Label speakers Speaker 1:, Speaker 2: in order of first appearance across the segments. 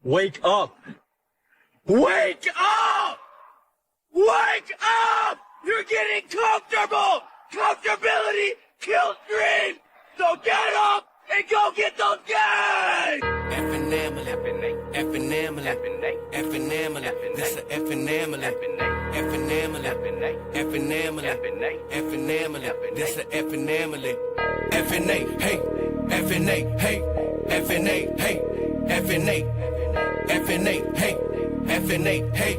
Speaker 1: Wake up! Wake up! Wake up! You're getting comfortable! Comfortability kills dreams! So get up and go get those guys!
Speaker 2: Effing Emily, this a effing Emily, effing Emily, this a effing Emily, effing hey, effing hey, effing hey, effing hey, effing hey, effing hey, effing hey,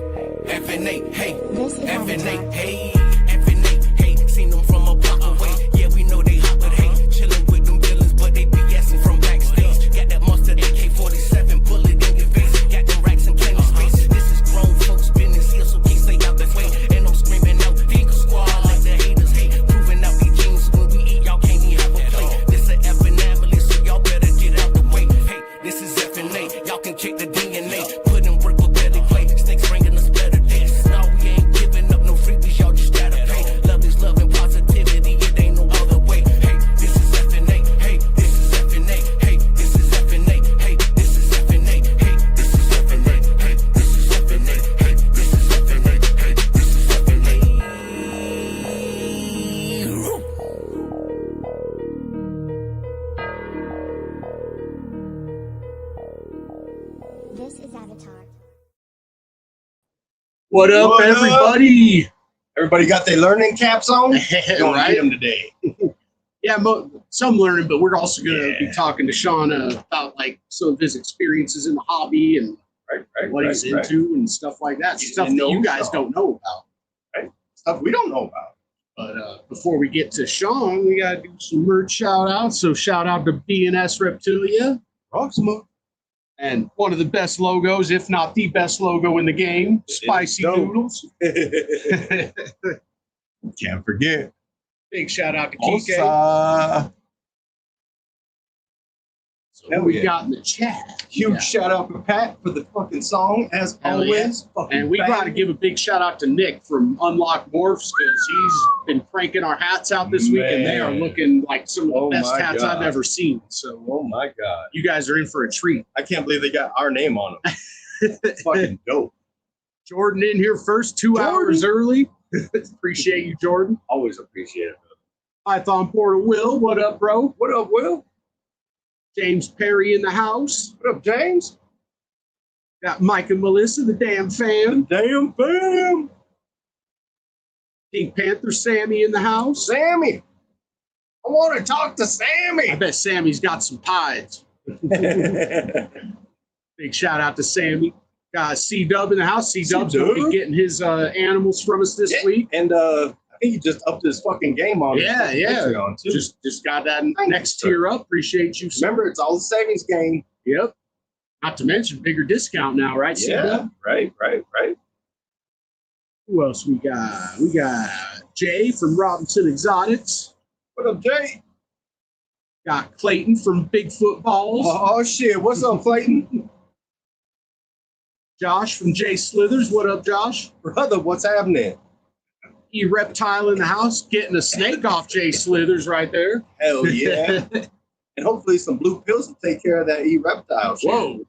Speaker 2: effing hey, effing hey, seen them from a block away. Yeah, we know they hot, but hey, chilling with them villains, but they BSing from backstage. Got that monster AK-47 bullet in your face. Got them racks in plenty space. This is grown folks business here, so can't stay out that way. And I'm screaming out, Finkel Squad, like the haters hate. Proving out these jeans when we eat, y'all can't even have a plate. This a effing ambulance, so y'all better get out the way. Hey, this is effing A, y'all can kick the DNA. Put in work with better play. Snakes bringing us better days. No, we ain't giving up no freebies, y'all just gotta pay. Love is love and positivity, it ain't no other way. Hey, this is effing A, hey, this is effing A, hey, this is effing A, hey, this is effing A, hey, this is effing A, hey, this is effing A, hey, this is effing A, hey, this is effing A.
Speaker 3: This is Avatar.
Speaker 4: What up,
Speaker 5: What up?
Speaker 4: everybody?
Speaker 5: Everybody got their learning caps on? Don't
Speaker 4: Right?
Speaker 5: need them today.
Speaker 4: Yeah, some learning, but we're also going to be talking to Shawn about like some of his experiences in the hobby and
Speaker 5: Right,
Speaker 4: what he's into and stuff like that.
Speaker 5: You
Speaker 4: Stuff that
Speaker 5: know
Speaker 4: you guys
Speaker 5: Shawn.
Speaker 4: don't know about.
Speaker 5: Stuff we don't know about.
Speaker 4: But before we get to Shawn, we got to do some merch shout outs. So shout out to S Reptilia
Speaker 5: Proxima.
Speaker 4: and one of the best logos, if not the best logo in the game,
Speaker 5: is
Speaker 4: Spicy
Speaker 5: dope.
Speaker 4: Noodles.
Speaker 5: Can't forget.
Speaker 4: Big shout out to Kike.
Speaker 5: Bosa.
Speaker 4: So
Speaker 5: Hell
Speaker 4: who we
Speaker 5: yeah.
Speaker 4: got in the chat?
Speaker 5: Huge
Speaker 4: Yeah.
Speaker 5: shout out to Pat for the fucking song, as
Speaker 4: Hell
Speaker 5: always. Fucking
Speaker 4: And we got to
Speaker 5: bang.
Speaker 4: give a big shout out to Nick from Unlock Morphs because he's been cranking our hats out this week, and they are
Speaker 5: Man.
Speaker 4: looking like some of the
Speaker 5: Oh
Speaker 4: best
Speaker 5: my
Speaker 4: hats I've
Speaker 5: God.
Speaker 4: ever seen. So
Speaker 5: Oh my God.
Speaker 4: you guys are in for a treat.
Speaker 5: I can't believe they got our name on them. It's fucking dope.
Speaker 4: Jordan in here first, 2
Speaker 5: Jordan.
Speaker 4: hours early. Appreciate you, Jordan.
Speaker 5: Always appreciate it.
Speaker 4: Python Porter Will, what up, bro?
Speaker 5: What up, Will?
Speaker 4: James Perry in the house.
Speaker 5: What up, James?
Speaker 4: Got Mike and Melissa, the damn fam.
Speaker 5: Damn fam.
Speaker 4: Pink Panther Sammy in the house.
Speaker 5: Sammy. I want to talk to
Speaker 4: I
Speaker 5: Sammy.
Speaker 4: bet Sammy's got some pies. Big shout out to Sammy. Got C-Dub in the house. C-Dub's going to
Speaker 5: C-Dub.
Speaker 4: be getting his animals from us this
Speaker 5: Yeah,
Speaker 4: week.
Speaker 5: And I think he just upped his fucking game on
Speaker 4: Yeah, yeah.
Speaker 5: Patreon too.
Speaker 4: Just got that
Speaker 5: you,
Speaker 4: next
Speaker 5: sir.
Speaker 4: tier up. Appreciate you, sir.
Speaker 5: Remember, it's all the savings game.
Speaker 4: Yep. Not to mention bigger discount now, right? C-Dub?
Speaker 5: right.
Speaker 4: Who else we got? We got Jay from Robinson Exotics.
Speaker 5: What up, Jay?
Speaker 4: Got Clayton from Bigfoot Balls.
Speaker 5: Oh shit! What's up, Clayton?
Speaker 4: Josh from J Slithers. What up, Josh?
Speaker 5: Brother, what's happening?
Speaker 4: E Reptile in the house, getting a snake off J Slithers right there.
Speaker 5: Hell yeah! And hopefully some blue pills to take care of that reptile shit.
Speaker 4: Whoa.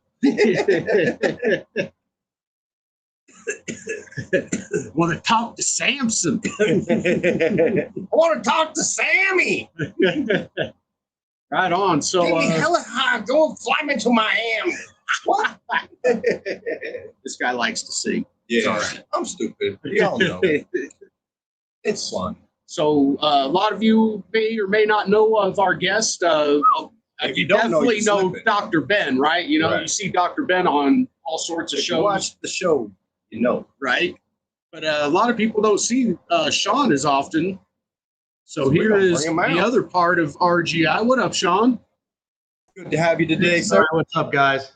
Speaker 4: Want to talk to Samson?
Speaker 5: I want to talk to Sammy.
Speaker 4: Right on. So
Speaker 5: Take me hella high. Go fly me to Miami. What?
Speaker 4: this guy likes to sing.
Speaker 5: Yeah,
Speaker 4: all right.
Speaker 5: I'm stupid. Y'all know. It's fun.
Speaker 4: So a lot of you may or may not know of our guest.
Speaker 5: If you don't know,
Speaker 4: definitely
Speaker 5: you're
Speaker 4: know
Speaker 5: slipping.
Speaker 4: Dr. Ben, right? You know,
Speaker 5: Right.
Speaker 4: you see Dr. Ben on all sorts of
Speaker 5: If you
Speaker 4: shows,
Speaker 5: watch the show, you know.
Speaker 4: right? But a lot of people don't see Shawn as often. So
Speaker 5: So we're
Speaker 4: here
Speaker 5: gonna
Speaker 4: is
Speaker 5: bring him
Speaker 4: the
Speaker 5: out.
Speaker 4: other part of RGI. What up, Shawn?
Speaker 5: Good to have you today,
Speaker 6: All
Speaker 5: sir.
Speaker 6: right, what's up, guys?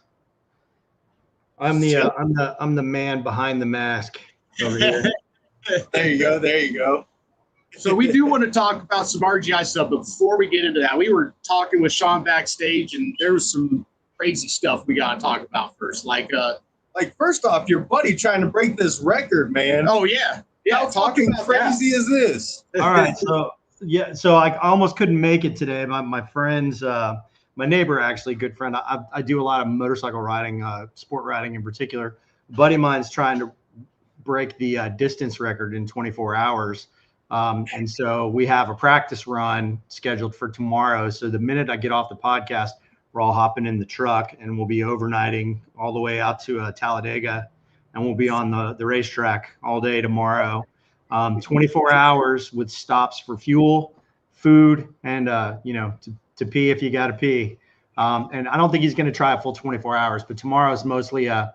Speaker 6: I'm the man behind the mask over here.
Speaker 5: There you go. There you go.
Speaker 4: So we do want to talk about some RGI stuff, but before we get into that, we were talking with Shawn backstage, and there was some crazy stuff we got to talk about first. Like,
Speaker 5: Like, first off, your buddy trying to break this record, man.
Speaker 4: oh yeah,
Speaker 5: How
Speaker 4: talk
Speaker 5: fucking
Speaker 4: about that.
Speaker 5: crazy is this?
Speaker 6: All right, so I almost couldn't make it today. My friends my neighbor, actually, good friend. I do a lot of motorcycle riding, sport riding in particular. A buddy of mine's trying to break the distance record in 24 hours. And so we have a practice run scheduled for tomorrow. So the minute I get off the podcast, we're all hopping in the truck and we'll be overnighting all the way out to Talladega, and we'll be on the racetrack all day tomorrow. 24 hours with stops for fuel, food, and to pee if you got to pee. And I don't think he's going to try a full 24 hours, but tomorrow is mostly a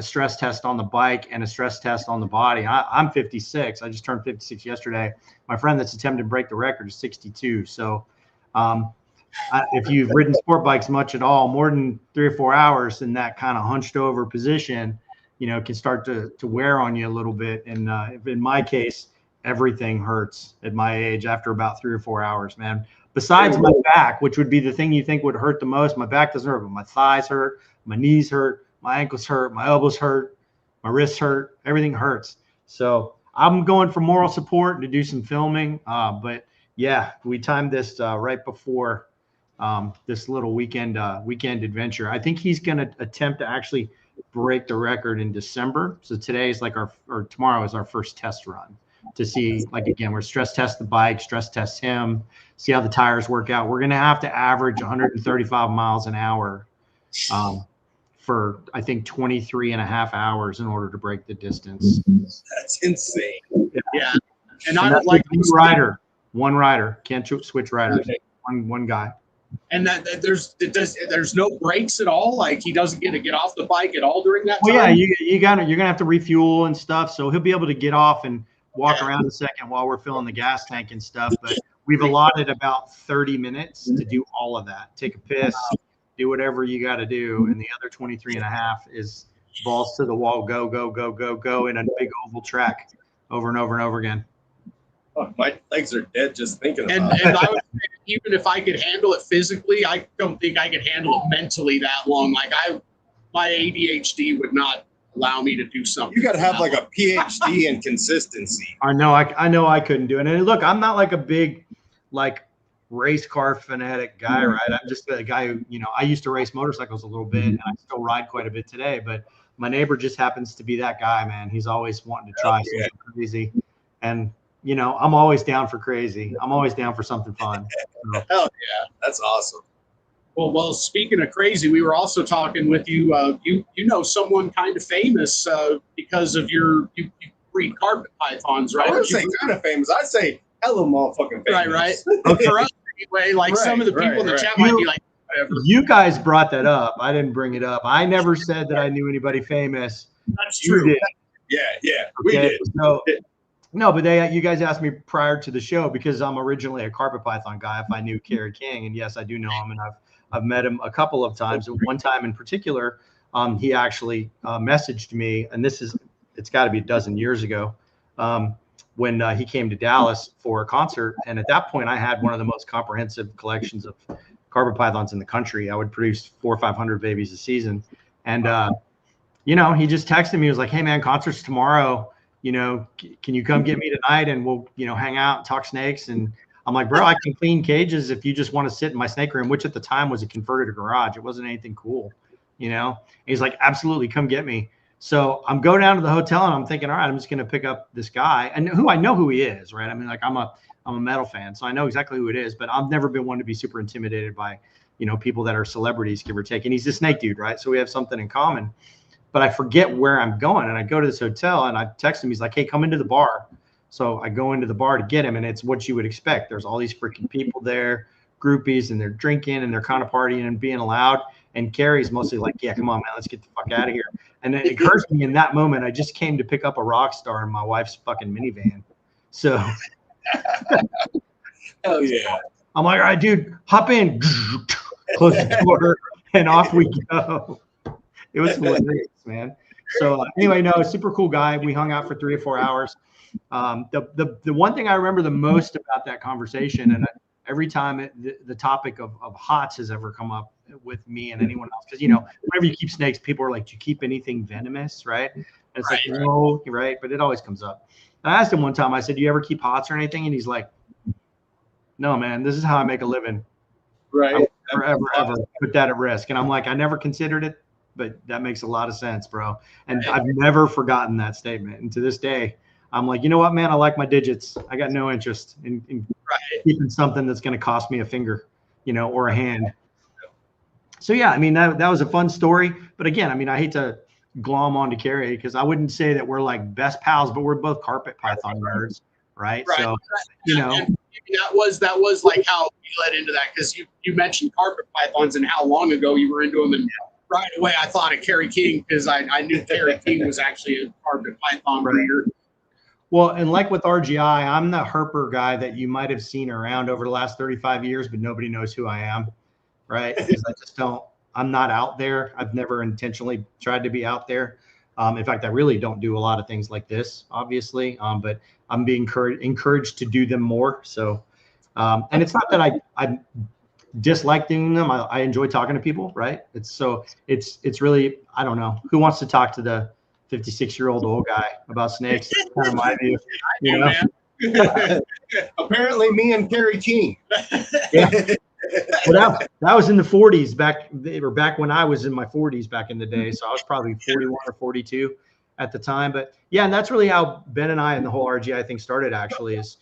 Speaker 6: stress test on the bike and a stress test on the body. I'm 56. I just turned 56 yesterday. My friend that's attempted to break the record is 62. So if you've ridden sport bikes much at all, more than 3 or 4 hours in that kind of hunched over position, can start to wear on you a little bit. And in my case, everything hurts at my age after about 3 or 4 hours, man. Besides my back, which would be the thing you think would hurt the most. My back doesn't hurt, but my thighs hurt, my knees hurt, my ankles hurt, my elbows hurt, my wrists hurt, everything hurts. So I'm going for moral support to do some filming. But yeah, we timed this right before this little weekend adventure. I think he's going to attempt to actually break the record in December. So today is like tomorrow is our first test run to see, like, again, we're stress test the bike, stress test him, see how the tires work out. We're going to have to average 135 miles an hour for, I think, 23 and a half hours in order to break the distance.
Speaker 5: That's insane.
Speaker 4: Yeah. And I would like
Speaker 6: one rider, can't switch riders. One guy.
Speaker 4: And that there's no brakes at all. Like, he doesn't get to get off the bike at all during that time.
Speaker 6: Well, yeah, you're gonna have to refuel and stuff. So he'll be able to get off and walk around a second while we're filling the gas tank and stuff. But we've allotted about 30 minutes to do all of that. Take a piss, do whatever you got to do, and the other 23 and a half is balls to the wall, go, go, go, go, go in a big oval track over and over and over again.
Speaker 5: Oh, my legs are dead just thinking about it.
Speaker 4: And I would say, even if I could handle it physically, I don't think I could handle it mentally that long. Like, my ADHD would not allow me to do something.
Speaker 5: You got to have like a PhD in consistency.
Speaker 6: I know I couldn't do it. And look, I'm not like a big race car fanatic guy, right? I'm just a guy who, I used to race motorcycles a little bit, and I still ride quite a bit today. But my neighbor just happens to be that guy, man. He's always wanting to try something crazy, and I'm always down for crazy. I'm always down for something fun. So.
Speaker 5: Hell yeah, that's awesome.
Speaker 4: Well, speaking of crazy, we were also talking with you. You know someone kind of famous because of you breed carpet pythons, right?
Speaker 5: I wouldn't say kind of famous. I'd say hella motherfucking famous.
Speaker 4: Right. Okay. For us, anyway, like some of the people in the chat might be like, whatever.
Speaker 6: You guys brought that up. I didn't bring it up. I never said that I knew anybody famous.
Speaker 4: That's true.
Speaker 6: You did.
Speaker 5: Yeah,
Speaker 6: Okay?
Speaker 5: we did.
Speaker 6: No, but you guys asked me prior to the show, because I'm originally a carpet python guy, if I knew Kerry King, and yes, I do know him, and I've met him a couple of times. And one time in particular, he actually messaged me, and it's got to be a dozen years ago, when he came to Dallas for a concert. And at that point, I had one of the most comprehensive collections of carpet pythons in the country. I would produce 400 or 500 babies a season. And, he just texted me. He was like, hey, man, concert's tomorrow. Can you come get me tonight, and we'll, hang out and talk snakes? And I'm like, bro, I can clean cages if you just want to sit in my snake room, which at the time was a converted garage. It wasn't anything cool, And he's like, absolutely, come get me. So I'm going down to the hotel, and I'm thinking, all right, I'm just going to pick up this guy, and I know who he is, right? I mean, like, I'm a metal fan, so I know exactly who it is, but I've never been one to be super intimidated by, people that are celebrities, give or take. And he's a snake dude, right? So we have something in common. But I forget where I'm going, and I go to this hotel, and I text him. He's like, hey, come into the bar. So I go into the bar to get him, and it's what you would expect. There's all these freaking people there, groupies, and they're drinking, and they're kind of partying and being loud. And Carrie's mostly like, yeah, come on, man, let's get the fuck out of here. And it occurs to me in that moment, I just came to pick up a rock star in my wife's fucking minivan. So
Speaker 5: hell yeah.
Speaker 6: I'm like, all right, dude, hop in, close the door, and off we go. It was hilarious, man. So anyway, no, super cool guy. We hung out for 3 or 4 hours. The one thing I remember the most about that conversation, and every time the topic of hots has ever come up with me and anyone else, because whenever you keep snakes, people are like, do you keep anything venomous, right? And it's like, no, right? But it always comes up. And I asked him one time, I said, do you ever keep hots or anything? And he's like, no, man, this is how I make a living.
Speaker 5: Right.
Speaker 6: ever put that at risk. And I'm like, I never considered it, but that makes a lot of sense, bro. And I've never forgotten that statement. And to this day, I'm like, you know what, man, I like my digits. I got no interest in keeping something that's going to cost me a finger, or a hand. So yeah, I mean, that was a fun story. But again, I mean, I hate to glom onto Carrie because I wouldn't say that we're like best pals, but we're both carpet python nerds, right? So,
Speaker 4: And that was like how we led into that, because you mentioned carpet pythons and how long ago you were into them, and right away I thought of Kerry King because I knew Kerry King was actually a carpet python breeder.
Speaker 6: Well, and like with RGI, I'm the herper guy that you might have seen around over the last 35 years, but nobody knows who I am, right? Because I'm not out there. I've never intentionally tried to be out there. In fact, I really don't do a lot of things like this, obviously, but I'm being encouraged to do them more. So, and it's not that I dislike doing them. I enjoy talking to people, right? It's really, I don't know, who wants to talk to the 56-year-old old guy about snakes? That's kind of my view.
Speaker 5: Man. Apparently me and Kerry King.
Speaker 6: Yeah. Well, that was in the 40s back when I was in my 40s back in the day. So I was probably 41 or 42 at the time. But yeah, and that's really how Ben and I and the whole RGI thing started, actually, is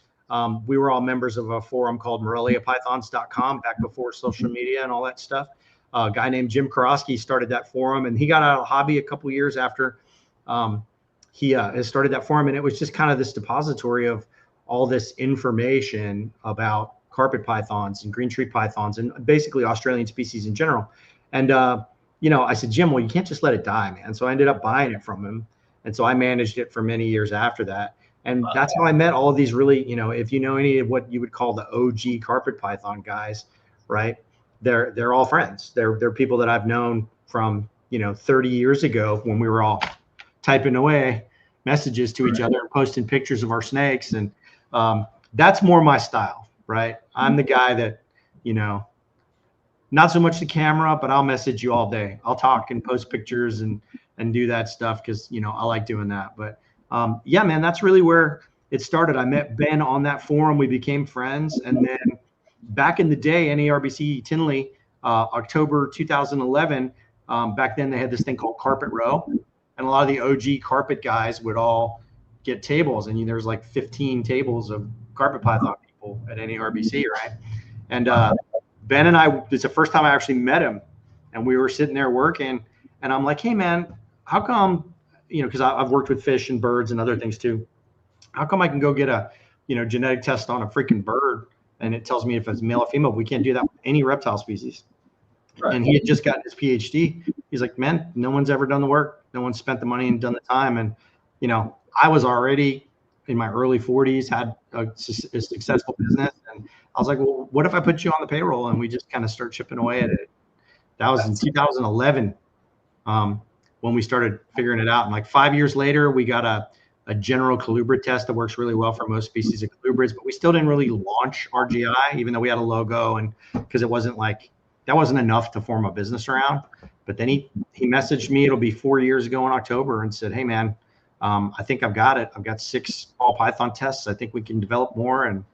Speaker 6: we were all members of a forum called MoreliaPythons.com back before social media and all that stuff. A guy named Jim Karosky started that forum, and he got out of the hobby a couple years after he has started that forum. And it was just kind of this depository of all this information about carpet pythons and green tree pythons and basically Australian species in general. And, I said, Jim, well, you can't just let it die, man. So I ended up buying it from him. And so I managed it for many years after that. And that's how I met all of these really, if you know any of what you would call the OG carpet python guys, right? They're all friends. They're people that I've known from, 30 years ago when we were all typing away messages to each other and posting pictures of our snakes. And that's more my style. Right. I'm the guy that, not so much the camera, but I'll message you all day. I'll talk and post pictures and do that stuff because, I like doing that. But yeah, man, that's really where it started. I met Ben on that forum. We became friends. And then back in the day, NARBC Tinley, October 2011, back then they had this thing called Carpet Row. And a lot of the OG carpet guys would all get tables. And there's like 15 tables of carpet python at NARBC, right? And Ben and I, it's the first time I actually met him, and we were sitting there working, and I'm like, hey man, how come, because I've worked with fish and birds and other things too. How come I can go get a, genetic test on a freaking bird and it tells me if it's male or female? We can't do that with any reptile species. Right. And he had just gotten his PhD. He's like, man, no one's ever done the work. No one's spent the money and done the time. And, I was already in my early 40s, had a successful business. And I was like, well, what if I put you on the payroll and we just kind of start chipping away at it? That was in 2011 when we started figuring it out. And like 5 years later, we got a general colubrid test that works really well for most species of colubrids, but we still didn't really launch RGI, even though we had a logo, and because it wasn't like, that wasn't enough to form a business around. But then he messaged me, it'll be 4 years ago in October, and said, hey man, I think I've got it. I've got 6 ball python tests. I think we can develop more. And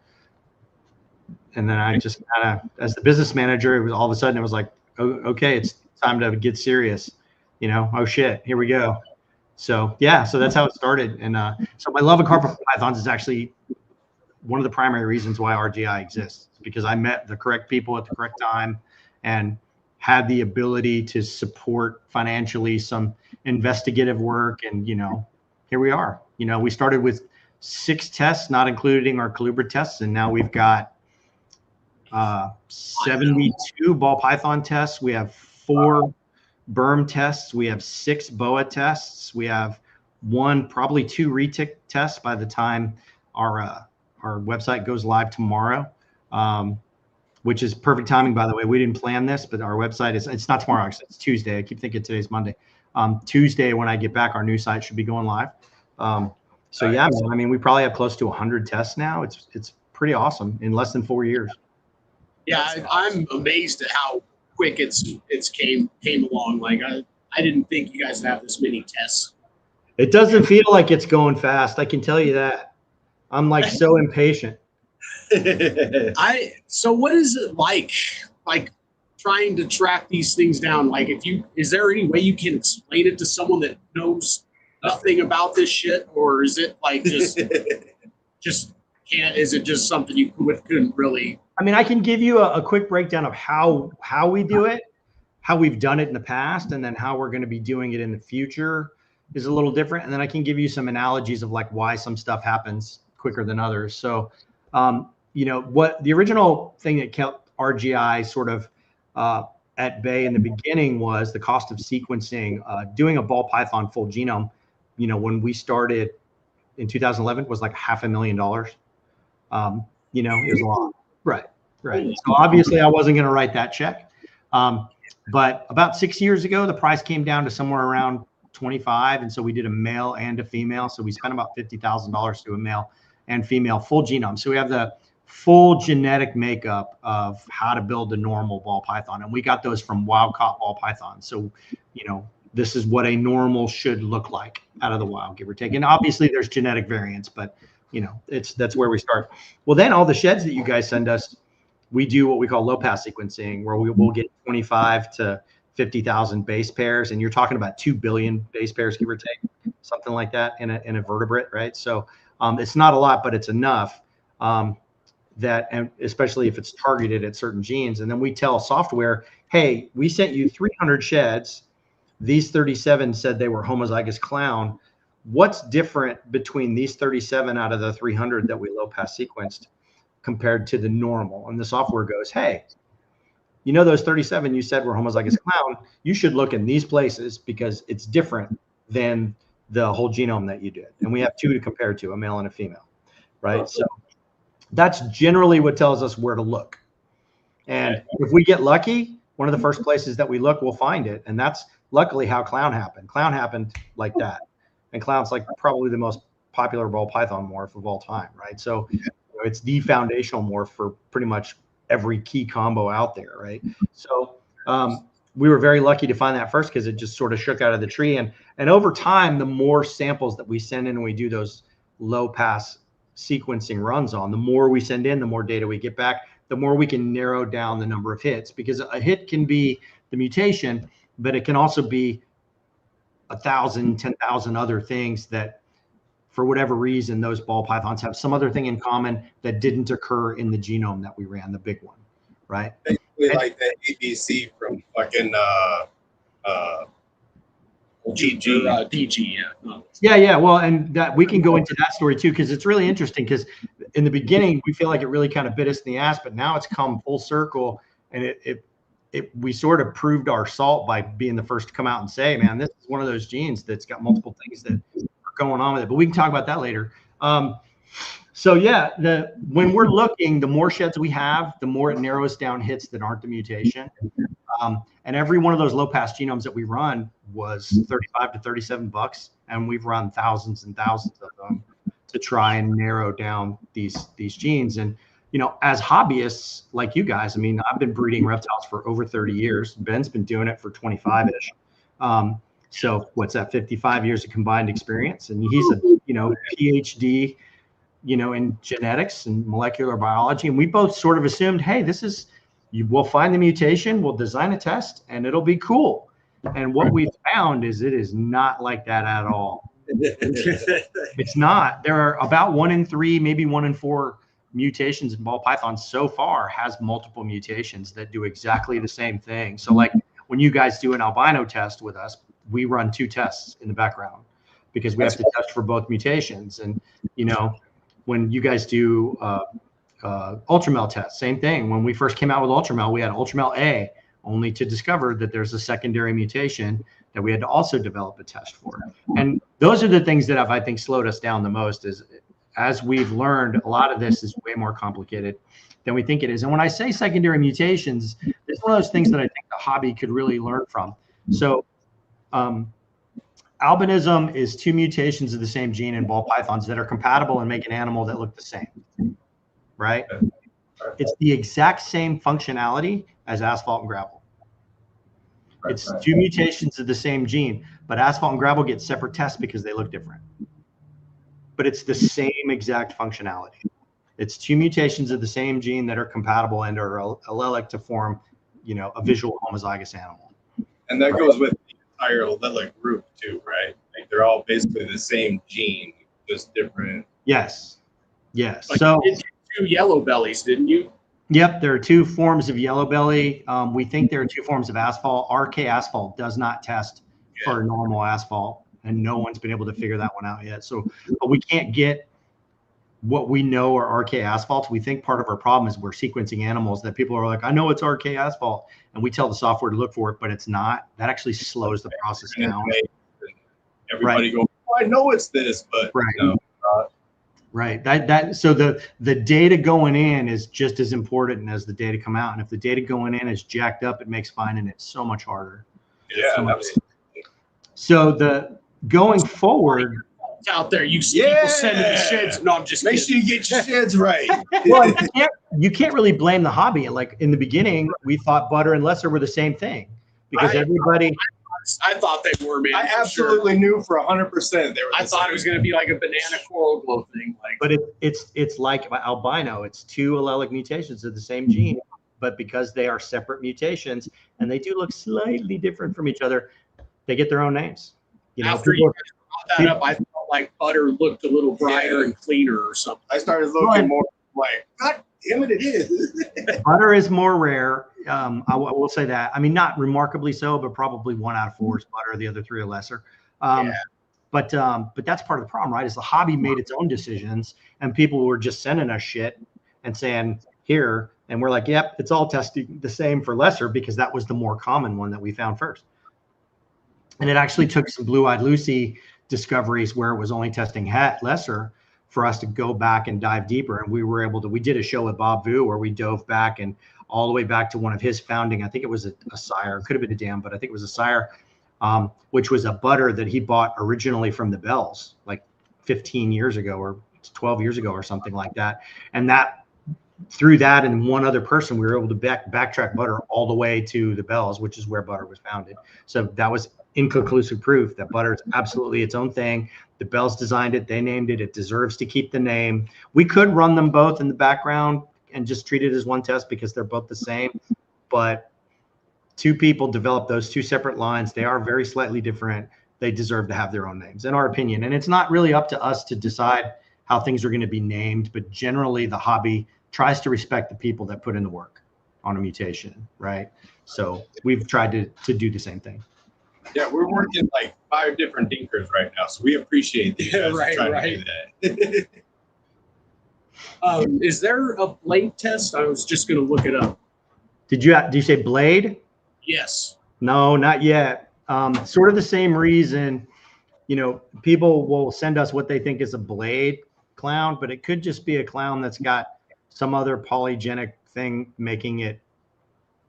Speaker 6: then I just kind of, as the business manager, it was all of a sudden, it was like, oh, okay, it's time to get serious. Oh shit, here we go. So yeah, so that's how it started. And so my love of carpet pythons is actually one of the primary reasons why RGI exists, because I met the correct people at the correct time and had the ability to support financially some investigative work. And, here we are. We started with 6 tests, not including our colubrid tests. And now we've got 72 ball python tests. We have 4 berm tests. We have 6 boa tests. We have 1, probably 2 retic tests by the time our website goes live tomorrow, which is perfect timing, by the way. We didn't plan this, but our website it's not tomorrow, actually. It's Tuesday. I keep thinking today's Monday. Tuesday, when I get back, our new site should be going live. So yeah, man, I mean, we probably have close to 100 tests now. It's pretty awesome in less than 4 years.
Speaker 4: Yeah, I'm amazed at how quick it's came along. Like I didn't think you guys would have this many tests.
Speaker 6: It doesn't feel like it's going fast. I can tell you that. I'm like so impatient.
Speaker 4: So what is it like? Like trying to track these things down? Like, is there any way you can explain it to someone that knows nothing about this shit, or is it like just can't? Is it just something you couldn't really?
Speaker 6: I mean, I can give you a quick breakdown of how we do it, how we've done it in the past, and then how we're going to be doing it in the future is a little different. And then I can give you some analogies of like why some stuff happens quicker than others. So, you know, what the original thing that kept RGI sort of at bay in the beginning was the cost of sequencing. Doing a ball python full genome, you know, when we started in 2011 was like $500,000. You know, it was a lot. Right. So obviously I wasn't going to write that check. But about 6 years ago, the price came down to somewhere around 25. And so we did a male and a female. So we spent about $50,000 to do a male and female full genome. So we have the full genetic makeup of how to build a normal ball python. And we got those from wild caught ball pythons. So, you know, this is what a normal should look like out of the wild, give or take. And obviously there's genetic variants, but you know, that's where we start. Well, then all the sheds that you guys send us, we do what we call low pass sequencing, where we will get 25 to 50,000 base pairs. And you're talking about 2 billion base pairs, give or take, something like that in a vertebrate, right? So it's not a lot, but it's enough that, and especially if it's targeted at certain genes. And then we tell software, hey, we sent you 300 sheds. These 37 said they were homozygous clown. What's different between these 37 out of the 300 that we low pass sequenced compared to the normal? And the software goes, hey, you know, those 37 you said were homozygous clown, you should look in these places because it's different than the whole genome that you did. And we have two to compare to, a male and a female, right? So that's generally what tells us where to look. And if we get lucky, one of the first places that we look, we'll find it. And that's luckily how clown happened. Clown happened like that. And clown's like probably the most popular ball python morph of all time, right? So you know, it's the foundational morph for pretty much every key combo out there, right? So we were very lucky to find that first because it just sort of shook out of the tree. And over time, the more samples that we send in and we do those low pass sequencing runs on, the more we send in, the more data we get back, the more we can narrow down the number of hits, because a hit can be the mutation, but it can also be 1,000, 10,000 other things that for whatever reason, those ball pythons have some other thing in common that didn't occur in the genome that we ran, the big one, right?
Speaker 3: Basically like that ABC from fucking
Speaker 4: DG,
Speaker 6: yeah. Well, and that we can go into that story too, because it's really interesting. Because in the beginning, we feel like it really kind of bit us in the ass, but now it's come full circle, and we sort of proved our salt by being the first to come out and say, man, this is one of those genes that's got multiple things that are going on with it. But we can talk about that later. So yeah, when we're looking, the more sheds we have, the more it narrows down hits that aren't the mutation. And every one of those low pass genomes that we run was $35 to $37, and we've run thousands and thousands of them to try and narrow down these genes. And you know, as hobbyists like you guys, I mean, I've been breeding reptiles for over 30 years. Ben's been doing it for 25-ish. So what's that, 55 years of combined experience? And he's a, you know, PhD, you know, in genetics and molecular biology. And we both sort of assumed, hey, we'll find the mutation, we'll design a test, and it'll be cool. And what we found is it is not like that at all. It's not. There are about 1 in 3, maybe 1 in 4 mutations in ball pythons so far has multiple mutations that do exactly the same thing. So like when you guys do an albino test with us, we run 2 tests in the background because we have to test for both mutations. And, you know, when you guys do ultramel tests, same thing. When we first came out with ultramel, we had ultramel A, only to discover that there's a secondary mutation that we had to also develop a test for. And those are the things that have, I think, slowed us down the most. Is as we've learned, a lot of this is way more complicated than we think it is. And when I say secondary mutations, it's one of those things that I think the hobby could really learn from. So albinism is 2 mutations of the same gene in ball pythons that are compatible and make an animal that look the same, right? It's the exact same functionality as asphalt and gravel. It's 2 mutations of the same gene, but asphalt and gravel get separate tests because they look different. But it's the same exact functionality. It's 2 mutations of the same gene that are compatible and are allelic to form, a visual homozygous animal.
Speaker 3: And that goes with the entire allelic group too, right? Like they're all basically the same gene, just different.
Speaker 6: Yes. Yes.
Speaker 4: Like
Speaker 6: So
Speaker 4: you did 2 yellow bellies, didn't you?
Speaker 6: yep, there are 2 forms of yellow belly. We think there are 2 forms of asphalt. RK asphalt does not test for normal asphalt, and no one's been able to figure that one out yet. So we can't get what we know are RK asphalt. We think part of our problem is we're sequencing animals that people are like, I know it's RK asphalt, and we tell the software to look for it, but it's not. That actually slows the process down.
Speaker 3: Everybody goes, oh, I know it's this, but no.
Speaker 6: Right. So the data going in is just as important as the data come out. And if the data going in is jacked up, it makes finding it so much harder.
Speaker 3: Yeah.
Speaker 6: So the going forward
Speaker 4: out there, you see people sending the sheds. No, I'm just
Speaker 3: make sure you get your sheds right.
Speaker 6: Well, you can't really blame the hobby. Like in the beginning, we thought butter and lesser were the same thing because everybody.
Speaker 4: I thought they were, man.
Speaker 3: I absolutely knew for 100% they were.
Speaker 4: I thought it was going to be like a banana coral glow thing,
Speaker 6: But it's like albino. It's 2 allelic mutations of the same gene, but because they are separate mutations and they do look slightly different from each other, they get their own names.
Speaker 4: After you brought that up, I felt like butter looked a little brighter and cleaner or something.
Speaker 3: I started looking more like, God damn it, it is.
Speaker 6: Butter is more rare. I will say that. I mean, not remarkably so, but probably 1 out of 4 is butter. The other 3 are lesser. But that's part of the problem, right? Is the hobby made its own decisions, and people were just sending us shit and saying here, and we're like, yep, it's all testing the same for lesser because that was the more common one that we found first. And it actually took some Blue-Eyed Lucy discoveries where it was only testing lesser for us to go back and dive deeper. And we were able to. We did a show with Bob Vu where we dove back and all the way back to one of his founding. I think it was a sire, could have been a dam, but I think it was a sire, which was a butter that he bought originally from the Bells like 15 years ago or 12 years ago or something like that. And that through that and one other person, we were able to backtrack butter all the way to the Bells, which is where butter was founded. So that was inconclusive proof that butter is absolutely its own thing. The Bells designed it. They named it. It deserves to keep the name. We could run them both in the background and just treat it as one test because they're both the same. But 2 people developed those 2 separate lines. They are very slightly different. They deserve to have their own names, in our opinion. And it's not really up to us to decide how things are going to be named, but generally the hobby tries to respect the people that put in the work on a mutation, right? So we've tried to do the same thing.
Speaker 3: Yeah, we're working like 5 different dinkers right now, so we appreciate the guys trying to do that.
Speaker 4: Is there a blade test? I was just going to look it up.
Speaker 6: Did you say blade?
Speaker 4: Yes.
Speaker 6: No, not yet. Sort of the same reason, people will send us what they think is a blade clown, but it could just be a clown that's got some other polygenic thing making it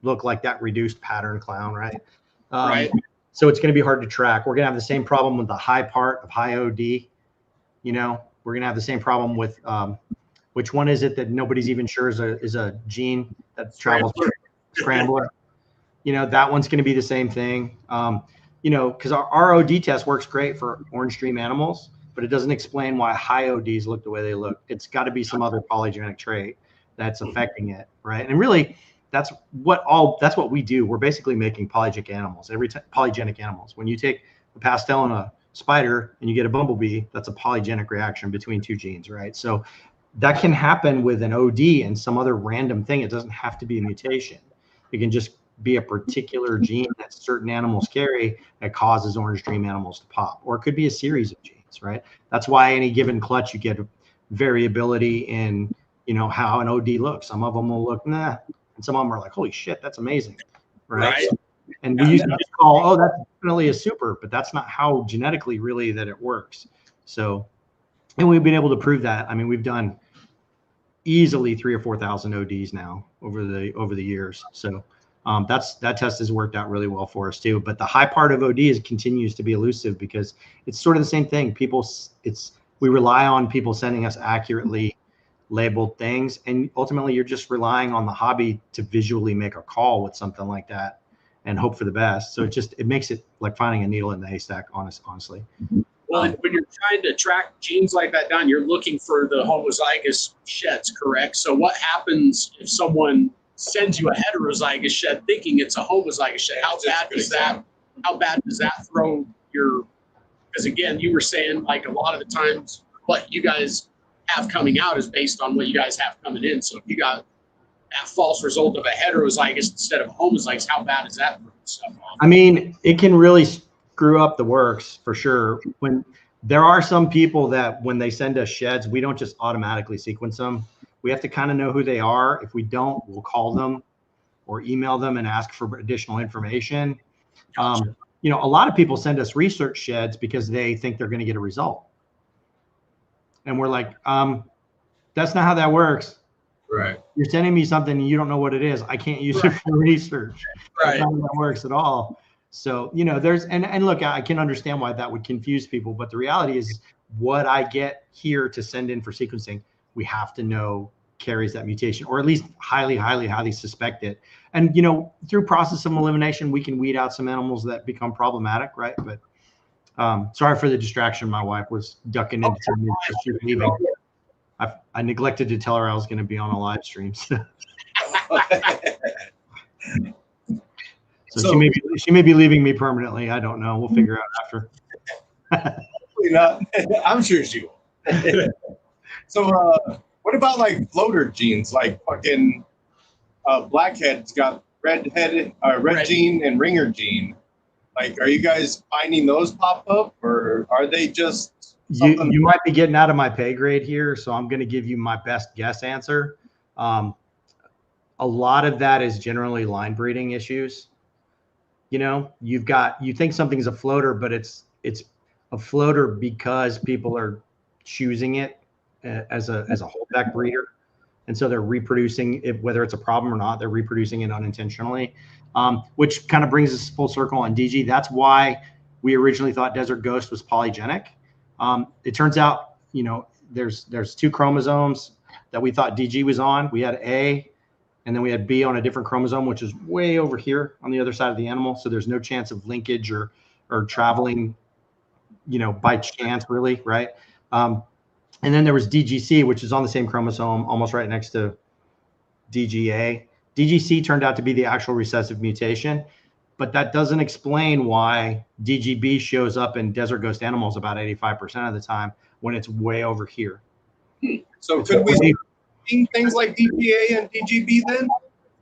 Speaker 6: look like that reduced pattern clown, right?
Speaker 4: Right.
Speaker 6: So it's going to be hard to track. We're going to have the same problem with the high part of high OD. We're going to have the same problem with which one is it that nobody's even sure is a gene that travels scrambler. That one's going to be the same thing. Because our OD test works great for orange dream animals, but it doesn't explain why high ODs look the way they look. It's got to be some other polygenic trait that's affecting it, right? And really, that's what we do. We're basically making polygenic animals. When you take a pastel and a spider and you get a bumblebee, that's a polygenic reaction between 2 genes, right? So that can happen with an OD and some other random thing. It doesn't have to be a mutation. It can just be a particular gene that certain animals carry that causes orange dream animals to pop, or it could be a series of genes, right? That's why any given clutch, you get variability in, how an OD looks. Some of them will look, nah, and some of them are like, holy shit, that's amazing, right? And we used to just call, oh, that's definitely a super, but that's not how genetically really that it works. So, and we've been able to prove that. I mean, we've done easily 3,000 or 4,000 ODs now over the years. So that test has worked out really well for us too. But the high part of OD continues to be elusive because it's sort of the same thing. We rely on people sending us accurately labeled things, and ultimately you're just relying on the hobby to visually make a call with something like that and hope for the best. So it makes it like finding a needle in the haystack, honestly.
Speaker 4: Well, when you're trying to track genes like that down, you're looking for the homozygous sheds, correct? So what happens if someone sends you a heterozygous shed thinking it's a homozygous shed. How bad does that throw your, because again, you were saying like a lot of the times what you guys have coming out is based on what you guys have coming in. So if you got that false result of a heterozygous instead of a homozygous, how bad is that for stuff off?
Speaker 6: I mean, it can really screw up the works for sure. When there are some people that when they send us sheds, we don't just automatically sequence them. We have to kind of know who they are. If we don't, we'll call them or email them and ask for additional information.
Speaker 4: Gotcha.
Speaker 6: You know, a lot of people send us research sheds because they think they're going to get a result. And we're like, that's not how that works.
Speaker 3: Right.
Speaker 6: You're sending me something and you don't know what it is. I can't use it for research.
Speaker 4: Right.
Speaker 6: That's not how that works at all. So, you know, there's, and look, I can understand why that would confuse people, but the reality is what I get here to send in for sequencing, we have to know carries that mutation, or at least highly suspect it. And, you know, through process of elimination, we can weed out some animals that become problematic, right? But sorry for the distraction. My wife was ducking into me as she was leaving. I neglected to tell her I was going to be on a live stream. So she may be leaving me permanently. I don't know. We'll figure out after.
Speaker 5: Hopefully not. I'm sure she will.
Speaker 3: So what about like floater genes? Like fucking blackhead's got red gene and ringer gene. Like, are you guys finding those pop up, or are they just something?
Speaker 6: You might be getting out of my pay grade here, so I'm going to give you my best guess answer. A lot of that is generally line breeding issues. You know, you think something's a floater, but it's a floater because people are choosing it as a holdback breeder, and so they're reproducing it, whether it's a problem or not. They're reproducing it unintentionally, which kind of brings us full circle on DG. That's why we originally thought Desert Ghost was polygenic. It turns out, you know, there's two chromosomes that we thought DG was on. We had A, and then we had B on a different chromosome, which is way over here on the other side of the animal. So there's no chance of linkage or traveling, you know, by chance, really, right? And then there was DGC, which is on the same chromosome, almost right next to DGA. DGC turned out to be the actual recessive mutation, but that doesn't explain why DGB shows up in Desert Ghost animals about 85% of the time when it's way over here.
Speaker 3: So could we start seeing things like DGA and DGB then?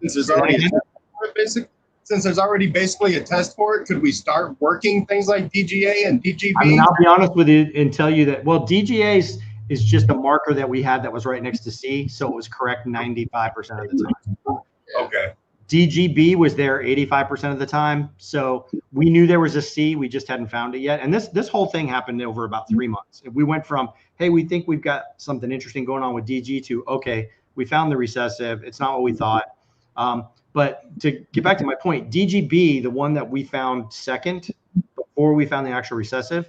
Speaker 3: Since there's already basically a test for it, could we start working things like DGA and DGB?
Speaker 6: I mean, I'll be honest with you and tell you that, well, DGA is just a marker that we had that was right next to C, so it was correct 95% of the time.
Speaker 3: Okay.
Speaker 6: DGB was there 85% of the time, so we knew there was a C, we just hadn't found it yet. And this whole thing happened over about 3 months. We went from, hey, we think we've got something interesting going on with DG to, okay, we found the recessive, it's not what we thought. But to get back to my point, DGB, the one that we found second before we found the actual recessive,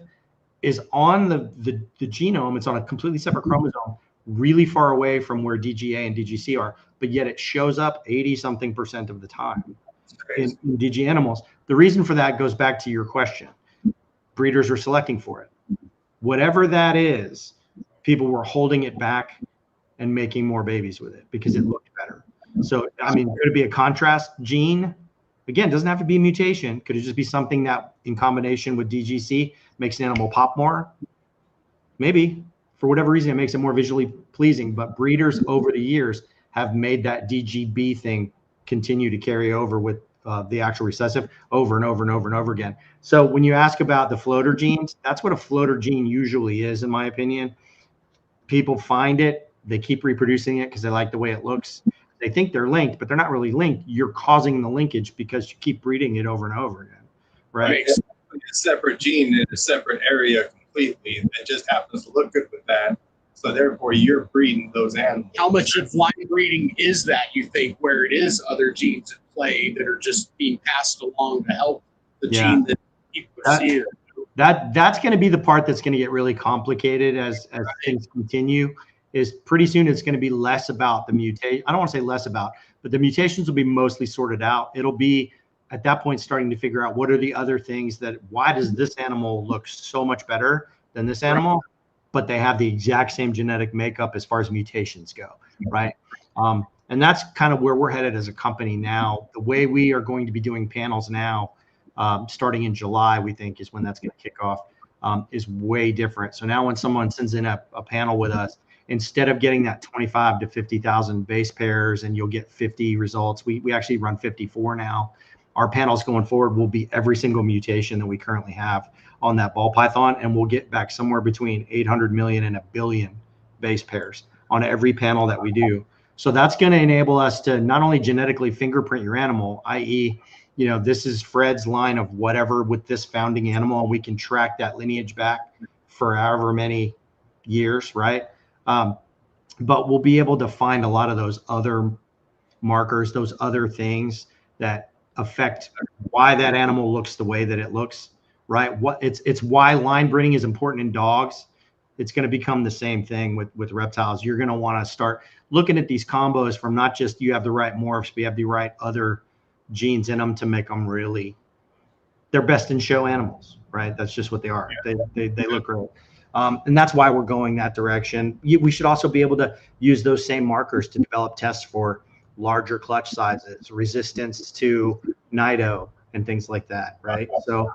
Speaker 6: is on the genome. It's on a completely separate chromosome, really far away from where DGA and DGC are, but yet it shows up 80-something% of the time in DG animals. The reason for that goes back to your question. Breeders are selecting for it. Whatever that is, people were holding it back and making more babies with it because it looked better. So, I mean, could it be a contrast gene? Again, it doesn't have to be a mutation. Could it just be something that in combination with DGC makes an animal pop more? Maybe. For whatever reason, it makes it more visually pleasing. But breeders over the years have made that DGB thing continue to carry over with the actual recessive over and over and over and over again. So when you ask about the floater genes, that's what a floater gene usually is, in my opinion. People find it. They keep reproducing it because they like the way it looks. They think they're linked, but they're not really linked. You're causing the linkage because you keep breeding it over and over again, right?
Speaker 3: It's a separate gene in a separate area completely. It just happens to look good with that. So therefore, you're breeding those animals.
Speaker 4: How much of line breeding is that, you think, where it is other genes at play that are just being passed along to help the gene that people see?
Speaker 6: That's going to be the part that's going to get really complicated as things continue. Is pretty soon it's going to be less about the mutation. I don't want to say less about, but the mutations will be mostly sorted out. It'll be at that point starting to figure out what are the other things that, why does this animal look so much better than this animal, but they have the exact same genetic makeup as far as mutations go, right? And that's kind of where we're headed as a company now. The way we are going to be doing panels now, starting in July, we think is when that's going to kick off, is way different. So now when someone sends in a panel with us, instead of getting that 25 to 50,000 base pairs and you'll get 50 results, we actually run 54 now. Our panels going forward will be every single mutation that we currently have on that ball python, and we'll get back somewhere between 800 million and 1 billion base pairs on every panel that we do. So that's going to enable us to not only genetically fingerprint your animal, i.e., you know, this is Fred's line of whatever with this founding animal, and we can track that lineage back for however many years, right? But we'll be able to find a lot of those other markers, those other things that affect why that animal looks the way that it looks, right? It's why line breeding is important in dogs. It's going to become the same thing with reptiles. You're going to want to start looking at these combos from not just you have the right morphs, but you have the right other genes in them to make them really, they're best in show animals, right? That's just what they are. They look great. And that's why we're going that direction. We should also be able to use those same markers to develop tests for larger clutch sizes, resistance to nido, and things like that, right? So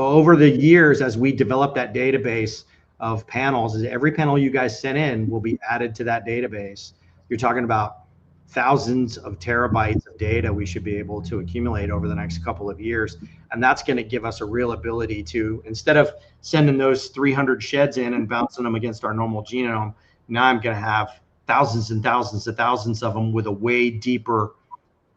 Speaker 6: over the years, as we develop that database of panels, every panel you guys sent in will be added to that database. You're talking about thousands of terabytes of data we should be able to accumulate over the next couple of years. And that's going to give us a real ability to, instead of sending those 300 sheds in and bouncing them against our normal genome, now I'm going to have thousands and thousands and thousands of them with a way deeper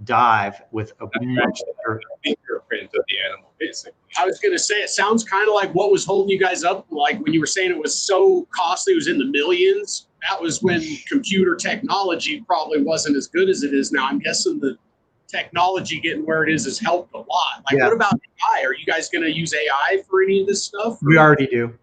Speaker 6: dive with a much better
Speaker 3: fingerprint of the animal, basically.
Speaker 4: I was going to say, it sounds kind of like what was holding you guys up, like when you were saying it was so costly, it was in the millions. That was when computer technology probably wasn't as good as it is now. I'm guessing the technology getting where it is has helped a lot. Like,
Speaker 6: Yeah.
Speaker 4: What about AI? Are you guys going to use AI for any of this stuff?
Speaker 6: We already do.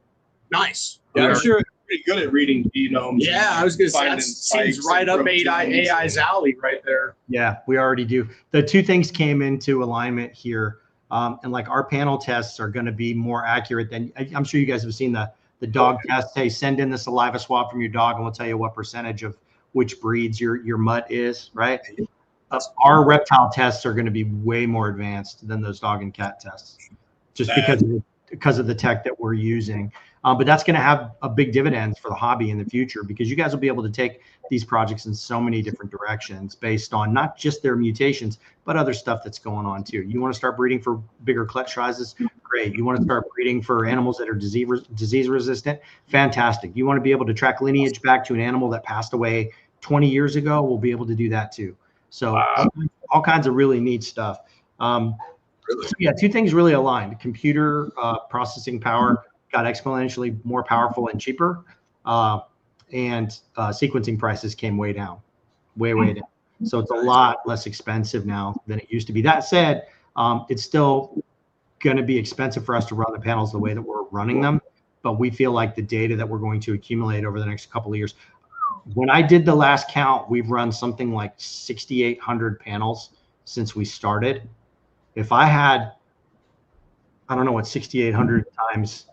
Speaker 4: Nice.
Speaker 3: Yeah, I'm sure it's pretty good at reading genomes.
Speaker 4: Yeah, I was going to say,
Speaker 3: finding
Speaker 4: that seems
Speaker 3: spikes
Speaker 4: right
Speaker 3: and
Speaker 4: up AI's alley right there.
Speaker 6: Yeah, we already do. The two things came into alignment here. And like our panel tests are going to be more accurate than, I'm sure you guys have seen the dog test. Hey, send in the saliva swab from your dog and we'll tell you what percentage of which breeds your mutt is, right? Our reptile tests are going to be way more advanced than those dog and cat tests, just because of the tech that we're using. But that's going to have a big dividends for the hobby in the future, because you guys will be able to take these projects in so many different directions based on not just their mutations, but other stuff that's going on too. You want to start breeding for bigger clutch sizes? Great. You want to start breeding for animals that are disease resistant? Fantastic. You want to be able to track lineage back to an animal that passed away 20 years ago? We'll be able to do that too. So all kinds of really neat stuff. So yeah, two things really aligned. Computer processing power got exponentially more powerful and cheaper, and sequencing prices came way down, way down. So it's a lot less expensive now than it used to be. That said, it's still going to be expensive for us to run the panels the way that we're running them, but we feel like the data that we're going to accumulate over the next couple of years. When I did the last count, we've run something like 6,800 panels since we started. If I had, I don't know what 6,800 times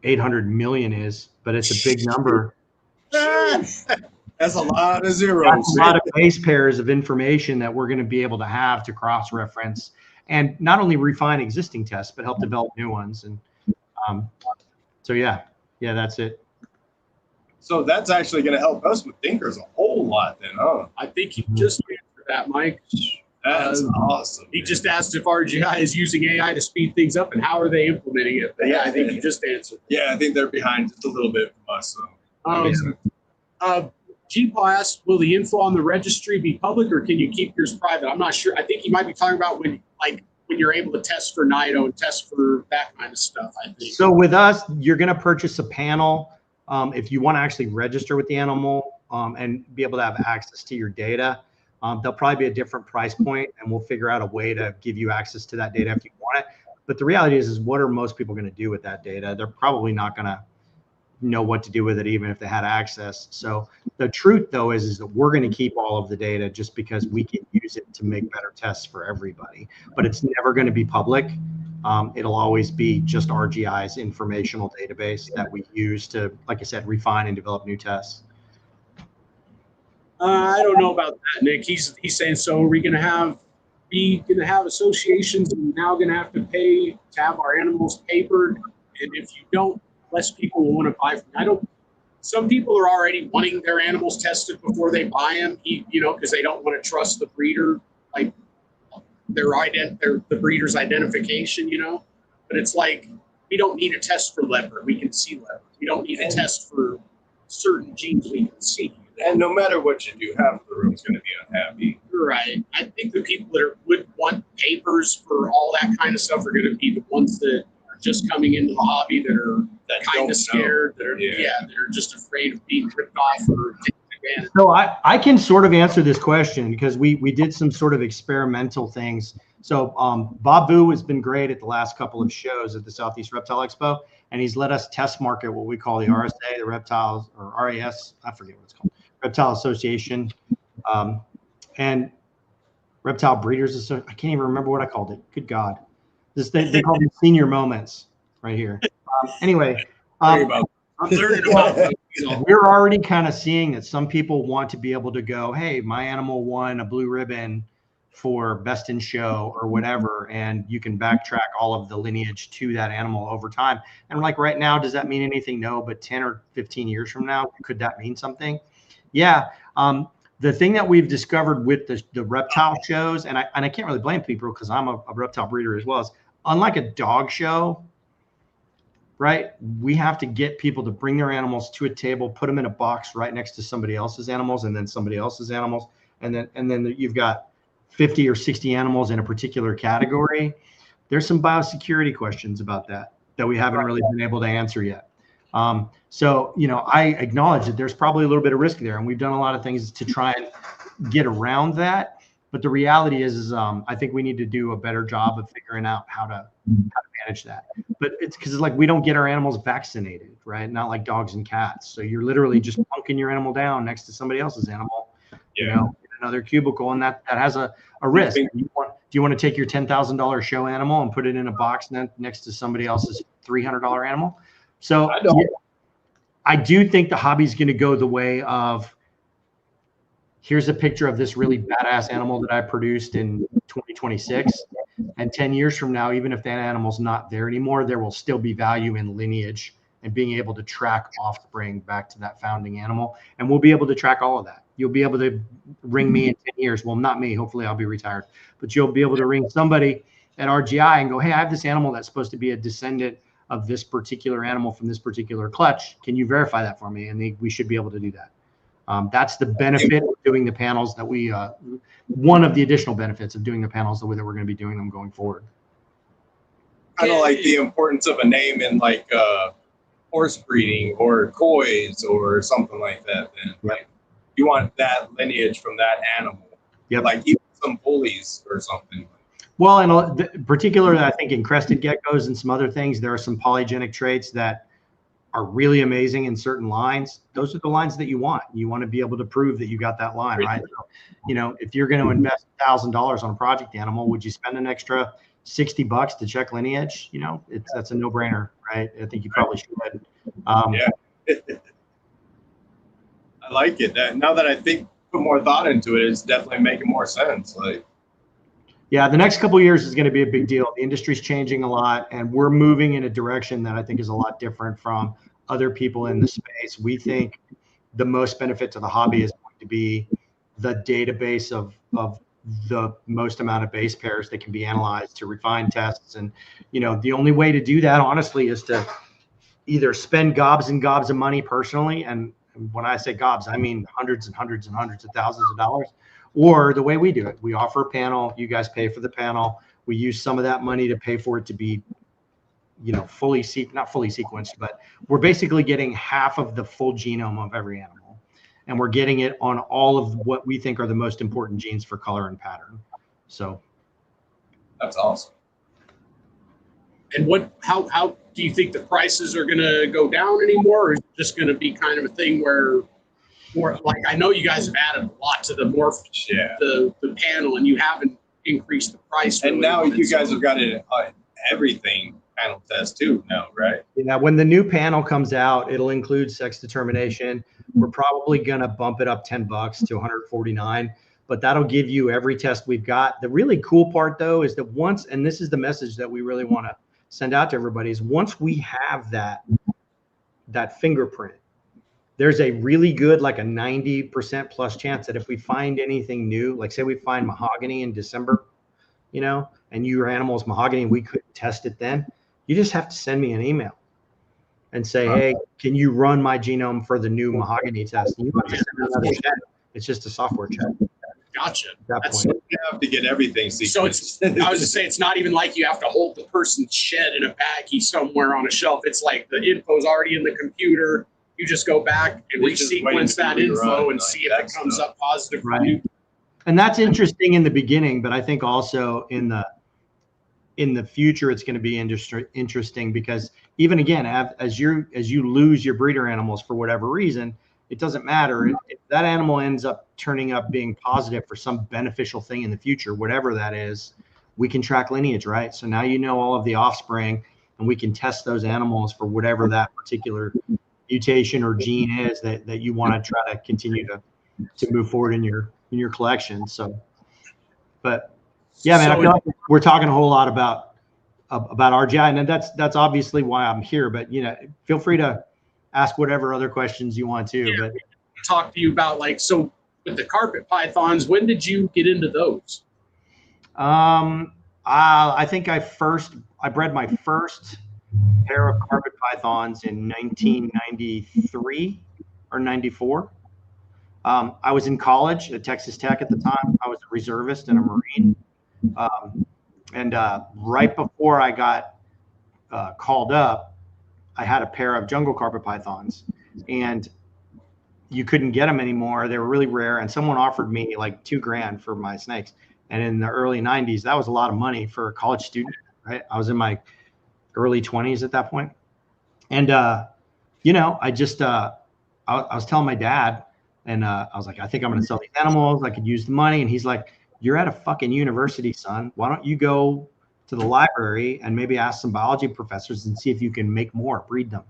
Speaker 6: 800 million is, but it's a big number.
Speaker 3: That's a lot of zeros.
Speaker 6: That's a lot of base pairs of information that we're going to be able to have to cross-reference and not only refine existing tests, but help develop new ones. And so, yeah, that's it.
Speaker 3: So that's actually going to help us with Thinkers a whole lot then, huh?
Speaker 4: I think you just answered that, Mike.
Speaker 3: That's awesome.
Speaker 4: He just asked if RGI is using AI to speed things up and how are they implementing it. But yeah, I think you just answered.
Speaker 3: Yeah, I think they're behind just a little bit from us. So that makes sense.
Speaker 4: G-Paul asked, will the info on the registry be public or can you keep yours private? I'm not sure. I think you might be talking about when you're able to test for nido and test for that kind of stuff, I think.
Speaker 6: So with us, you're going to purchase a panel. If you want to actually register with the animal and be able to have access to your data, there'll probably be a different price point, and we'll figure out a way to give you access to that data if you want it. But the reality is what are most people going to do with that data? They're probably not going to know what to do with it, even if they had access. So the truth, though, is that we're going to keep all of the data just because we can use it to make better tests for everybody. But it's never going to be public. It'll always be just RGI's informational database that we use to, like I said, refine and develop new tests.
Speaker 4: I don't know about that, Nick. He's saying, so are we going to have associations and now going to have to pay to have our animals papered? And if you don't, less people will want to buy from. Some people are already wanting their animals tested before they buy them, because they don't want to trust the breeder, like the breeder's identification, But it's like, we don't need a test for leopard. We can see leopard. We don't need a test for certain genes we can see.
Speaker 3: And no matter what you do, half the room's going to be unhappy.
Speaker 4: Right. I think the people that would want papers for all that kind of stuff are going to be the ones that are just coming into the hobby that are kind of scared, that are just afraid of being ripped off or taken advantage.
Speaker 6: So I can sort of answer this question because we did some sort of experimental things. So Babu has been great at the last couple of shows at the Southeast Reptile Expo, and he's let us test market what we call the RSA, the Reptiles, or RAS, I forget what it's called, Reptile Association, and Reptile Breeders Association. I can't even remember what I called it. Good God. They call them senior moments right here. Anyway,
Speaker 4: I'm learning about
Speaker 6: we're already kind of seeing that some people want to be able to go, hey, my animal won a blue ribbon for best in show or whatever, and you can backtrack all of the lineage to that animal over time. And like right now, does that mean anything? No, but 10 or 15 years from now, could that mean something? Yeah. The thing that we've discovered with the reptile shows, and I can't really blame people because I'm a reptile breeder as well, is unlike a dog show, right? We have to get people to bring their animals to a table, put them in a box right next to somebody else's animals, and then somebody else's animals, and then you've got 50 or 60 animals in a particular category. There's some biosecurity questions about that we haven't really been able to answer yet. So, I acknowledge that there's probably a little bit of risk there, and we've done a lot of things to try and get around that. But the reality is I think we need to do a better job of figuring out how to manage that. But it's because like we don't get our animals vaccinated, right? Not like dogs and cats. So you're literally just plunking your animal down next to somebody else's animal, in another cubicle, and that has a risk. Do you want to take your $10,000 show animal and put it in a box next to somebody else's $300 animal? So I do think the hobby's going to go the way of, here's a picture of this really badass animal that I produced in 2026. And 10 years from now, even if that animal's not there anymore, there will still be value in lineage and being able to track offspring back to that founding animal. And we'll be able to track all of that. You'll be able to ring me in 10 years. Well, not me. Hopefully I'll be retired. But you'll be able to ring somebody at RGI and go, hey, I have this animal that's supposed to be a descendant of this particular animal from this particular clutch. Can you verify that for me? And we should be able to do that. That's the benefit of doing the panels that we, one of the additional benefits of doing the panels the way that we're going to be doing them going forward.
Speaker 3: Kind of like the importance of a name in like horse breeding or coys or something like that. Then, like, you want that lineage from that animal.
Speaker 6: Yep.
Speaker 3: Like even some bullies or something.
Speaker 6: Well, and particularly, I think in crested geckos and some other things, there are some polygenic traits that are really amazing in certain lines. Those are the lines that you want. You want to be able to prove that you got that line, right? So, if you're going to invest $1,000 on a project animal, would you spend an extra $60 to check lineage? That's a no-brainer, right? I think you probably should.
Speaker 3: I like it. Now that I put more thought into it, it's definitely making more sense.
Speaker 6: Yeah, the next couple of years is going to be a big deal. The industry's changing a lot, and we're moving in a direction that I think is a lot different from other people in the space. We think the most benefit to the hobby is going to be the database of the most amount of base pairs that can be analyzed to refine tests. And, the only way to do that, honestly, is to either spend gobs and gobs of money personally. And when I say gobs, I mean hundreds and hundreds and hundreds of thousands of dollars. Or the way we do it, we offer a panel, you guys pay for the panel. We use some of that money to pay for it to be, not fully sequenced, but we're basically getting half of the full genome of every animal. And we're getting it on all of what we think are the most important genes for color and pattern. So
Speaker 3: that's awesome.
Speaker 4: And how do you think the prices are going to go down anymore? Or is it just going to be kind of a thing where, like, I know you guys have added a lot to the morph, the panel, and you haven't increased the price.
Speaker 3: And now you guys have got it everything panel test too now, right?
Speaker 6: Yeah, when the new panel comes out, it'll include sex determination. We're probably gonna bump it up $10 to 149, but that'll give you every test we've got. The really cool part though is that once, and this is the message that we really want to send out to everybody, is once we have that fingerprint, there's a really good, like a 90% plus chance that if we find anything new, like say we find mahogany in December, you know, and your animal's mahogany and we couldn't test it then, you just have to send me an email and say, hey, can you run my genome for the new mahogany test? And you don't have to send another check. It's just a software check.
Speaker 4: Gotcha.
Speaker 6: At that point.
Speaker 3: You have to get everything sequenced.
Speaker 4: So it's, I was going to say, it's not even like you have to hold the person's shed in a baggie somewhere on a shelf. It's like the info's already in the computer. You just go back and
Speaker 3: It's just waiting
Speaker 4: resequence
Speaker 3: for
Speaker 4: that
Speaker 3: you to
Speaker 4: info
Speaker 3: run,
Speaker 4: and
Speaker 3: like
Speaker 4: see if
Speaker 3: that
Speaker 4: it comes
Speaker 3: stuff.
Speaker 4: up positive.
Speaker 6: Right.
Speaker 4: For you.
Speaker 6: And that's interesting in the beginning, but I think also in the future, it's going to be interesting because even again, as you lose your breeder animals for whatever reason, it doesn't matter if that animal ends up turning up being positive for some beneficial thing in the future, whatever that is, we can track lineage, right? So now you know all of the offspring, and we can test those animals for whatever that particular mutation or gene is that you want to try to continue to move forward in your collection. So, but yeah, man, I feel like we're talking a whole lot about RGI, and that's obviously why I'm here. But you know, feel free to ask whatever other questions you want to. But
Speaker 4: talk to you about so with the carpet pythons, when did you get into those?
Speaker 6: I think I bred my first pair of carpet pythons in 1993 or 94. I was in college at Texas Tech at the time. I was a reservist and a Marine. And right before I got called up, I had a pair of jungle carpet pythons, and you couldn't get them anymore. They were really rare, and someone offered me like $2,000 for my snakes. And in the early 90s, that was a lot of money for a college student, right? I was in my early 20s at that point. And, you know, I was telling my dad, and I was like, I think I'm going to sell these animals. I could use the money. And he's like, you're at a fucking university, son. Why don't you go to the library and maybe ask some biology professors and see if you can make more, breed them.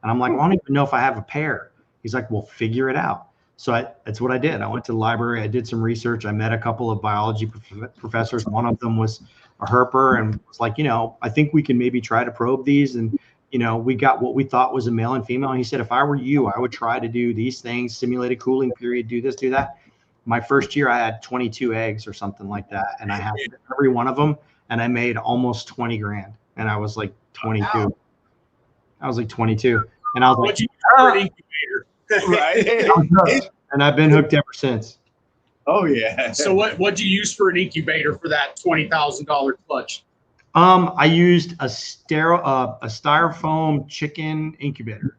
Speaker 6: And I'm like, well, I don't even know if I have a pair. He's like, well, figure it out. So that's what I did. I went to the library. I did some research. I met a couple of biology professors. One of them was a herper and was like, you know, I think we can maybe try to probe these. And, you know, we got what we thought was a male and female. And he said, if I were you, I would try to do these things, simulate a cooling period, do this, do that. My first year, I had 22 eggs or something like that. And I had every one of them. And I made almost $20,000. And I was like 22. Wow. I was like 22. And I was like,
Speaker 4: incubator.
Speaker 3: Right.
Speaker 6: And I've been hooked ever since.
Speaker 3: Oh yeah.
Speaker 4: So what'd you use for an incubator for that $20,000 clutch?
Speaker 6: I used a styrofoam chicken incubator.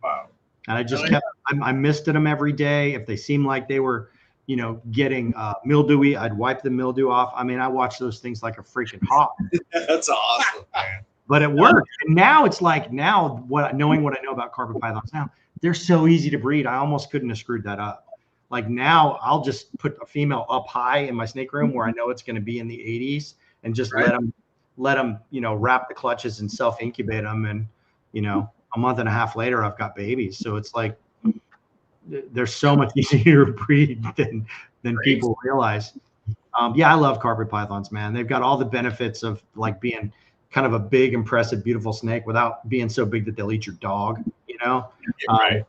Speaker 3: Wow.
Speaker 6: And I just I misted them every day. If they seemed like they were, you know, getting mildewy, I'd wipe the mildew off. I mean, I watched those things like a freaking hawk.
Speaker 3: That's awesome, man.
Speaker 6: But it worked. And now it's like, knowing what I know about carpet pythons now, they're so easy to breed. I almost couldn't have screwed that up. Like now I'll just put a female up high in my snake room where I know it's going to be in the 80s and just let them, you know, wrap the clutches and self incubate them. And, you know, a month and a half later, I've got babies. So it's like, they're so much easier to breed than people realize. Yeah, I love carpet pythons, man. They've got all the benefits of like being kind of a big, impressive, beautiful snake without being so big that they'll eat your dog, you know?
Speaker 3: Right.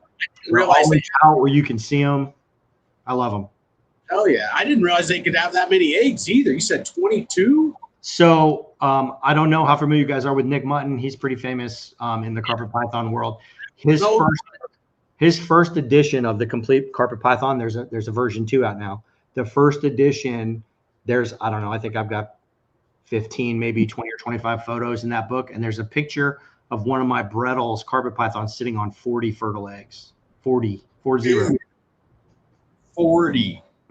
Speaker 6: They're always out where you can see them. I love them.
Speaker 4: Oh yeah. I didn't realize they could have that many eggs either. You said 22?
Speaker 6: So I don't know how familiar you guys are with Nick Mutton. He's pretty famous in the carpet python world. His first edition of the complete carpet python, there's a version 2 out now. The first edition, I don't know, I think I've got 15, maybe 20 or 25 photos in that book. And there's a picture of one of my Brettles carpet pythons sitting on 40 fertile eggs. 40.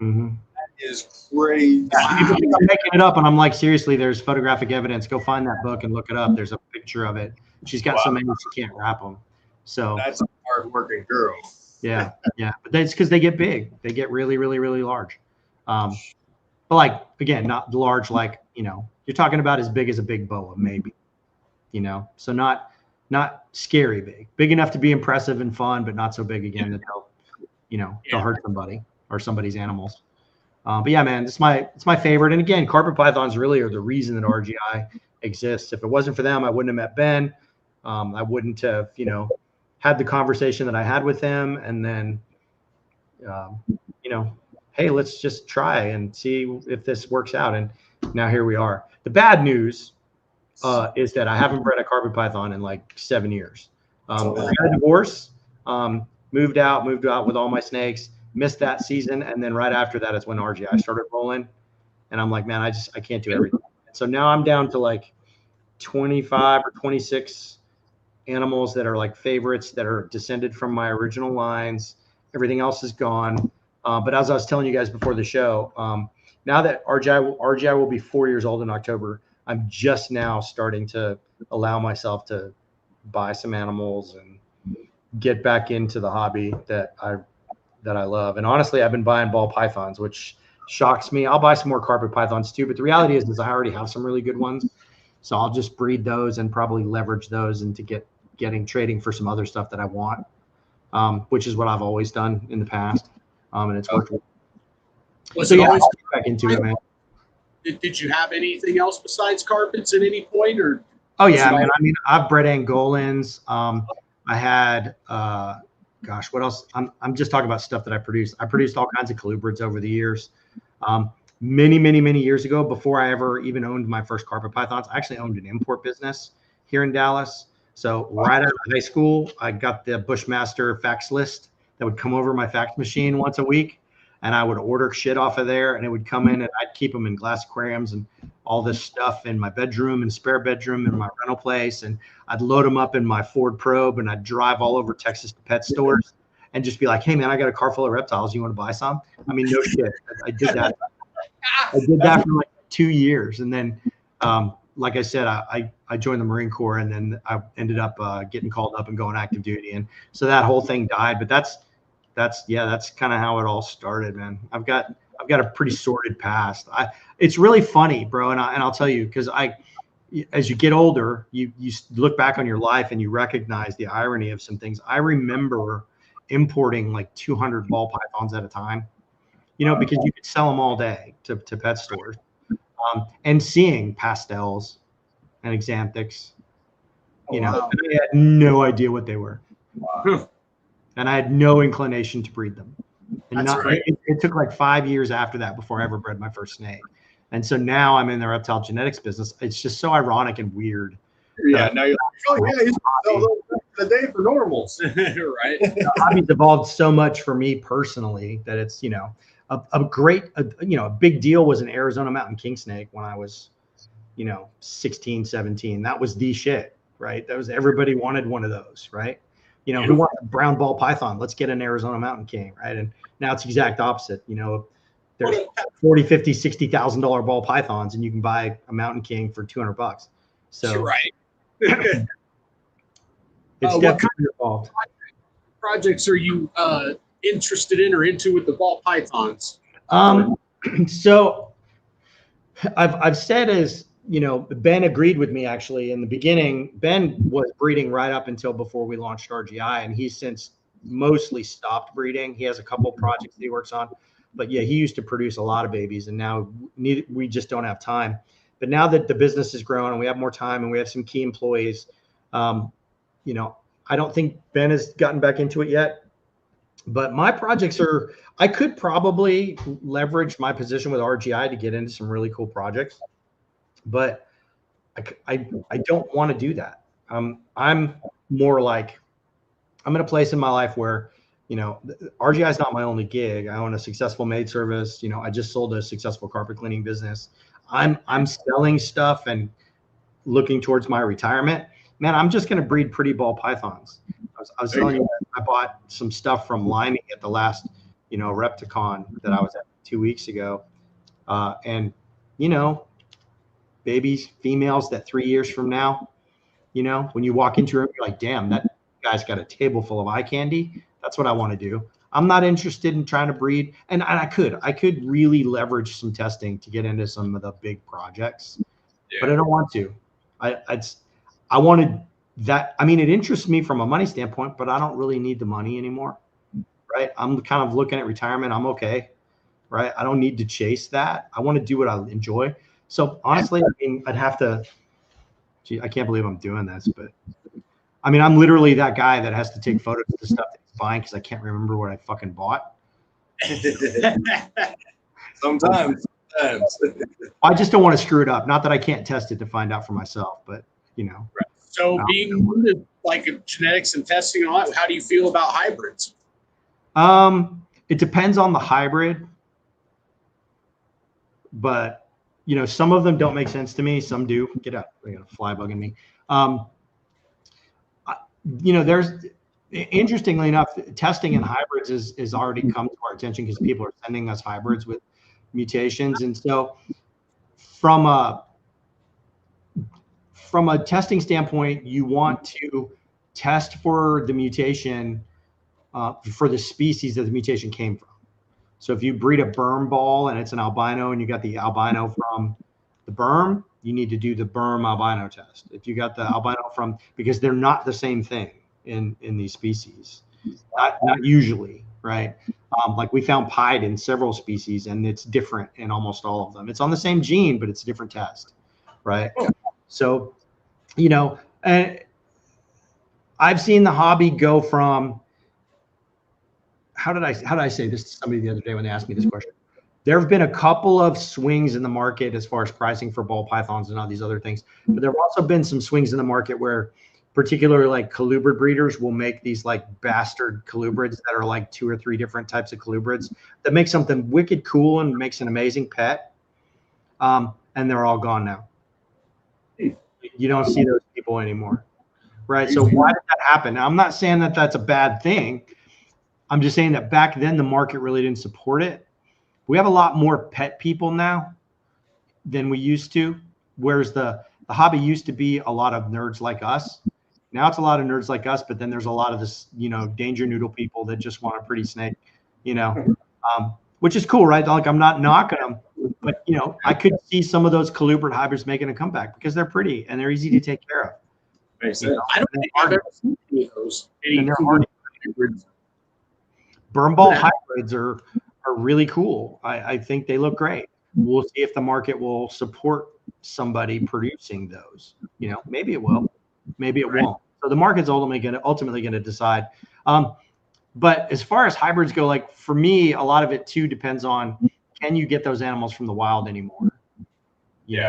Speaker 6: Mm-hmm.
Speaker 3: That is crazy.
Speaker 6: I'm making it up, and I'm like, seriously, there's photographic evidence. Go find that book and look it up. There's a picture of it. She's got so many she can't wrap them. So
Speaker 3: that's a hard-working girl.
Speaker 6: Yeah. But that's because they get big. They get really, really, really large. But like, again, not large like, you know, you're talking about as big as a big boa, maybe. you know, so not scary big enough to be impressive and fun, but not so big again that they'll, you know, they'll hurt somebody or somebody's animals. But yeah, man, it's my favorite. And again, carpet pythons really are the reason that RGI exists. If it wasn't for them, I wouldn't have met Ben. I wouldn't have, you know, had the conversation that I had with him. And then, you know, hey, let's just try and see if this works out. And now here we are. The bad news is that I haven't bred a carpet python in like 7 years. I had a divorce, moved out with all my snakes, missed that season. And then right after that is when RGI started rolling. And I'm like, man, I can't do everything. So now I'm down to like 25 or 26 animals that are like favorites that are descended from my original lines. Everything else is gone. But as I was telling you guys before the show, now that RGI will be 4 years old in October, I'm just now starting to allow myself to buy some animals and get back into the hobby that I love. And honestly, I've been buying ball pythons, which shocks me. I'll buy some more carpet pythons too, but the reality is I already have some really good ones. So I'll just breed those and probably leverage those into trading for some other stuff that I want, which is what I've always done in the past. And it's worked.
Speaker 4: Was it always
Speaker 6: back into it, man?
Speaker 4: Did you have anything else besides carpets at any point, or?
Speaker 6: Oh yeah, man. I mean, I've bred Angolans. I had, gosh, what else? I'm just talking about stuff that I produced. I produced all kinds of colubrids over the years. Many years ago, before I ever even owned my first carpet pythons, I actually owned an import business here in Dallas. So right out of high school, I got the Bushmaster fax list that would come over my fax machine once a week. And I would order shit off of there, and it would come in, and I'd keep them in glass aquariums and all this stuff in my bedroom and spare bedroom in my rental place. And I'd load them up in my Ford Probe, and I'd drive all over Texas to pet stores and just be like, hey man, I got a car full of reptiles. You want to buy some? I mean, no shit. I did that. I did that for like 2 years. And then, like I said, I joined the Marine Corps, and then I ended up getting called up and going active duty. And so that whole thing died, but that's kind of how it all started, man. I've got a pretty sordid past. It's really funny, bro. And I'll tell you, because as you get older, you look back on your life and you recognize the irony of some things. I remember importing like 200 ball pythons at a time, you know, because you could sell them all day to pet stores, and seeing pastels and xanthics, you know, and I had no idea what they were.
Speaker 3: Wow.
Speaker 6: And I had no inclination to breed them. And
Speaker 4: That's
Speaker 6: it took like 5 years after that before I ever bred my first snake. And so now I'm in the reptile genetics business. It's just so ironic and weird.
Speaker 3: Yeah, now you're like, oh yeah, you sell those back in the day for normals.
Speaker 4: Right.
Speaker 6: The hobby's evolved so much for me personally that it's, you know, a big deal was an Arizona mountain king snake when I was, you know, 16, 17. That was the shit, right? Everybody wanted one of those, right? You know, who wants a brown ball python? Let's get an Arizona mountain king, right? And now it's the exact opposite. You know, there's $40,000, $50,000, $60,000 ball pythons, and you can buy a mountain king for $200. So
Speaker 4: right.
Speaker 6: It's definitely evolved.
Speaker 4: Projects are you interested in or into with the ball pythons?
Speaker 6: So I've said, as you know, Ben agreed with me actually in the beginning. Ben was breeding right up until before we launched RGI, and he's since mostly stopped breeding. He has a couple projects that he works on, but yeah, he used to produce a lot of babies, and now we just don't have time. But now that the business has grown and we have more time and we have some key employees, you know, I don't think Ben has gotten back into it yet. But my projects I could probably leverage my position with RGI to get into some really cool projects. But I don't want to do that. I'm more like, I'm in a place in my life where, you know, RGI is not my only gig. I own a successful maid service. You know, I just sold a successful carpet cleaning business. I'm selling stuff and looking towards my retirement. Man, I'm just going to breed pretty ball pythons. I was telling you, I bought some stuff from Limey at the last, you know, Repticon that I was at 2 weeks ago. And, you know, babies, females that 3 years from now, you know, when you walk into a room, you're like, damn, that guy's got a table full of eye candy. That's what I want to do. I'm not interested in trying to breed. And I could really leverage some testing to get into some of the big projects, but I don't want to. I wanted that. I mean, it interests me from a money standpoint, but I don't really need the money anymore, right? I'm kind of looking at retirement. I'm okay, right? I don't need to chase that. I want to do what I enjoy. So honestly, I mean, I'd have to, gee, I can't believe I'm doing this, but I mean, I'm literally that guy that has to take photos of the stuff that's fine because I can't remember what I fucking bought.
Speaker 3: Sometimes.
Speaker 6: I just don't want to screw it up. Not that I can't test it to find out for myself, but you know.
Speaker 4: Right. So being like genetics and testing and all that, how do you feel about hybrids?
Speaker 6: It depends on the hybrid, but you know, some of them don't make sense to me. Some do. Get out. I got a fly bugging me. You know, there's, interestingly enough, testing in hybrids is already come to our attention because people are sending us hybrids with mutations. And so from a testing standpoint, you want to test for the mutation for the species that the mutation came from. So if you breed a berm ball and it's an albino and you got the albino from the berm, you need to do the berm albino test. If you got the albino from, because they're not the same thing in these species, not usually, right? Like we found pied in several species and it's different in almost all of them. It's on the same gene, but it's a different test, right? So, you know, and I've seen the hobby go from, how did I say this to somebody the other day when they asked me this question? There have been a couple of swings in the market as far as pricing for ball pythons and all these other things, but there have also been some swings in the market where particularly like colubrid breeders will make these like bastard colubrids that are like 2 or 3 different types of colubrids that make something wicked cool and makes an amazing pet. And they're all gone now. You don't see those people anymore, right? So why did that happen? Now, I'm not saying that that's a bad thing. I'm just saying that back then the market really didn't support it. We have a lot more pet people now than we used to, whereas the hobby used to be a lot of nerds like us. Now it's a lot of nerds like us, but then there's a lot of this, you know, danger noodle people that just want a pretty snake, you know, which is cool, right? Like I'm not knocking them, but you know, I could see some of those colubrid hybrids making a comeback because they're pretty and they're easy to take care of.
Speaker 3: You know?
Speaker 4: I don't think I've ever seen any of those.
Speaker 6: And they're hard. Berm ball hybrids are really cool. I think they look great. We'll see if the market will support somebody producing those. You know, maybe it will, maybe it won't. So the market's ultimately going to decide. But as far as hybrids go, like for me, a lot of it too depends on, can you get those animals from the wild anymore? You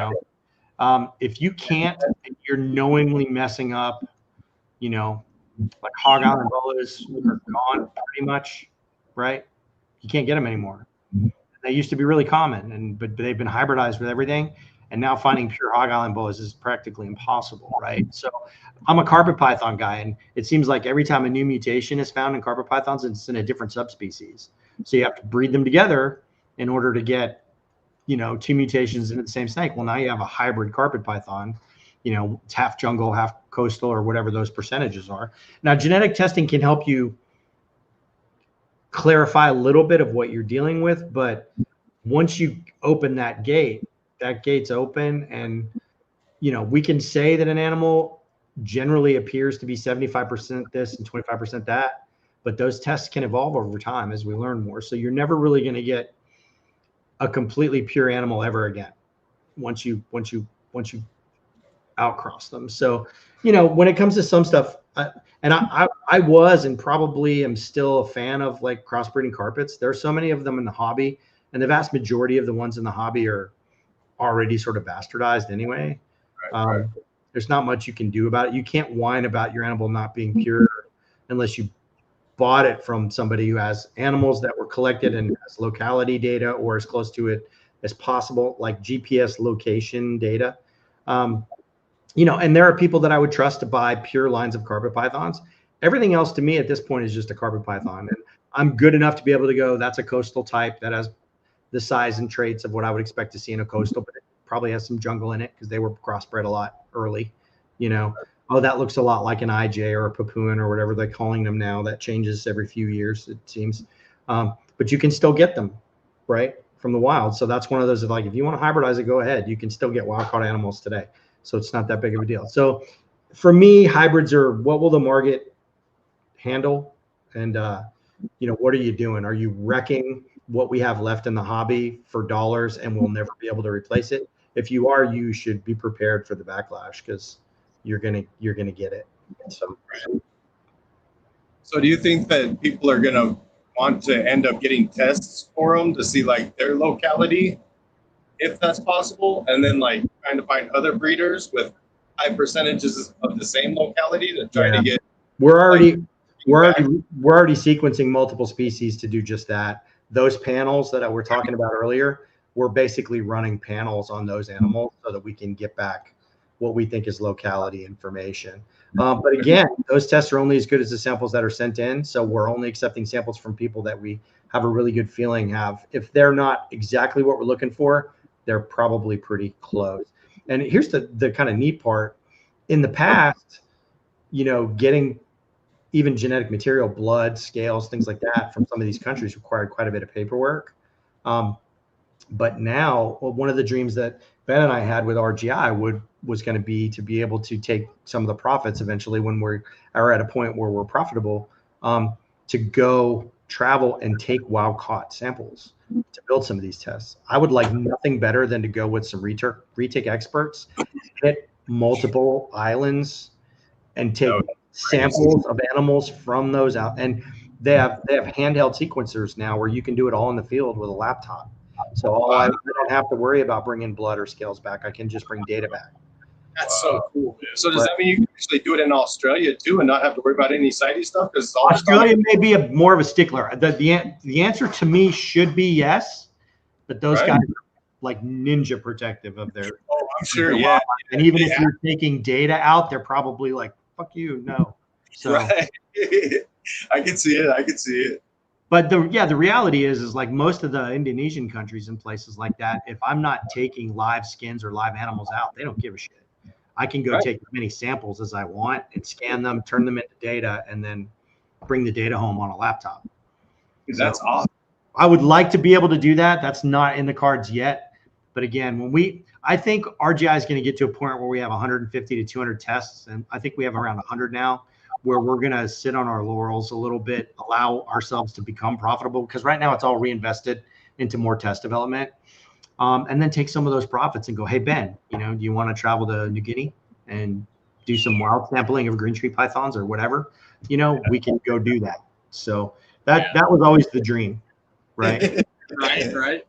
Speaker 6: know, if you can't, and you're knowingly messing up, you know, like hog island boas are gone pretty much, right? You can't get them anymore. They used to be really common, but they've been hybridized with everything, and now finding pure hog island boas is practically impossible, right? So I'm a carpet python guy, and it seems like every time a new mutation is found in carpet pythons, it's in a different subspecies. So you have to breed them together in order to get, you know, 2 mutations into the same snake. Well, now you have a hybrid carpet python, you know, it's half jungle, half coastal, or whatever those percentages are. Now, genetic testing can help you clarify a little bit of what you're dealing with, but once you open that gate's open, and you know, we can say that an animal generally appears to be 75% this and 25% that, but those tests can evolve over time as we learn more. So you're never really going to get a completely pure animal ever again once you outcross them. So, you know, when it comes to some stuff, I was and probably am still a fan of like crossbreeding carpets. There are so many of them in the hobby, and the vast majority of the ones in the hobby are already sort of bastardized anyway. Right. There's not much you can do about it. You can't whine about your animal not being pure unless you bought it from somebody who has animals that were collected and has locality data or as close to it as possible, like GPS location data. You know, and there are people that I would trust to buy pure lines of carpet pythons. Everything else to me at this point is just a carpet python. And I'm good enough to be able to go, that's a coastal type that has the size and traits of what I would expect to see in a coastal, but it probably has some jungle in it because they were crossbred a lot early. You know, oh, that looks a lot like an IJ or a Papuan or whatever they're calling them now. That changes every few years, it seems. But you can still get them, right, from the wild. So that's one of those of like, if you want to hybridize it, go ahead. You can still get wild caught animals today. So it's not that big of a deal. So for me, hybrids are what will the market handle, and what are you doing? Are you wrecking what we have left in the hobby for dollars and we'll never be able to replace it? If you are, you should be prepared for the backlash, because you're gonna get it.
Speaker 3: So do you think that people are gonna want to end up getting tests for them to see like their locality, if that's possible, and then like trying to find other breeders with high percentages of the same locality to try to get?
Speaker 6: We're already sequencing multiple species to do just that. Those panels that we're talking about earlier, we're basically running panels on those animals so that we can get back what we think is locality information. But again, those tests are only as good as the samples that are sent in. So we're only accepting samples from people that we have a really good feeling have. If they're not exactly what we're looking for, they're probably pretty close. And here's the kind of neat part. In the past, getting even genetic material, blood, scales, things like that from some of these countries required quite a bit of paperwork. But now, one of the dreams that Ben and I had with RGI was going to be able to take some of the profits eventually when we're at a point where we're profitable, to go travel and take wild caught samples to build some of these tests. I would like nothing better than to go with some retake experts, hit multiple islands, and take samples of animals from those out. And they have handheld sequencers now where you can do it all in the field with a laptop. So I don't have to worry about bringing blood or scales back. I can just bring data back.
Speaker 4: That's so cool, man.
Speaker 3: So does that mean you can actually do it in Australia too and not have to worry about any CITES stuff? Because
Speaker 6: Australia may be more of a stickler. The answer to me should be yes, but those guys are like ninja protective of their.
Speaker 3: Oh, I'm sure. Yeah.
Speaker 6: And even if you're taking data out, they're probably like, "Fuck you, no." So.
Speaker 3: Right. I can see it.
Speaker 6: But the reality is like most of the Indonesian countries and places like that, if I'm not taking live skins or live animals out, they don't give a shit. I can go take as many samples as I want and scan them, turn them into data, and then bring the data home on a laptop.
Speaker 3: That's awesome.
Speaker 6: I would like to be able to do that. That's not in the cards yet. But again, I think RGI is going to get to a point where we have 150 to 200 tests, and I think we have around 100 now, where we're going to sit on our laurels a little bit, allow ourselves to become profitable, because right now it's all reinvested into more test development, and then take some of those profits and go, hey, Ben, do you want to travel to New Guinea and do some wild sampling of green tree pythons or whatever? We can go do that. So that was always the dream, right?
Speaker 4: Right.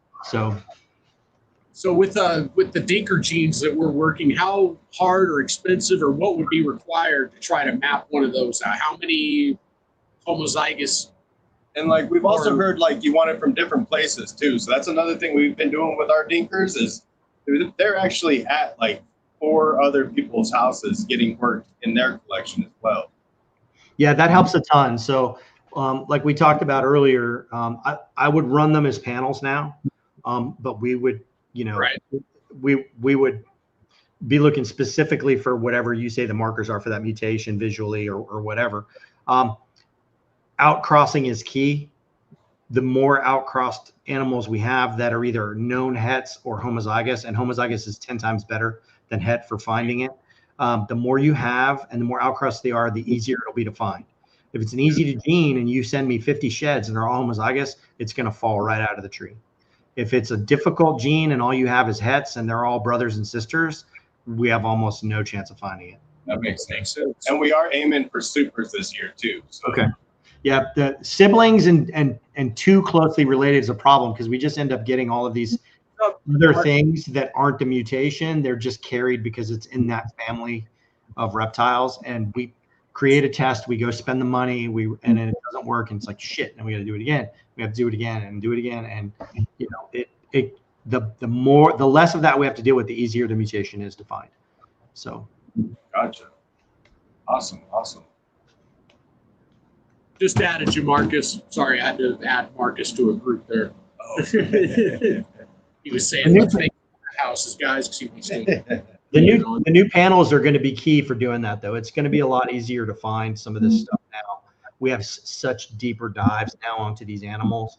Speaker 6: So
Speaker 4: with the Dinker genes that we're working, how hard or expensive or what would be required to try to map one of those out? How many homozygous?
Speaker 3: And like we've also heard like you want it from different places too. So that's another thing we've been doing with our Dinkers is they're actually at like 4 other people's houses getting work in their collection as well. Yeah,
Speaker 6: that helps a ton. So like we talked about earlier, I would run them as panels now, but we would we would be looking specifically for whatever you say the markers are for that mutation visually or whatever. Outcrossing is key. The more outcrossed animals we have that are either known hets or homozygous, and homozygous is 10 times better than het for finding it. The more you have and the more outcrossed they are, the easier it'll be to find. If it's an easy to gene and you send me 50 sheds and they're all homozygous, it's going to fall right out of the tree. If it's a difficult gene and all you have is hets and they're all brothers and sisters, we have almost no chance of finding it.
Speaker 3: That makes sense. And we are aiming for supers this year too. So.
Speaker 6: Okay. Yeah, the siblings and too closely related is a problem because we just end up getting all of these other things that aren't the mutation. They're just carried because it's in that family of reptiles. And we create a test, we go spend the money, and then it doesn't work, and it's like shit. And we got to do it again. We have to do it again and do it again. And the less of that we have to deal with, the easier the mutation is to find. So,
Speaker 3: gotcha. Awesome.
Speaker 4: Just added you, Marcus. Sorry, I had to add Marcus to a group there. Oh. He was saying, let's make houses, guys, because he wants to.
Speaker 6: The new panels are going to be key for doing that, though. It's going to be a lot easier to find some of this stuff now. We have such deeper dives now onto these animals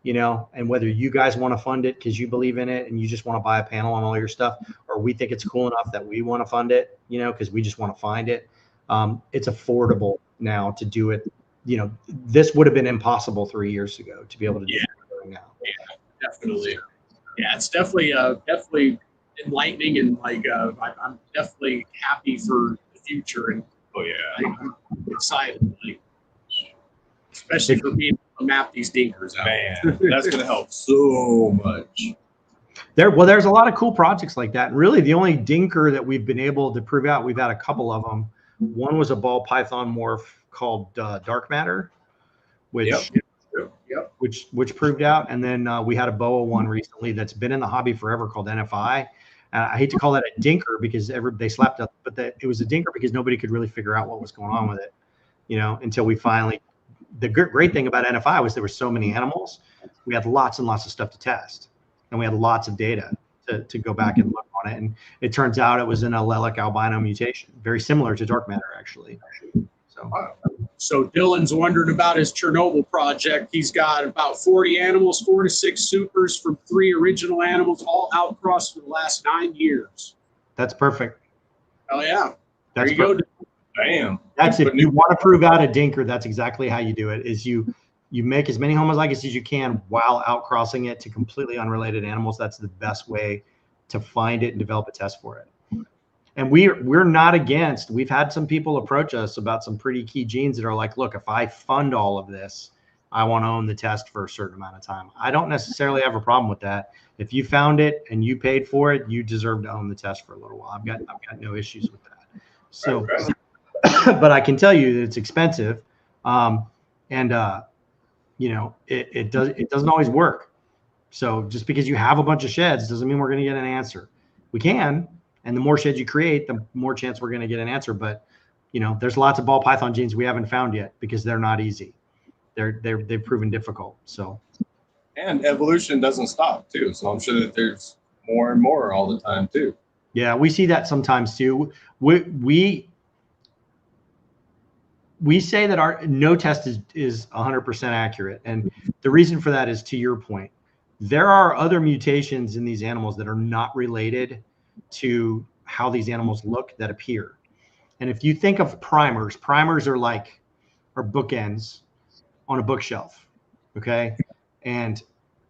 Speaker 6: you know, and whether you guys want to fund it because you believe in it and you just want to buy a panel on all your stuff, or we think it's cool enough that we want to fund it, you know, because we just want to find it. It's affordable now to do it. You know, this would have been impossible 3 years ago to be able to do it right now.
Speaker 4: Yeah, definitely. Yeah, it's definitely enlightening, and like I'm definitely happy for the future, and I'm excited, like, especially for being able to map these dinkers out.
Speaker 3: Man, that's gonna help so much.
Speaker 6: There's a lot of cool projects like that. And really, the only dinker that we've been able to prove out, we've had a couple of them. One was a ball python morph called Dark Matter, which proved out. And then we had a boa one recently that's been in the hobby forever called NFI. I hate to call that a dinker because they slapped up, but it was a dinker because nobody could really figure out what was going on with it, you know, until we finally. The great thing about NFI was there were so many animals. We had lots and lots of stuff to test, and we had lots of data to go back and look on it. And it turns out it was an allelic albino mutation, very similar to dark matter, actually.
Speaker 4: So Dylan's wondering about his Chernobyl project. He's got about 40 animals, 4 to 6 supers from 3 original animals, all outcrossed for the last 9 years.
Speaker 6: That's perfect.
Speaker 4: Oh yeah,
Speaker 6: That's
Speaker 4: there you go.
Speaker 3: Bam.
Speaker 6: That's if you want to prove out a dinker, that's exactly how you do it. Is you make as many homozygous as you can while outcrossing it to completely unrelated animals. That's the best way to find it and develop a test for it. And we're not against. We've had some people approach us about some pretty key genes that are like, look, if I fund all of this, I want to own the test for a certain amount of time. I don't necessarily have a problem with that. If you found it and you paid for it, you deserve to own the test for a little while. I've got no issues with that. So.
Speaker 3: Right.
Speaker 6: But I can tell you that it's expensive, you know, it doesn't always work. So just because you have a bunch of sheds doesn't mean we're going to get an answer. We can, and the more sheds you create, the more chance we're going to get an answer. But you know, there's lots of ball python genes we haven't found yet because they're not easy. They've proven difficult. So,
Speaker 3: and evolution doesn't stop too. So I'm sure that there's more and more all the time too.
Speaker 6: Yeah, we see that sometimes too. We say that our no test is 100% accurate. And the reason for that is, to your point, there are other mutations in these animals that are not related to how these animals look that appear. And if you think of primers are bookends on a bookshelf. Okay. And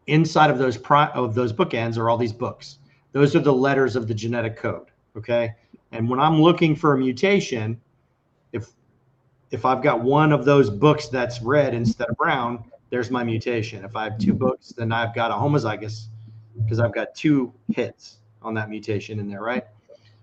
Speaker 6: inside of those bookends are all these books. Those are the letters of the genetic code. Okay. And when I'm looking for a mutation, if I've got one of those books that's red instead of brown, there's my mutation. If I have 2 books, then I've got a homozygous because I've got 2 hits on that mutation in there, right?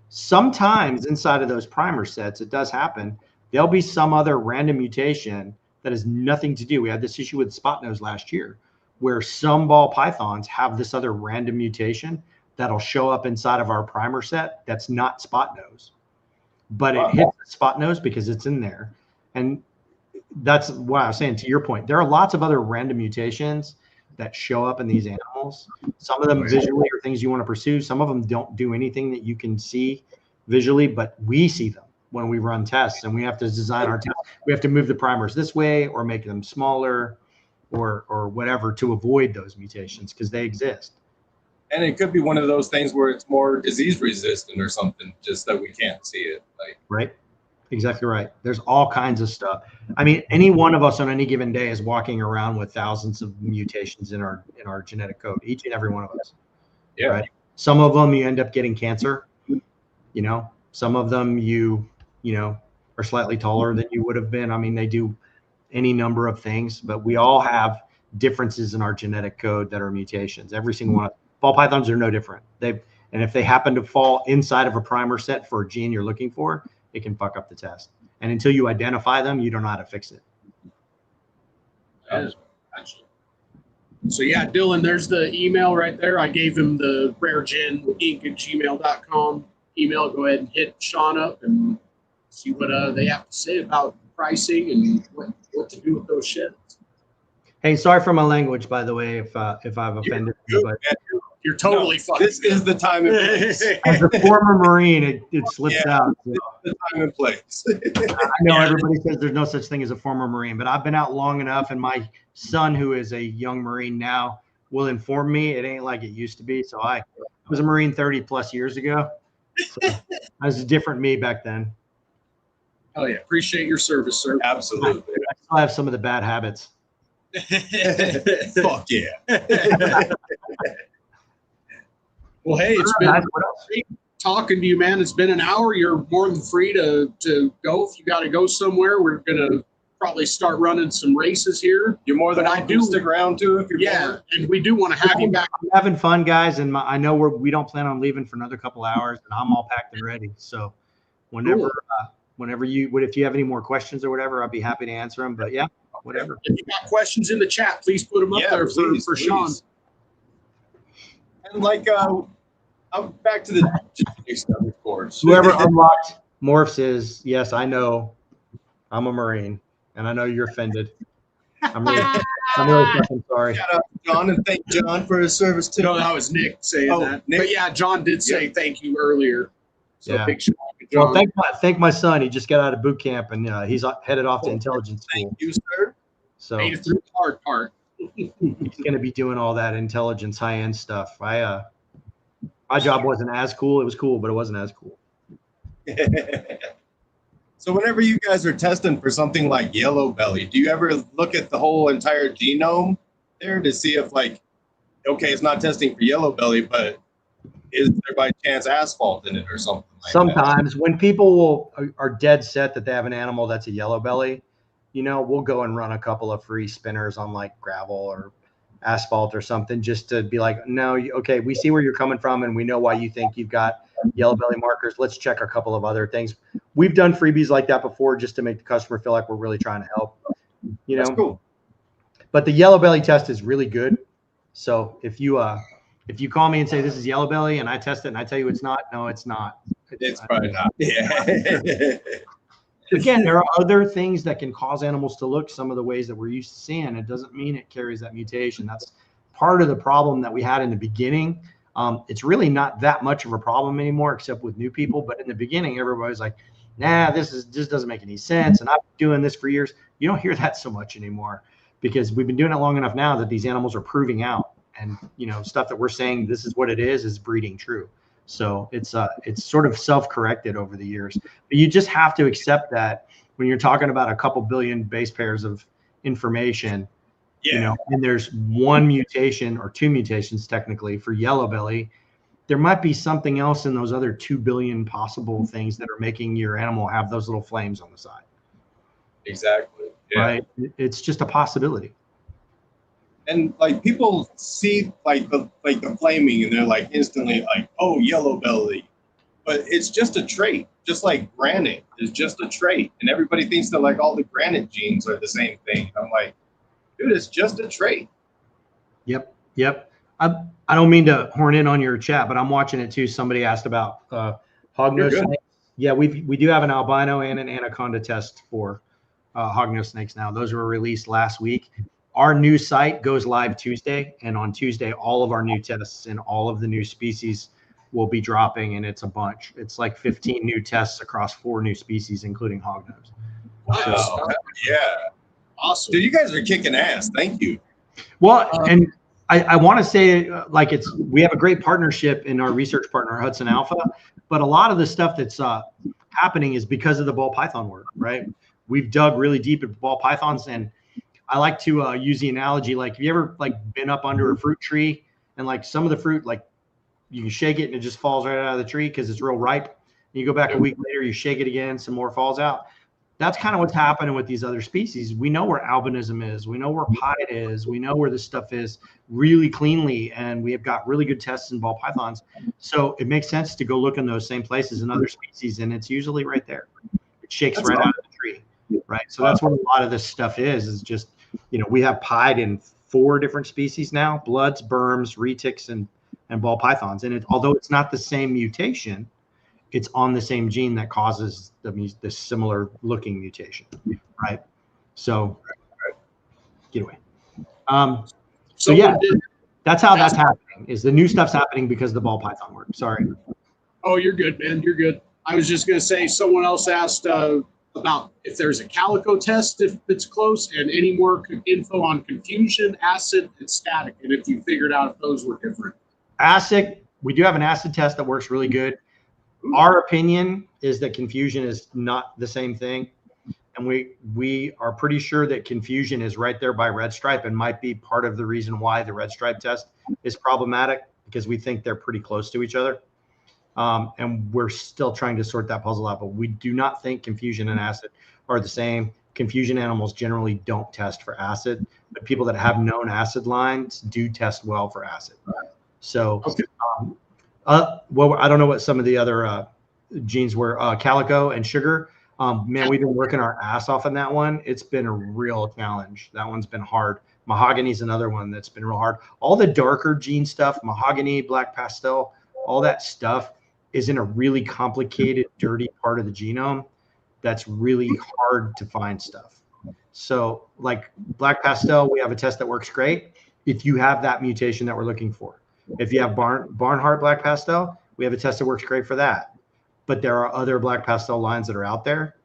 Speaker 6: Sometimes inside of those primer sets, it does happen. There'll be some other random mutation that has nothing to do. We had this issue with spot nose last year where some ball pythons have this other random mutation that'll show up inside of our primer set that's not spot nose, but it hits the spot nose because it's in there. And that's what I was saying, to your point. There are lots of other random mutations that show up in these animals. Some of them visually are things you want to pursue. Some of them don't do anything that you can see visually, but we see them when we run tests, and we have to design our test. We have to move the primers this way or make them smaller or whatever to avoid those mutations because they exist.
Speaker 3: And it could be one of those things where it's more disease resistant or something, just that we can't see it.
Speaker 6: Right. Exactly right. There's all kinds of stuff. I mean, any one of us on any given day is walking around with thousands of mutations in our genetic code, each and every one of us.
Speaker 3: Yeah.
Speaker 6: Right? Some of them you end up getting cancer. You know, some of them you know are slightly taller than you would have been. I mean, they do any number of things, but we all have differences in our genetic code that are mutations. Every single one. Ball pythons are no different. And if they happen to fall inside of a primer set for a gene you're looking for, it can fuck up the test. And until you identify them, you don't know how to fix it.
Speaker 4: So yeah, Dylan, there's the email right there. I gave him the raregeninc@gmail.com email. Go ahead and hit Shawn up and see what they have to say about pricing and what to do with those sheds.
Speaker 6: Hey, sorry for my language, by the way, if I've offended you, but
Speaker 4: You're totally fucking.
Speaker 3: This is the time and place.
Speaker 6: As a former Marine, it slips out. So.
Speaker 3: This is the time and place.
Speaker 6: I know everybody says there's no such thing as a former Marine, but I've been out long enough, and my son, who is a young Marine now, will inform me it ain't like it used to be. So I was a Marine 30 plus years ago. So I was a different me back then.
Speaker 4: Oh yeah, appreciate your service, sir.
Speaker 3: Absolutely.
Speaker 6: I still have some of the bad habits.
Speaker 3: Fuck yeah.
Speaker 4: Well, hey, it's been great talking to you, man. It's been an hour. You're more than free to go if you got to go somewhere. We're gonna probably start running some races here.
Speaker 3: You're more than
Speaker 4: I do
Speaker 3: stick around too if you're
Speaker 4: bored. And we do want to have you back.
Speaker 6: I'm having fun, guys, and I know we don't plan on leaving for another couple hours, and I'm all packed and ready. So whenever if you have any more questions or whatever, I'd be happy to answer them. But yeah, whatever.
Speaker 4: If you got questions in the chat, please put them up there for Shawn.
Speaker 3: And like, I'm back to the genetic stuff, of course.
Speaker 6: Whoever unlocked Morphs is, yes, I know. I'm a Marine, and I know you're offended. I'm really fucking sorry.
Speaker 3: Shout out to John, and thank John for his service too.
Speaker 4: No, that was Nick saying that.
Speaker 3: Nick.
Speaker 4: But yeah, John did say thank you earlier. So
Speaker 6: Yeah.
Speaker 4: big shout out to John.
Speaker 6: Well, thank my son. He just got out of boot camp, and he's headed off to intelligence school.
Speaker 3: Thank you, sir.
Speaker 6: So
Speaker 4: made it through the hard part.
Speaker 6: he's going to be doing all that intelligence, high-end stuff. My job wasn't as cool. It was cool, but it wasn't as cool.
Speaker 3: So whenever you guys are testing for something like yellow belly, do you ever look at the whole entire genome there to see if, like, okay, it's not testing for yellow belly, but is there by chance asphalt in it or something like
Speaker 6: Sometimes when people are dead set that they have an animal that's a yellow belly, we'll go and run a couple of free spinners on like gravel or asphalt or something just to be like, no, okay, we see where you're coming from and we know why you think you've got yellow belly markers. Let's check a couple of other things. We've done freebies like that before just to make the customer feel like we're really trying to help.
Speaker 3: That's cool.
Speaker 6: But the yellow belly test is really good. So if you call me and say this is yellow belly and I test it and I tell you it's not, no, it's not.
Speaker 3: It's probably not. Yeah.
Speaker 6: Again, there are other things that can cause animals to look some of the ways that we're used to seeing. It doesn't mean it carries that mutation. That's part of the problem that we had in the beginning. It's really not that much of a problem anymore, except with new people. But in the beginning, everybody's like, nah, this doesn't make any sense. And I've been doing this for years. You don't hear that so much anymore because we've been doing it long enough now that these animals are proving out. And, stuff that we're saying this is what it is breeding true. So it's sort of self-corrected over the years. But you just have to accept that when you're talking about a couple billion base pairs of information, and there's one mutation or two mutations technically for yellow belly, there might be something else in those other 2 billion possible things that are making your animal have those little flames on the side.
Speaker 3: Exactly. Yeah.
Speaker 6: Right? It's just a possibility.
Speaker 3: And like people see like the flaming and they're like instantly like, oh, yellow belly. But it's just a trait, just like granite is just a trait. And everybody thinks that like all the granite genes are the same thing. I'm like, dude, it's just a trait.
Speaker 6: Yep. I don't mean to horn in on your chat, but I'm watching it too. Somebody asked about hognose snakes. Yeah, we do have an albino and an anaconda test for hognose snakes now. Those were released last week. Our new site goes live Tuesday, and on Tuesday, all of our new tests and all of the new species will be dropping, and it's a bunch. It's like 15 new tests across 4 new species, including hognose.
Speaker 3: Wow.
Speaker 6: So,
Speaker 3: Yeah.
Speaker 4: Awesome.
Speaker 3: Dude, you guys are kicking ass. Thank you.
Speaker 6: Well, and I want to say we have a great partnership in our research partner, Hudson Alpha, but a lot of the stuff that's happening is because of the ball python work, right? We've dug really deep into ball pythons, and I like to use the analogy, like, have you ever like been up under a fruit tree and like some of the fruit, like you can shake it and it just falls right out of the tree because it's real ripe. And you go back a week later, you shake it again, some more falls out. That's kind of what's happening with these other species. We know where albinism is. We know where pied is. We know where this stuff is really cleanly. And we have got really good tests in ball pythons. So it makes sense to go look in those same places in other species. And it's usually right there. It shakes right out of the tree. Right. So that's what a lot of this stuff is just, we have pied in 4 different species now: bloods, berms, retics, and ball pythons. And although it's not the same mutation, it's on the same gene that causes the similar looking mutation, right? So, get away. So yeah, That's how that's happening. Is the new stuff's happening because of the ball python work. Sorry.
Speaker 4: Oh, you're good, man. You're good. I was just going to say, someone else asked about if there's a calico test, if it's close, and any more info on confusion, acid, and static, and if you figured out if those were different.
Speaker 6: Acid, we do have an acid test that works really good. Our opinion is that confusion is not the same thing. And we are pretty sure that confusion is right there by red stripe and might be part of the reason why the red stripe test is problematic, because we think they're pretty close to each other. And we're still trying to sort that puzzle out, but we do not think confusion and acid are the same. Confusion animals generally don't test for acid, but people that have known acid lines do test well for acid. So, well, I don't know what some of the other genes were. Calico and sugar. Man, we've been working our ass off on that one. It's been a real challenge. That one's been hard. Mahogany is another one that's been real hard. All the darker gene stuff, mahogany, black pastel, all that stuff is in a really complicated, dirty part of the genome that's really hard to find stuff. So like black pastel, we have a test that works great if you have that mutation that we're looking for. If you have Barnhart black pastel, we have a test that works great for that. But there are other black pastel lines that are out there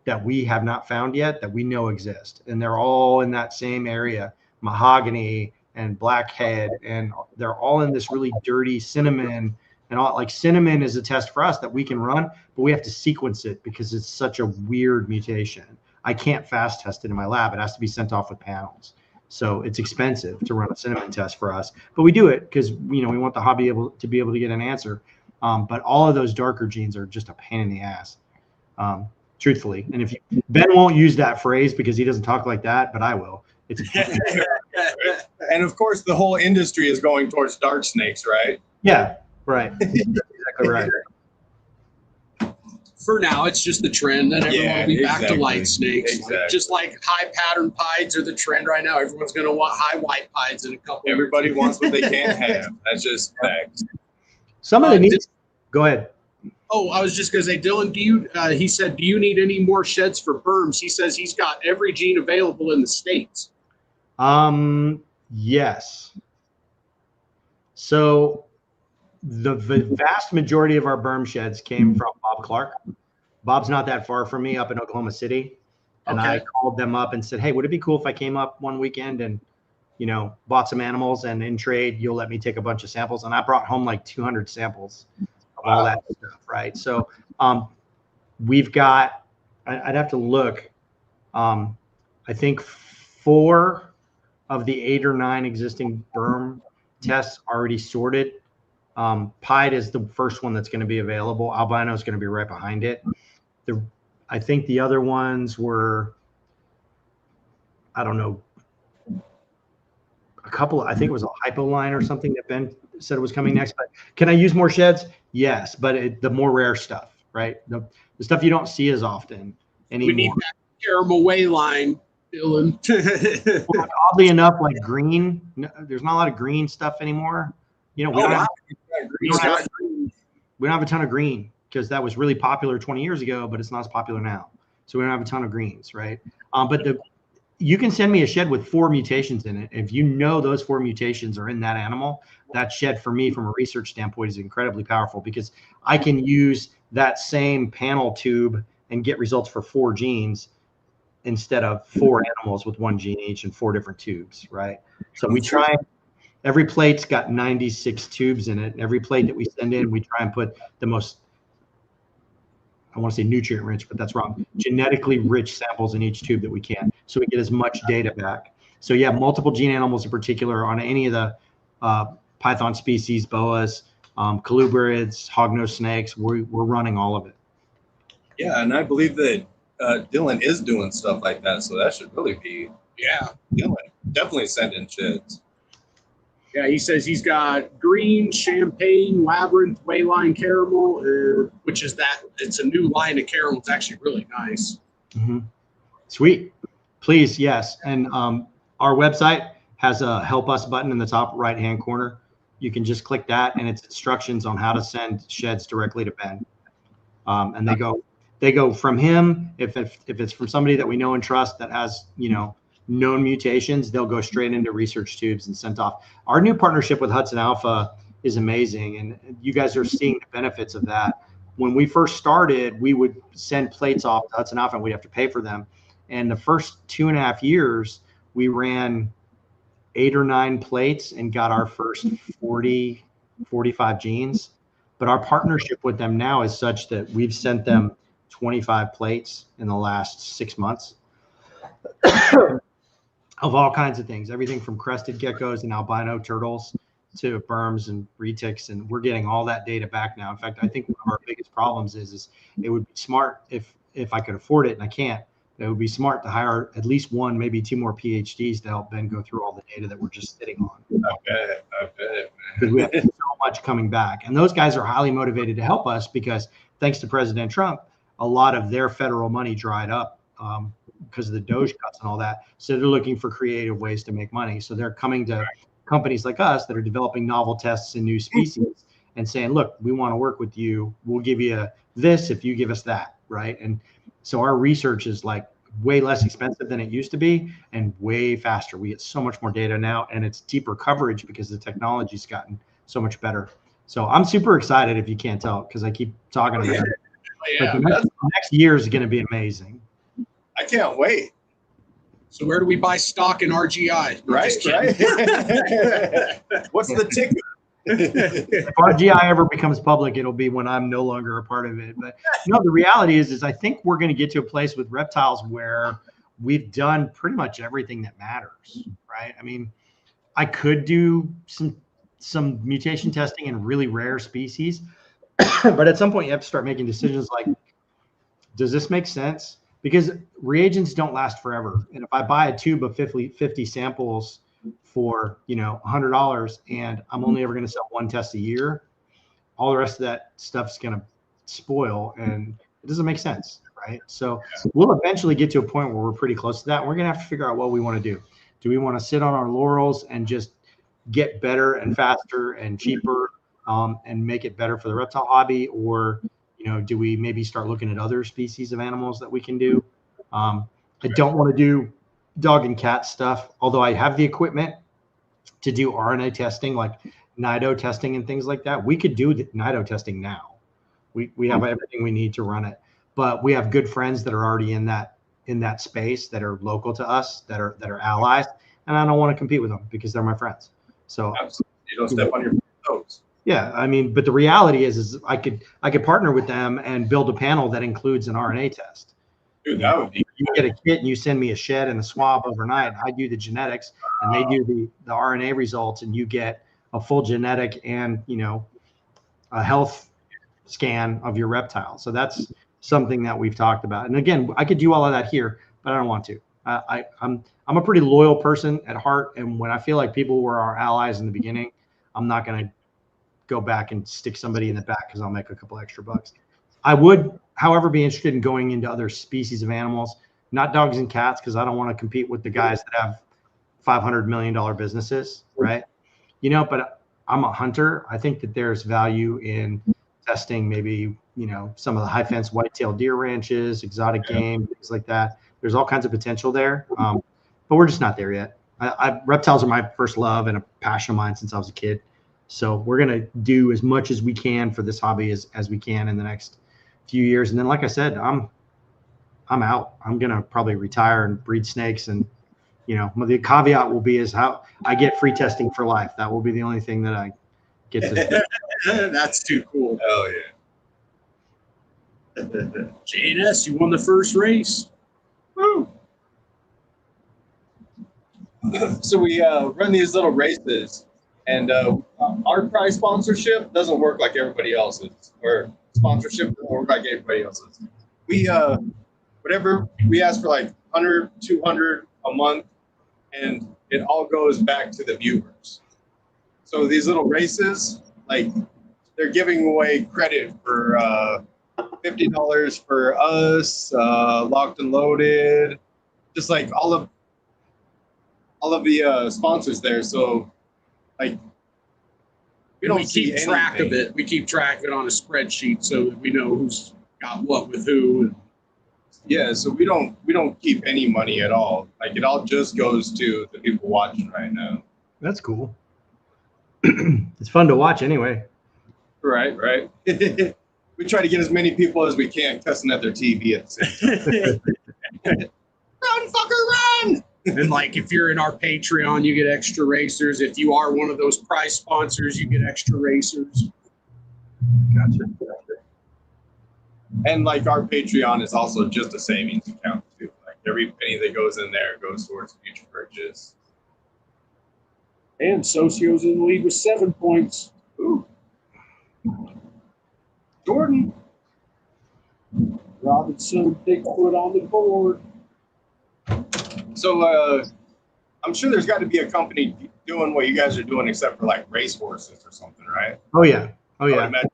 Speaker 6: that we have not found yet that we know exist. And they're all in that same area, mahogany and blackhead, and they're all in this really dirty cinnamon. And all, like cinnamon is a test for us that we can run, but we have to sequence it because it's such a weird mutation. I can't fast test it in my lab. It has to be sent off with panels. So it's expensive to run a cinnamon test for us, but we do it because we want the hobby to be able to get an answer. But all of those darker genes are just a pain in the ass, truthfully. And if Ben won't use that phrase because he doesn't talk like that, but I will. It's
Speaker 3: and of course, the whole industry is going towards dark snakes, right?
Speaker 6: Yeah, right. Exactly right.
Speaker 4: For now, it's just the trend, and everyone will be back to light snakes.
Speaker 3: Exactly.
Speaker 4: Just like high pattern pieds are the trend right now. Everyone's going to want high white pieds in a couple.
Speaker 3: Everybody wants what they can't have. That's just facts.
Speaker 6: Some of the needs. Go ahead.
Speaker 4: Oh, I was just going to say, Dylan, he said, do you need any more sheds for berms? He says he's got every gene available in the States.
Speaker 6: Yes. So the vast majority of our berm sheds came from Bob Clark. Bob's not that far from me up in Oklahoma City. And I called them up and said, hey, would it be cool if I came up one weekend and, bought some animals, and in trade, you'll let me take a bunch of samples. And I brought home like 200 samples of all that stuff. Right. So, we've got, I'd have to look. I think 4 of the 8 or 9 existing berm tests already sorted. Pied is the first one that's going to be available. Albino is going to be right behind it. I think the other ones were, I don't know, a couple. I think it was a hypoline or something that Ben said was coming next. But can I use more sheds? Yes, but the more rare stuff, right? The stuff you don't see as often anymore.
Speaker 4: We need that caramel way line, Dylan.
Speaker 6: Well, oddly enough, like green, there's not a lot of green stuff anymore. We don't have a ton of green because that was really popular 20 years ago, but it's not as popular now. So we don't have a ton of greens, right? But you can send me a shed with 4 mutations in it. If those 4 mutations are in that animal, that shed for me from a research standpoint is incredibly powerful because I can use that same panel tube and get results for 4 genes instead of 4 animals with 1 gene each and 4 different tubes, right? So we try. Every plate's got 96 tubes in it. Every plate that we send in, we try and put the most, I want to say nutrient rich, but that's wrong, genetically rich samples in each tube that we can, so we get as much data back. So yeah, multiple gene animals in particular on any of the python species, boas, colubrids, hognose snakes, we're running all of it.
Speaker 3: Yeah, and I believe that Dylan is doing stuff like that, so that should really be, Dylan, definitely send in sheds.
Speaker 4: Yeah, he says he's got green, champagne, labyrinth, wayline caramel, which is it's a new line of caramel. It's actually really nice.
Speaker 6: Mm-hmm. Sweet. Please, yes. And our website has a help us button in the top right-hand corner. You can just click that, and it's instructions on how to send sheds directly to Ben. And they go from him. If it's from somebody that we know and trust that has, known mutations, they'll go straight into research tubes and sent off. Our new partnership with Hudson Alpha is amazing, and you guys are seeing the benefits of that. When we first started, we would send plates off to Hudson Alpha and we'd have to pay for them. And the first 2.5 years, we ran 8 or 9 plates and got our first 40, 45 genes. But our partnership with them now is such that we've sent them 25 plates in the last 6 months of all kinds of things, everything from crested geckos and albino turtles to berms and retics, and we're getting all that data back now. In fact, I think one of our biggest problems is it would be smart if I could afford it, and I can't. It would be smart to hire at least 1, maybe 2 more PhDs to help Ben go through all the data that we're just sitting on.
Speaker 3: I bet.
Speaker 6: Because we have so much coming back, and those guys are highly motivated to help us because thanks to President Trump, a lot of their federal money dried up because of the Doge cuts and all that. So they're looking for creative ways to make money. So they're coming to companies like us that are developing novel tests and new species and saying, look, we want to work with you. We'll give you this if you give us that, right? And so our research is like way less expensive than it used to be and way faster. We get so much more data now, and it's deeper coverage because the technology's gotten so much better. So I'm super excited, if you can't tell, because I keep talking about it.
Speaker 4: Yeah,
Speaker 6: but the next year is going to be amazing.
Speaker 3: I can't wait.
Speaker 4: so where do we buy stock in RGI?
Speaker 3: Right. What's the ticket?
Speaker 6: If RGI ever becomes public, it'll be when I'm no longer a part of it. But no, the reality is I think we're going to get to a place with reptiles where we've done pretty much everything that matters, right? I mean, I could do some mutation testing in really rare species, but at some point you have to start making decisions like, does this make sense? Because reagents don't last forever. And if I buy a tube of 50 samples for, $100 and I'm only ever going to sell 1 test a year, all the rest of that stuff's going to spoil and it doesn't make sense, right? So we'll eventually get to a point where we're pretty close to that. And we're going to have to figure out what we want to do. Do we want to sit on our laurels and just get better and faster and cheaper and make it better for the reptile hobby? Or, do we maybe start looking at other species of animals that we can do? I don't want to do dog and cat stuff, although I have the equipment to do RNA testing, like nido testing and things like that. We could do the nido testing now. We have everything we need to run it, but we have good friends that are already in that space that are local to us, that are allies, and I don't want to compete with them because they're my friends. So
Speaker 3: Absolutely. You don't step on your toes.
Speaker 6: Yeah, I mean, but the reality is I could partner with them and build a panel that includes an RNA test.
Speaker 3: Dude, that would be.
Speaker 6: You get a kit and you send me a shed and a swab overnight. I do the genetics and they do the RNA results, and you get a full genetic and a health scan of your reptile. So that's something that we've talked about. And again, I could do all of that here, but I don't want to. I'm a pretty loyal person at heart, and when I feel like people were our allies in the beginning, I'm not going to go back and stick somebody in the back because I'll make a couple extra bucks. I would, however, be interested in going into other species of animals, not dogs and cats, because I don't want to compete with the guys that have $500 million businesses, right? But I'm a hunter. I think that there's value in testing maybe, some of the high fence white-tailed deer ranches, exotic game, things like that. There's all kinds of potential there, but we're just not there yet. Reptiles are my first love and a passion of mine since I was a kid. So we're going to do as much as we can for this hobby as we can in the next few years. And then, like I said, I'm out. I'm going to probably retire and breed snakes. And, the caveat will be is how I get free testing for life. That will be the only thing that I get to do.
Speaker 4: That's too cool.
Speaker 3: Oh, yeah.
Speaker 4: JNS, you won the first race.
Speaker 3: Woo. So we run these little races, and our prize sponsorship doesn't work like everybody else's, or sponsorship doesn't work like everybody else's. We whatever we ask for, like 100, 200 a month, and it all goes back to the viewers. So these little races, like, they're giving away credit for $50 for us, Locked and Loaded, just like all of the sponsors there. So, like,
Speaker 4: We keep track of it. We keep track of it on a spreadsheet so that we know who's got what with who.
Speaker 3: Yeah, so we don't keep any money at all. Like it all just goes to the people watching right now.
Speaker 6: That's cool. It's fun to watch anyway.
Speaker 3: Right. We try to get as many people as we can cussing at their TV at the same time. Run, fucker, run!
Speaker 4: And like if you're in our Patreon, you get extra racers. If you are one of those prize sponsors, you get extra racers.
Speaker 6: Gotcha.
Speaker 3: And like our Patreon is also just a savings account too. Like every penny that goes in there goes towards future purchase.
Speaker 4: And Socio's in the lead with 7 points.
Speaker 3: Ooh. Jordan.
Speaker 4: Robinson, Bigfoot on the board.
Speaker 3: So I'm sure there's got to be a company doing what you guys are doing, except for like race horses or something, right?
Speaker 6: Oh yeah.
Speaker 3: I would imagine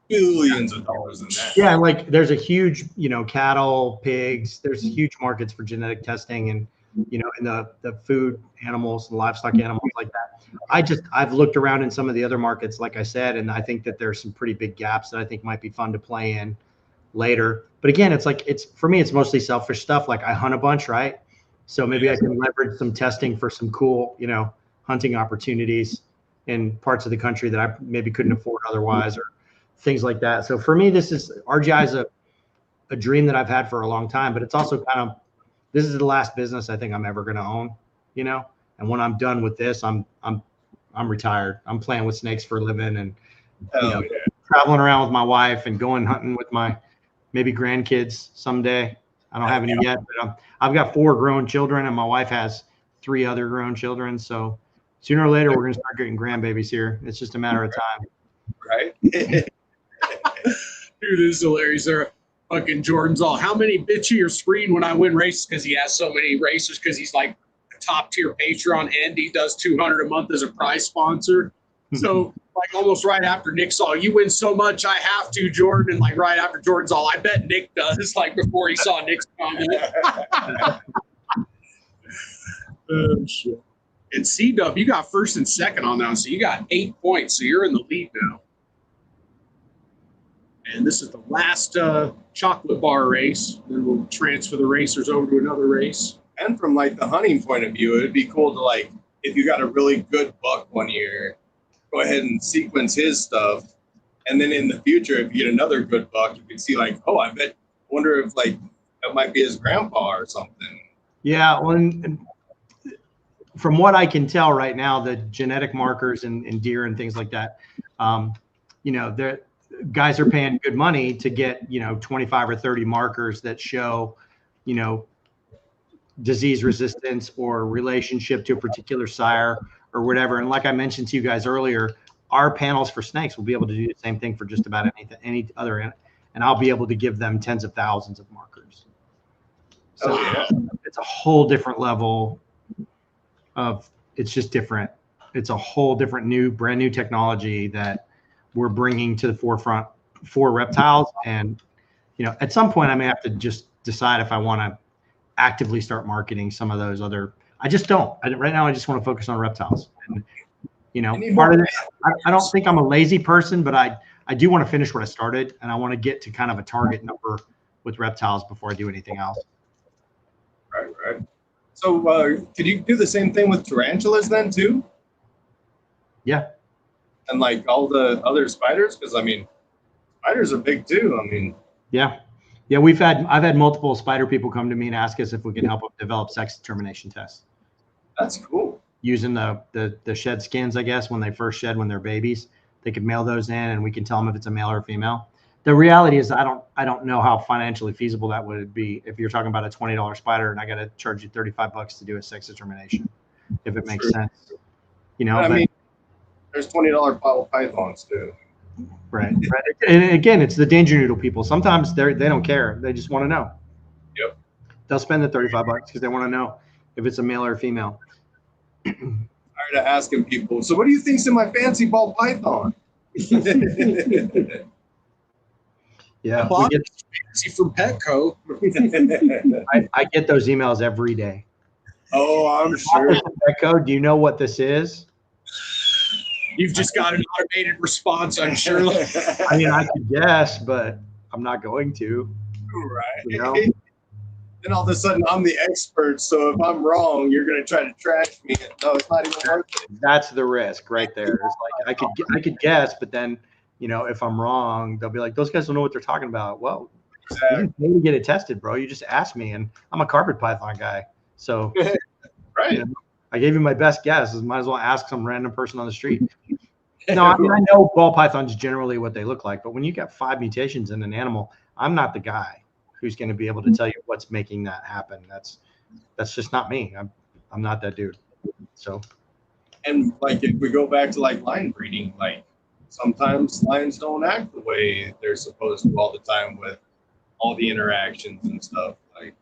Speaker 3: billions of dollars in that.
Speaker 6: Yeah, like there's a huge, cattle, pigs. There's huge markets for genetic testing, and in the food animals and livestock animals like that. I've looked around in some of the other markets, like I said, and I think that there's some pretty big gaps that I think might be fun to play in later. But again, it's for me, it's mostly selfish stuff. Like I hunt a bunch, right? So maybe I can leverage some testing for some cool, hunting opportunities in parts of the country that I maybe couldn't afford otherwise, or things like that. So for me, RGI is a dream that I've had for a long time, but it's also this is the last business I think I'm ever going to own, and when I'm done with this, I'm retired. I'm playing with snakes for a living and traveling around with my wife and going hunting with my maybe grandkids someday. I don't have any yet, but I've got 4 grown children and my wife has 3 other grown children. So sooner or later, we're going to start getting grandbabies here. It's just a matter of time.
Speaker 3: Right.
Speaker 4: Dude, this is hilarious. There, fucking Jordan's all, how many bitch your screen when I win races? Because he has so many racers, because he's like a top tier Patreon and he does $200 a month as a prize sponsor. So like almost right after Nick's all, you win so much I have to, Jordan, and like right after Jordan's all, I bet Nick does, like before he saw Nick's comment. Oh shit. And C-Dub, you got first and second on that one, so you got 8 points, so you're in the lead now. And this is the last chocolate bar race. Then we'll transfer the racers over to another race.
Speaker 3: And from like the hunting point of view, it'd be cool to like, if you got a really good buck one year, go ahead and sequence his stuff. And then in the future, if you get another good buck, you can see like, oh, wonder if like that might be his grandpa or something.
Speaker 6: Yeah. Well, and from what I can tell right now, the genetic markers in deer and things like that, the guys are paying good money to get, 25 or 30 markers that show, disease resistance or relationship to a particular sire or whatever. And like I mentioned to you guys earlier, our panels for snakes will be able to do the same thing for just about any other, and I'll be able to give them tens of thousands of markers. So it's a whole different level of, it's just different. It's a whole different brand new technology that we're bringing to the forefront for reptiles. And, at some point I may have to just decide if I want to actively start marketing some of those other, I just don't. Right now I just want to focus on reptiles. And, part of this, I don't think I'm a lazy person, but I do want to finish what I started, and I want to get to kind of a target number with reptiles before I do anything else.
Speaker 3: Right. So could you do the same thing with tarantulas then too?
Speaker 6: Yeah.
Speaker 3: And like all the other spiders? Because spiders are big too.
Speaker 6: Yeah. Yeah, I've had multiple spider people come to me and ask us if we can help them develop sex determination tests.
Speaker 3: That's cool.
Speaker 6: Using the shed skins, I guess, when they first shed when they're babies, they could mail those in and we can tell them if it's a male or a female. The reality is I don't know how financially feasible that would be if you're talking about a $20 spider and I got to charge you $35 to do a sex determination, if it makes sense.
Speaker 3: There's $20 bottle pythons too.
Speaker 6: Right. And again, it's the danger noodle people. Sometimes they don't care. They just want to know.
Speaker 3: Yep.
Speaker 6: They'll spend the $35 because they want to know if it's a male or a female.
Speaker 3: Tired of asking people, so what do you think's in my fancy ball python?
Speaker 6: Yeah.
Speaker 4: Fancy from Petco.
Speaker 6: I get those emails every day.
Speaker 3: Oh, I'm sure.
Speaker 6: Petco, do you know what this is?
Speaker 4: You've just got an automated response, I'm sure.
Speaker 6: I could guess, but I'm not going to.
Speaker 3: Right. then all of a sudden I'm the expert. So if I'm wrong, you're going to try to trash me. No, it's not even worth it.
Speaker 6: That's the risk right there. It's like I could guess, but then if I'm wrong, they'll be like, those guys don't know what they're talking about. Well, you didn't pay to get it tested, bro. You just asked me, and I'm a carpet python guy, so
Speaker 3: Right.
Speaker 6: I gave you my best guess. Might as well ask some random person on the street. No, I mean, I know ball pythons generally what they look like, but when you got 5 mutations in an animal, I'm not the guy who's going to be able to tell you what's making that happen. That's just not me. I'm not that dude. So,
Speaker 3: and like if we go back to like line breeding, like sometimes lions don't act the way they're supposed to all the time with all the interactions and stuff. Like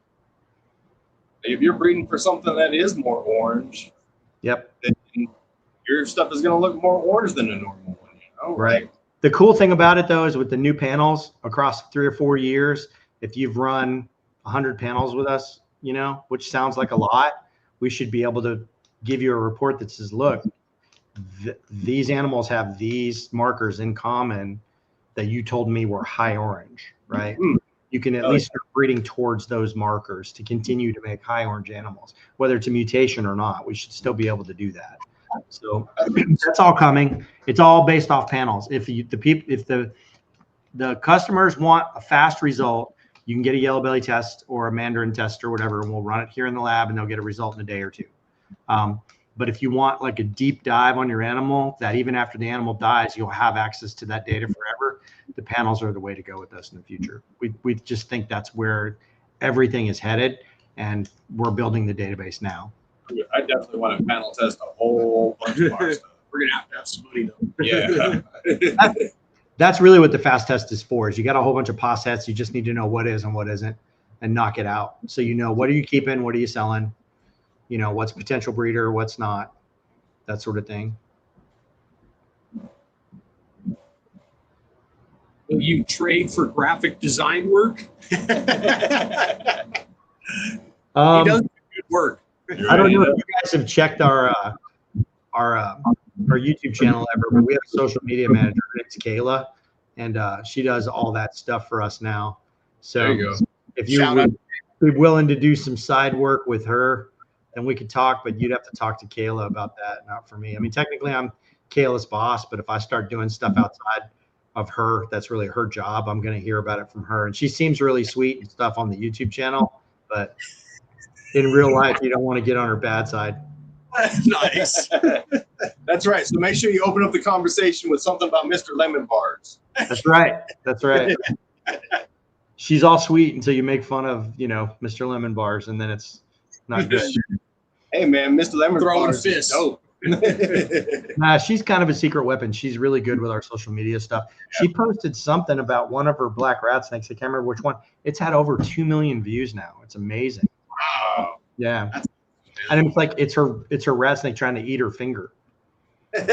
Speaker 3: if you're breeding for something that is more orange,
Speaker 6: yep,
Speaker 3: then your stuff is going to look more orange than a normal one,
Speaker 6: Right. The cool thing about it though is with the new panels across 3 or 4 years, if you've run 100 panels with us, which sounds like a lot, we should be able to give you a report that says, look, these animals have these markers in common that you told me were high orange, right? Mm. You can at least start breeding towards those markers to continue to make high orange animals, whether it's a mutation or not. We should still be able to do that. So that's all coming. It's all based off panels. If the customers want a fast result, you can get a yellow belly test or a mandarin test or whatever, and we'll run it here in the lab, and they'll get a result in a day or 2. But if you want like a deep dive on your animal, that even after the animal dies, you'll have access to that data forever, the panels are the way to go with us in the future. We just think that's where everything is headed, and we're building the database now.
Speaker 3: I definitely want to panel test a whole bunch of our stuff.
Speaker 4: We're going to have some money, though.
Speaker 3: Yeah.
Speaker 6: That's really what the fast test is for, is you got a whole bunch of POS sets. You just need to know what is and what isn't and knock it out. So what are you keeping? What are you selling? What's a potential breeder, what's not, that sort of thing.
Speaker 4: Will you trade for graphic design work? He does good work.
Speaker 6: I don't know if you guys have checked our YouTube channel ever, but we have a social media manager. It's Kayla, and she does all that stuff for us now. So
Speaker 3: there you go.
Speaker 6: If you would be willing to do some side work with her, then we could talk, but you'd have to talk to Kayla about that, not for me. I mean, technically I'm Kayla's boss, but if I start doing stuff outside of her, that's really her job. I'm going to hear about it from her. And she seems really sweet and stuff on the YouTube channel, but in real life, you don't want to get on her bad side.
Speaker 4: Nice.
Speaker 3: That's right. So make sure you open up the conversation with something about Mr. Lemon Bars.
Speaker 6: That's right. That's right. She's all sweet until you make fun of, Mr. Lemon Bars, and then it's not good.
Speaker 3: Hey man, Mr. Lemon Bars is dope.
Speaker 6: Nah, she's kind of a secret weapon. She's really good with our social media stuff. She posted something about one of her black rat snakes. I can't remember which one. It's had over 2 million views now. It's amazing.
Speaker 3: Wow.
Speaker 6: Yeah. And it's like it's her rat snake trying to eat her finger. For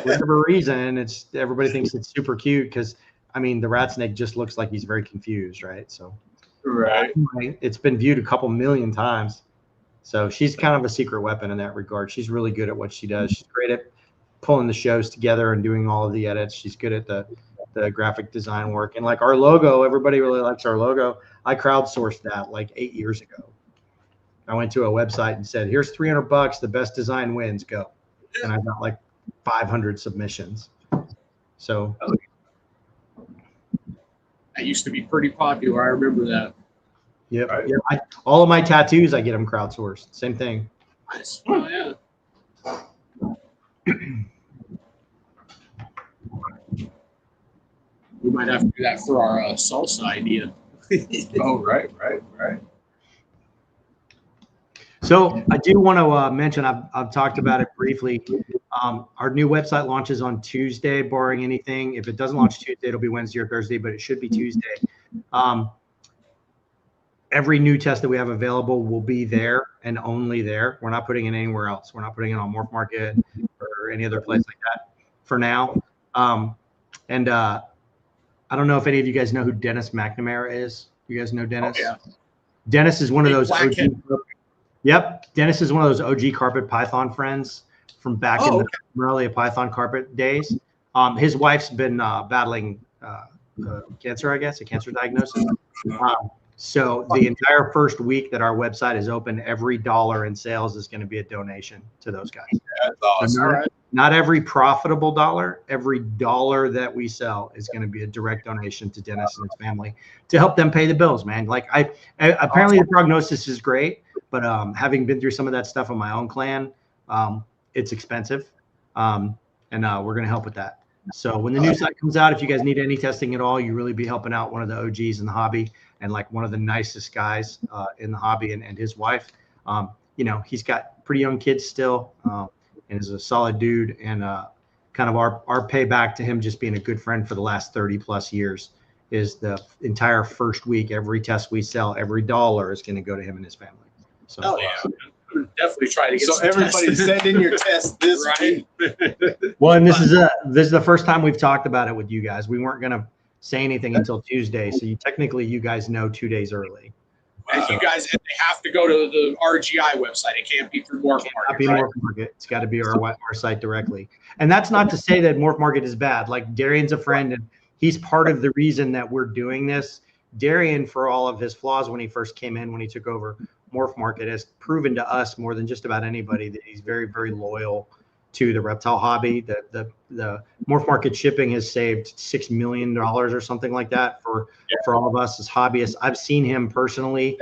Speaker 6: whatever reason, everybody thinks it's super cute because the rat snake just looks like he's very confused, right? So
Speaker 3: right.
Speaker 6: It's been viewed a couple million times. So she's kind of a secret weapon in that regard. She's really good at what she does. She's great at pulling the shows together and doing all of the edits. She's good at the graphic design work. And like our logo, everybody really likes our logo. I crowdsourced that like 8 years ago. I went to a website and said, here's $300, the best design wins, go. And I got like 500 submissions. So
Speaker 4: that used to be pretty popular. I remember that.
Speaker 6: Yep. Right. Yeah. All of my tattoos, I get them crowdsourced. Same thing.
Speaker 4: Nice. Oh, yeah. We might have to do that for our salsa idea.
Speaker 3: Oh, right.
Speaker 6: So I do want to mention, I've talked about it briefly. Our new website launches on Tuesday, barring anything. If it doesn't launch Tuesday, it'll be Wednesday or Thursday, but it should be Tuesday. Every new test that we have available will be there and only there. We're not putting it anywhere else. We're not putting it on Morph Market or any other place like that for now. And I don't know if any of you guys know who Dennis McNamara is. You guys know Dennis? Oh, yeah. Dennis is one of those OG. Yep. Dennis is one of those OG carpet python friends from back in the Morelia python carpet days. His wife's been battling cancer, I guess, a cancer diagnosis. So the entire first week that our website is open, every dollar in sales is going to be a donation to those guys.
Speaker 3: That's awesome.
Speaker 6: Not every profitable dollar, every dollar that we sell is going to be a direct donation to Dennis and his family to help them pay the bills, man. Like apparently the prognosis is great, but having been through some of that stuff in my own clan, it's expensive. And we're going to help with that. So when the new site comes out, if you guys need any testing at all, you really be helping out one of the OGs in the hobby and like one of the nicest guys in the hobby and his wife. You know, he's got pretty young kids still and is a solid dude. And kind of our payback to him just being a good friend for the last 30 plus years is the entire first week, every test we sell, every dollar is going to go to him and his family. So
Speaker 4: definitely try to get.
Speaker 3: So everybody send in your test this week.
Speaker 6: Well, and this is the first time we've talked about it with you guys. We weren't going to say anything until Tuesday, so technically you guys know 2 days early.
Speaker 4: And you guys, they have to go to the RGI website. It can't be through Morph Market.
Speaker 6: Morph Market. It's got to be our site directly. And that's not to say that Morph Market is bad. Like Darian's a friend, and he's part of the reason that we're doing this. Darian, for all of his flaws when he first came in, when he took over Morph Market, has proven to us more than just about anybody that he's very, very loyal to the reptile hobby. The Morph Market shipping has saved $6 million or something like that for all of us as hobbyists. I've seen him personally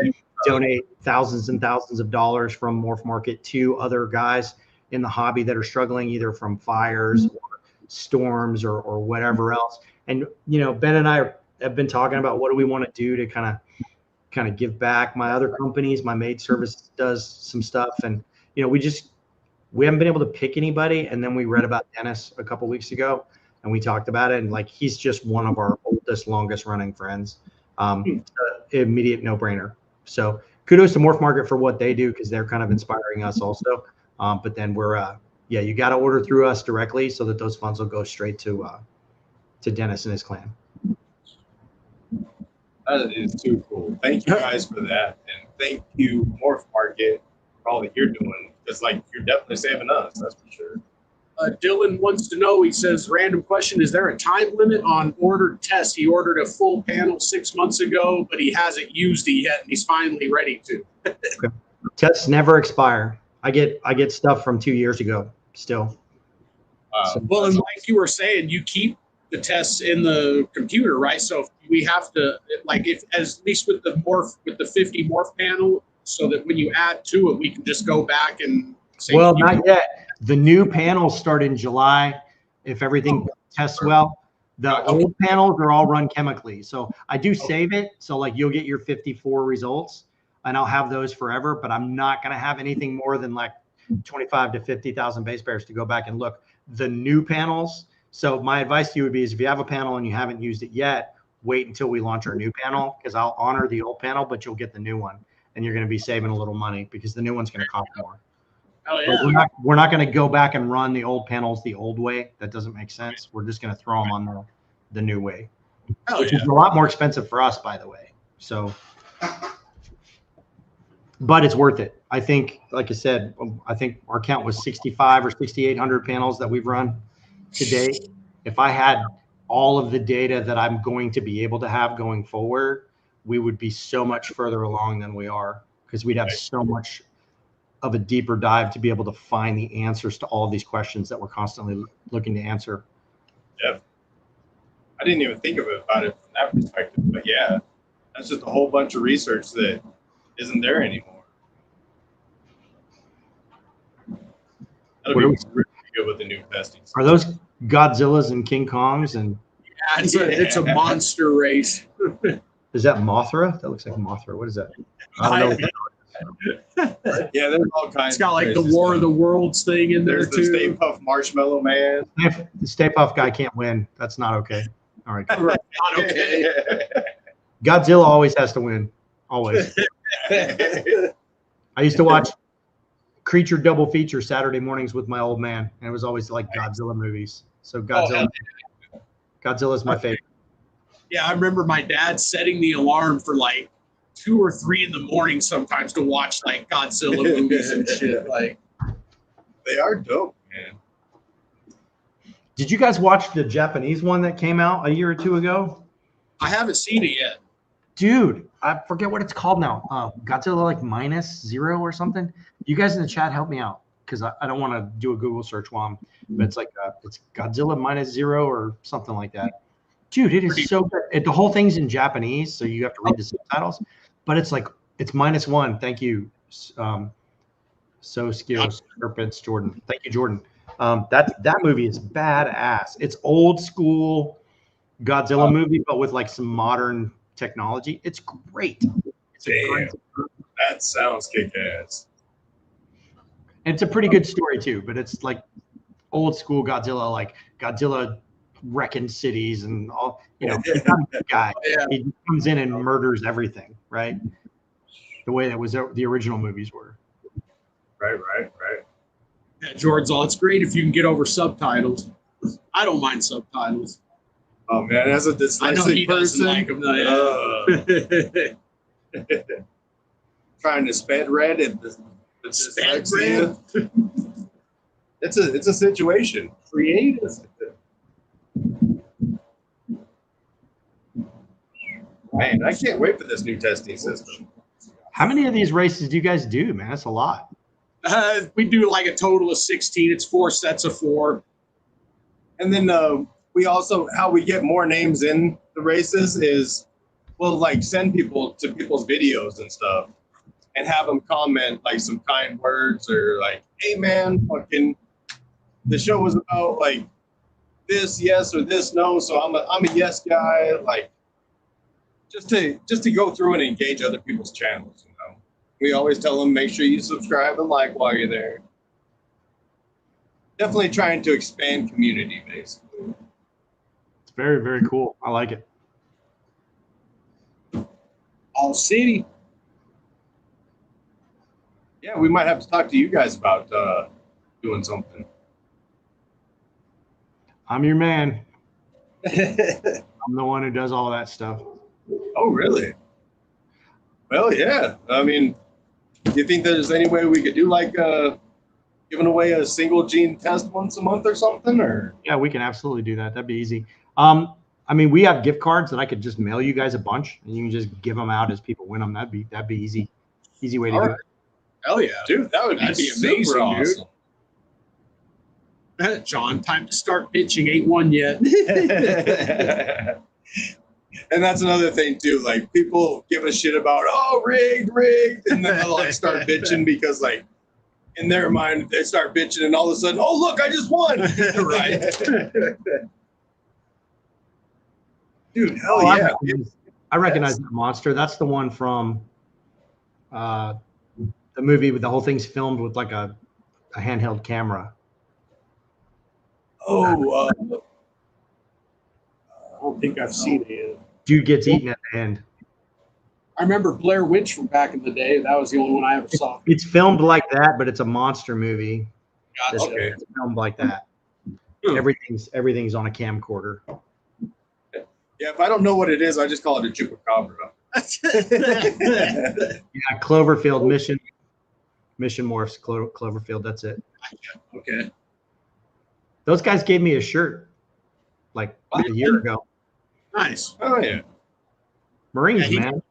Speaker 6: donate thousands and thousands of dollars from Morph Market to other guys in the hobby that are struggling either from fires or storms or whatever else. And you know, Ben and I have been talking about what do we want to do to kind of give back. My other companies, my maid service does some stuff, and you know, we haven't been able to pick anybody. And then we read about Dennis a couple weeks ago and we talked about it, and like he's just one of our oldest, longest running friends. Immediate no-brainer. So kudos to Morph Market for what they do, because they're kind of inspiring us also. But then we're you got to order through us directly so that those funds will go straight to Dennis and his clan.
Speaker 3: That is too cool. Thank you guys for that, and thank you Morph Market for all that you're doing. Because like you're definitely saving us, that's for sure.
Speaker 4: Dylan wants to know. He says, "Random question: is there a time limit on ordered tests? He ordered a full panel 6 months ago, but he hasn't used it yet, and he's finally ready to."
Speaker 6: Okay. Tests never expire. I get stuff from 2 years ago still.
Speaker 4: Well, and like you were saying, you keep the tests in the computer, right? So if we have to, like, if at least with the 50 morph panel, so that when you add to it, we can just go back and say.
Speaker 6: Well, not yet. The new panels start in July. If everything tests well, the old panels are all run chemically. So I do save it. So like you'll get your 54 results, and I'll have those forever. But I'm not going to have anything more than like 25 to 50,000 base pairs to go back and look. The new panels. So my advice to you would be is if you have a panel and you haven't used it yet, wait until we launch our new panel, because I'll honor the old panel, but you'll get the new one, and you're going to be saving a little money because the new one's going to cost more.
Speaker 4: Oh, yeah.
Speaker 6: We're not going to go back and run the old panels the old way. That doesn't make sense. We're just going to throw them on the new way, which is a lot more expensive for us, by the way. So, but it's worth it. I think, like I said, I think our count was 65 or 6,800 panels that we've run today. If I had all of the data that I'm going to be able to have going forward, we would be so much further along than we are, because we'd have so much of a deeper dive to be able to find the answers to all of these questions that we're constantly looking to answer.
Speaker 3: Yeah. I didn't even think about it from that perspective, but yeah, that's just a whole bunch of research that isn't there anymore. That'll be really good with the new testing.
Speaker 6: Are those Godzillas and King Kongs? And
Speaker 4: yeah, it's a monster race.
Speaker 6: Is that Mothra? That looks like Mothra. What is that? I don't know.
Speaker 3: Yeah, there's all kinds.
Speaker 4: It's got like the War of the Worlds thing in there too.
Speaker 3: There's the Stay Puft Marshmallow Man.
Speaker 6: The Stay Puft guy can't win. That's not okay. All right.
Speaker 4: Not okay.
Speaker 6: Godzilla always has to win. Always. I used to watch Creature double feature Saturday mornings with my old man, and it was always like Godzilla movies. So Godzilla's my favorite.
Speaker 4: Yeah, I remember my dad setting the alarm for like 2 or 3 in the morning sometimes to watch like Godzilla movies and shit. Like,
Speaker 3: they are dope, man.
Speaker 6: Did you guys watch the Japanese one that came out a year or 2 ago?
Speaker 4: I haven't seen it yet.
Speaker 6: Dude, I forget what it's called now. Godzilla like -0 or something. You guys in the chat help me out because I don't want to do a Google search while I'm. But it's like it's Godzilla -0 or something like that. Dude, it is so good. The whole thing's in Japanese, so you have to read the subtitles. But it's like it's -1. Thank you, Socio Serpents, Jordan. Thank you, Jordan. That movie is badass. It's old school Godzilla movie, but with like some modern technology. It's great.
Speaker 3: Damn, that sounds kick-ass.
Speaker 6: And it's a pretty good story too, but it's like old school Godzilla, like Godzilla wrecking cities and all. You know, he's not a good guy.
Speaker 4: Yeah.
Speaker 6: He comes in and murders everything, right? The way that was the original movies were.
Speaker 3: Right.
Speaker 4: Yeah, George's all, it's great if you can get over subtitles. I don't mind subtitles.
Speaker 3: Oh man, as a
Speaker 4: I know he
Speaker 3: dyslexic
Speaker 4: doesn't
Speaker 3: person,
Speaker 4: like them though.
Speaker 3: trying to sped read it. The
Speaker 4: Sped
Speaker 3: dyslexia. It's a situation. Creative. Man, I can't wait for this new testing system.
Speaker 6: How many of these races do you guys do, man? That's a lot.
Speaker 4: We do like a total of 16. It's 4 sets of 4.
Speaker 3: And then we also, how we get more names in the races is we'll like send people to people's videos and stuff and have them comment like some kind words or like, hey man, fucking the show was about like this yes or this no, so I'm a yes guy, like just to go through and engage other people's channels, you know. We always tell them make sure you subscribe and like while you're there. Definitely trying to expand community basically.
Speaker 6: It's very, very cool. I like it.
Speaker 4: All City.
Speaker 3: Yeah, we might have to talk to you guys about doing something.
Speaker 6: I'm your man. I'm the one who does all that stuff.
Speaker 3: Oh, really? Well, yeah. I mean, do you think there's any way we could do like giving away a single gene test once a month or something? Or
Speaker 6: Yeah, we can absolutely do that. That'd be easy. I mean, we have gift cards that I could just mail you guys a bunch, and you can just give them out as people win them. That'd be easy way to do it.
Speaker 4: Hell yeah.
Speaker 3: dude, that'd be
Speaker 4: amazing,
Speaker 3: awesome.
Speaker 4: Dude. John, time to start pitching. Ain't one yet.
Speaker 3: And that's another thing too. Like people give a shit about rigged, and then they'll like start bitching because like in their mind they start bitching, and all of a sudden, oh look, I just won. Right. Dude, hell yeah.
Speaker 6: I recognize that monster. That's the one from the movie with the whole thing's filmed with like a handheld camera.
Speaker 3: Oh,
Speaker 4: I don't think I've seen it.
Speaker 6: Dude gets eaten at the end.
Speaker 4: I remember Blair Witch from back in the day. That was the only one I ever saw.
Speaker 6: It's filmed like that, but it's a monster movie.
Speaker 4: Gotcha.
Speaker 3: okay.
Speaker 6: It's filmed like that. Everything's on a camcorder.
Speaker 3: Yeah, if I don't know what it is, I just call it a chupacabra.
Speaker 6: Yeah, Cloverfield mission morphs, Cloverfield. That's it.
Speaker 4: Okay.
Speaker 6: Those guys gave me a shirt like a year ago.
Speaker 4: Nice.
Speaker 3: Oh yeah.
Speaker 6: Marines,
Speaker 4: Yeah,
Speaker 6: man.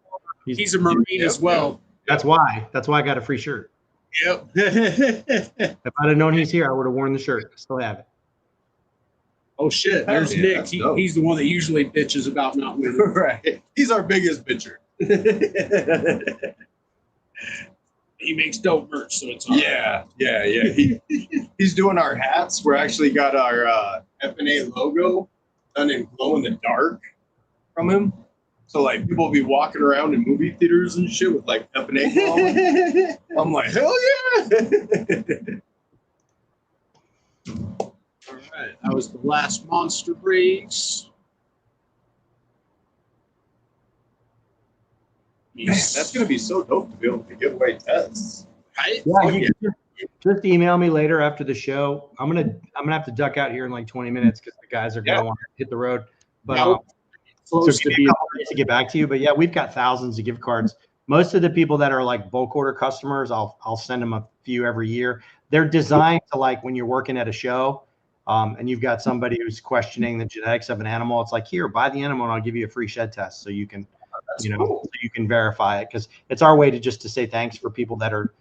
Speaker 4: He's a Marine as well.
Speaker 6: That's why I got a free shirt.
Speaker 4: Yep.
Speaker 6: If I'd have known he's here, I would have worn the shirt. I still have it.
Speaker 4: Oh shit! There's
Speaker 3: Yeah,
Speaker 4: Nick.
Speaker 3: that's dope.
Speaker 4: He's the one that usually bitches about not winning.
Speaker 3: Right. He's our biggest bitcher.
Speaker 4: He makes dope merch, so it's all right.
Speaker 3: Yeah. He's doing our hats. We're actually got our F&A logo done in glow in the dark from him. So like people will be walking around in movie theaters and shit with like F&A glow. I'm like, hell yeah.
Speaker 4: All right. That was the last monster breaks.
Speaker 3: Man, that's gonna be so dope to be able to give away tests.
Speaker 4: Right?
Speaker 6: Yeah, you can just email me later after the show. I'm gonna have to duck out here in like 20 minutes because the guys are gonna want to hit the road. But so
Speaker 4: Close
Speaker 6: give
Speaker 4: to
Speaker 6: me
Speaker 4: be
Speaker 6: a couple days to get back to you. But yeah, we've got thousands of gift cards. Most of the people that are like bulk order customers, I'll send them a few every year. They're designed to like when you're working at a show, and you've got somebody who's questioning the genetics of an animal. It's like, here, buy the animal and I'll give you a free shed test so you can
Speaker 3: That's
Speaker 6: so
Speaker 3: cool.
Speaker 6: you can verify it, because it's our way to say thanks for people that are,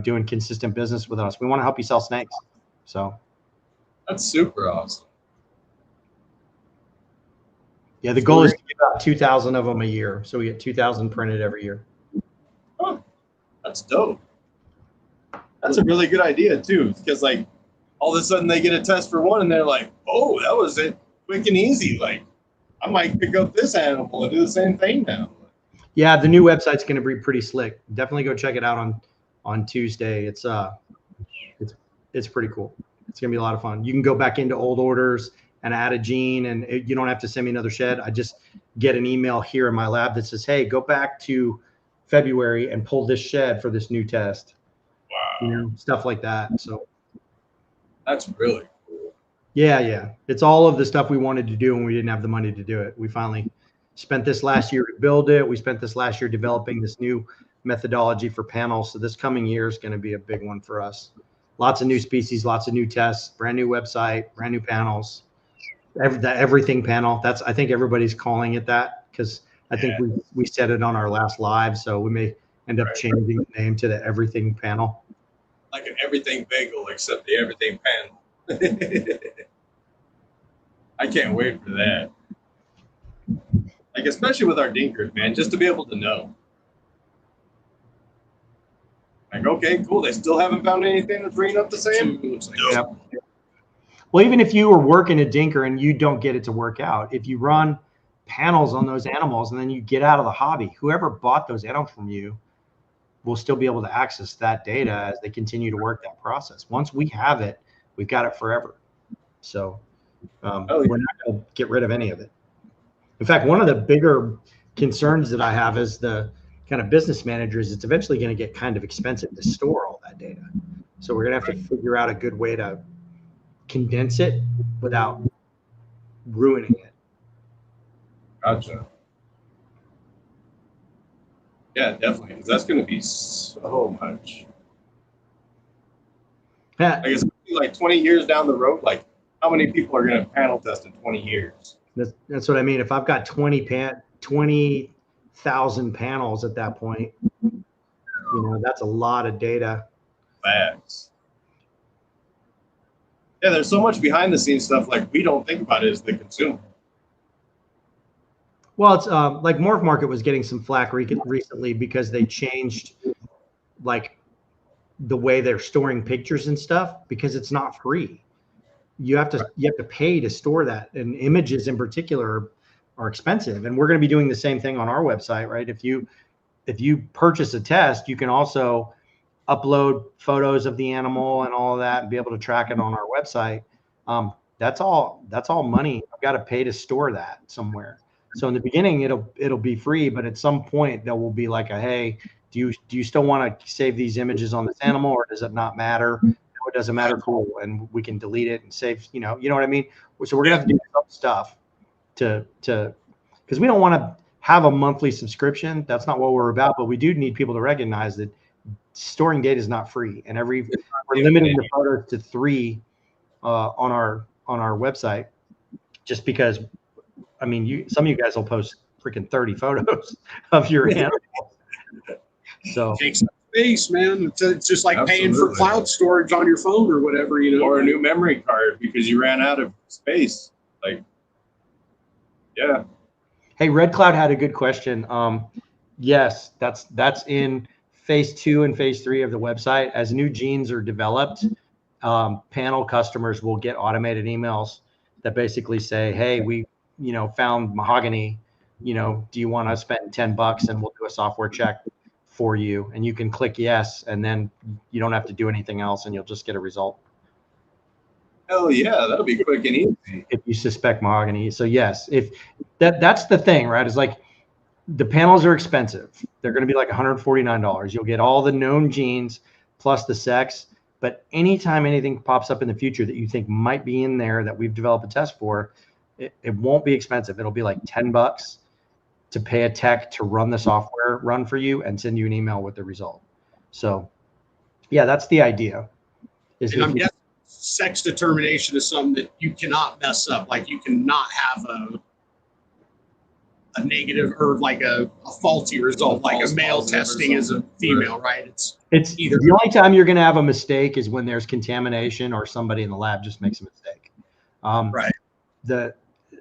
Speaker 6: doing consistent business with us. We want to help you sell snakes. So
Speaker 3: That's super awesome.
Speaker 6: yeah, the goal is to get about 2,000 of them a year. So we get 2,000 printed every year.
Speaker 3: Oh, that's dope. That's a really good idea too, because like all of a sudden they get a test for one and they're like, oh, that was it, quick and easy. Like I might pick up this animal and do the same thing now.
Speaker 6: Yeah, the new website's going to be pretty slick. Definitely go check it out on Tuesday. It's pretty cool. It's going to be a lot of fun. You can go back into old orders and add a gene, and you don't have to send me another shed. I just get an email here in my lab that says, hey, go back to February and pull this shed for this new test. Wow. Stuff like that. So
Speaker 3: that's really cool.
Speaker 6: Yeah. It's all of the stuff we wanted to do and we didn't have the money to do it. We finally spent this last year to build it. We spent this last year developing this new methodology for panels. So this coming year is going to be a big one for us. Lots of new species, lots of new tests, brand new website, brand new panels, the everything panel. I think everybody's calling it that, because I think we said it on our last live. So we may end up changing the name to the everything panel.
Speaker 3: Like an everything bagel, except the everything panel. I can't wait for that. Like, especially with our dinkers, man, just to be able to know. Like, okay, cool. They still haven't found anything that's bringing up the same.
Speaker 6: Yep. Well, even if you were working a dinker and you don't get it to work out, if you run panels on those animals and then you get out of the hobby, whoever bought those animals from you will still be able to access that data as they continue to work that process. Once we have it, we've got it forever. So we're not going to get rid of any of it. In fact, one of the bigger concerns that I have as the kind of business manager is it's eventually going to get kind of expensive to store all that data. So we're going to have to figure out a good way to condense it without ruining it.
Speaker 3: Gotcha. Yeah, definitely. Because that's going to be so much.
Speaker 6: Yeah.
Speaker 3: I guess like 20 years down the road, like how many people are going to panel test in 20 years?
Speaker 6: That's what I mean. If I've got 20,000 panels at that point, that's a lot of data.
Speaker 3: Facts. Yeah, there's so much behind the scenes stuff like we don't think about it as the consumer.
Speaker 6: Well, it's like Morph Market was getting some flack recently because they changed like the way they're storing pictures and stuff, because it's not free. You have to pay to store that, and images in particular are expensive. And we're going to be doing the same thing on our website, right? If you purchase a test, you can also upload photos of the animal and all of that and be able to track it on our website. That's all money. I've got to pay to store that somewhere. So in the beginning, it'll be free, but at some point there will be like hey, do you still want to save these images on this animal, or does it not matter? No, it doesn't matter. Cool. And we can delete it and save, you know what I mean? So we're gonna have to do some stuff to because we don't want to have a monthly subscription. That's not what we're about, but we do need people to recognize that storing data is not free, and we're limiting the photos to 3 on our website, just because I mean some of you guys will post freaking 30 photos of your animals. So
Speaker 4: takes up space, man. It's just like paying for cloud storage on your phone or whatever,
Speaker 3: or a new memory card because you ran out of space. Like, yeah.
Speaker 6: Hey, Red Cloud had a good question. Yes, that's in phase 2 and phase 3 of the website. As new genes are developed, panel customers will get automated emails that basically say, hey, we found mahogany, do you want to spend $10 and we'll do a software check for you? And you can click yes, and then you don't have to do anything else, and you'll just get a result.
Speaker 3: Hell yeah, that'll be quick and easy.
Speaker 6: If you suspect mahogany. So yes, if that's the thing, right? Is like the panels are expensive. They're going to be like $149. You'll get all the known genes plus the sex. But anytime anything pops up in the future that you think might be in there that we've developed a test for, it won't be expensive. It'll be like $10 to pay a tech to run the software run for you and send you an email with the result. So yeah, that's the idea.
Speaker 4: And I'm guessing sex determination is something that you cannot mess up. Like you cannot have a negative or like a faulty result, like a male testing as a female, right?
Speaker 6: It's either the only time you're going to have a mistake is when there's contamination or somebody in the lab just makes a mistake.
Speaker 4: Right.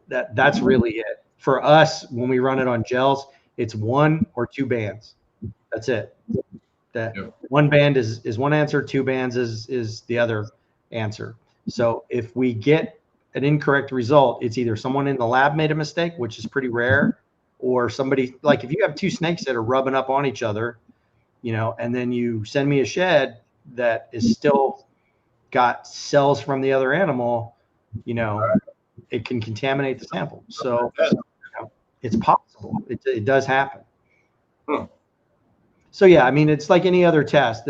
Speaker 6: That's really it. For us, when we run it on gels, it's 1 or 2 bands. That's it. One band is one answer, 2 bands is the other answer. So if we get an incorrect result, it's either someone in the lab made a mistake, which is pretty rare, or somebody, like if you have 2 snakes that are rubbing up on each other, you know, and then you send me a shed that is still got cells from the other animal, you know, it can contaminate the sample. So you know, it's possible. It does happen. So yeah, I mean, it's like any other test.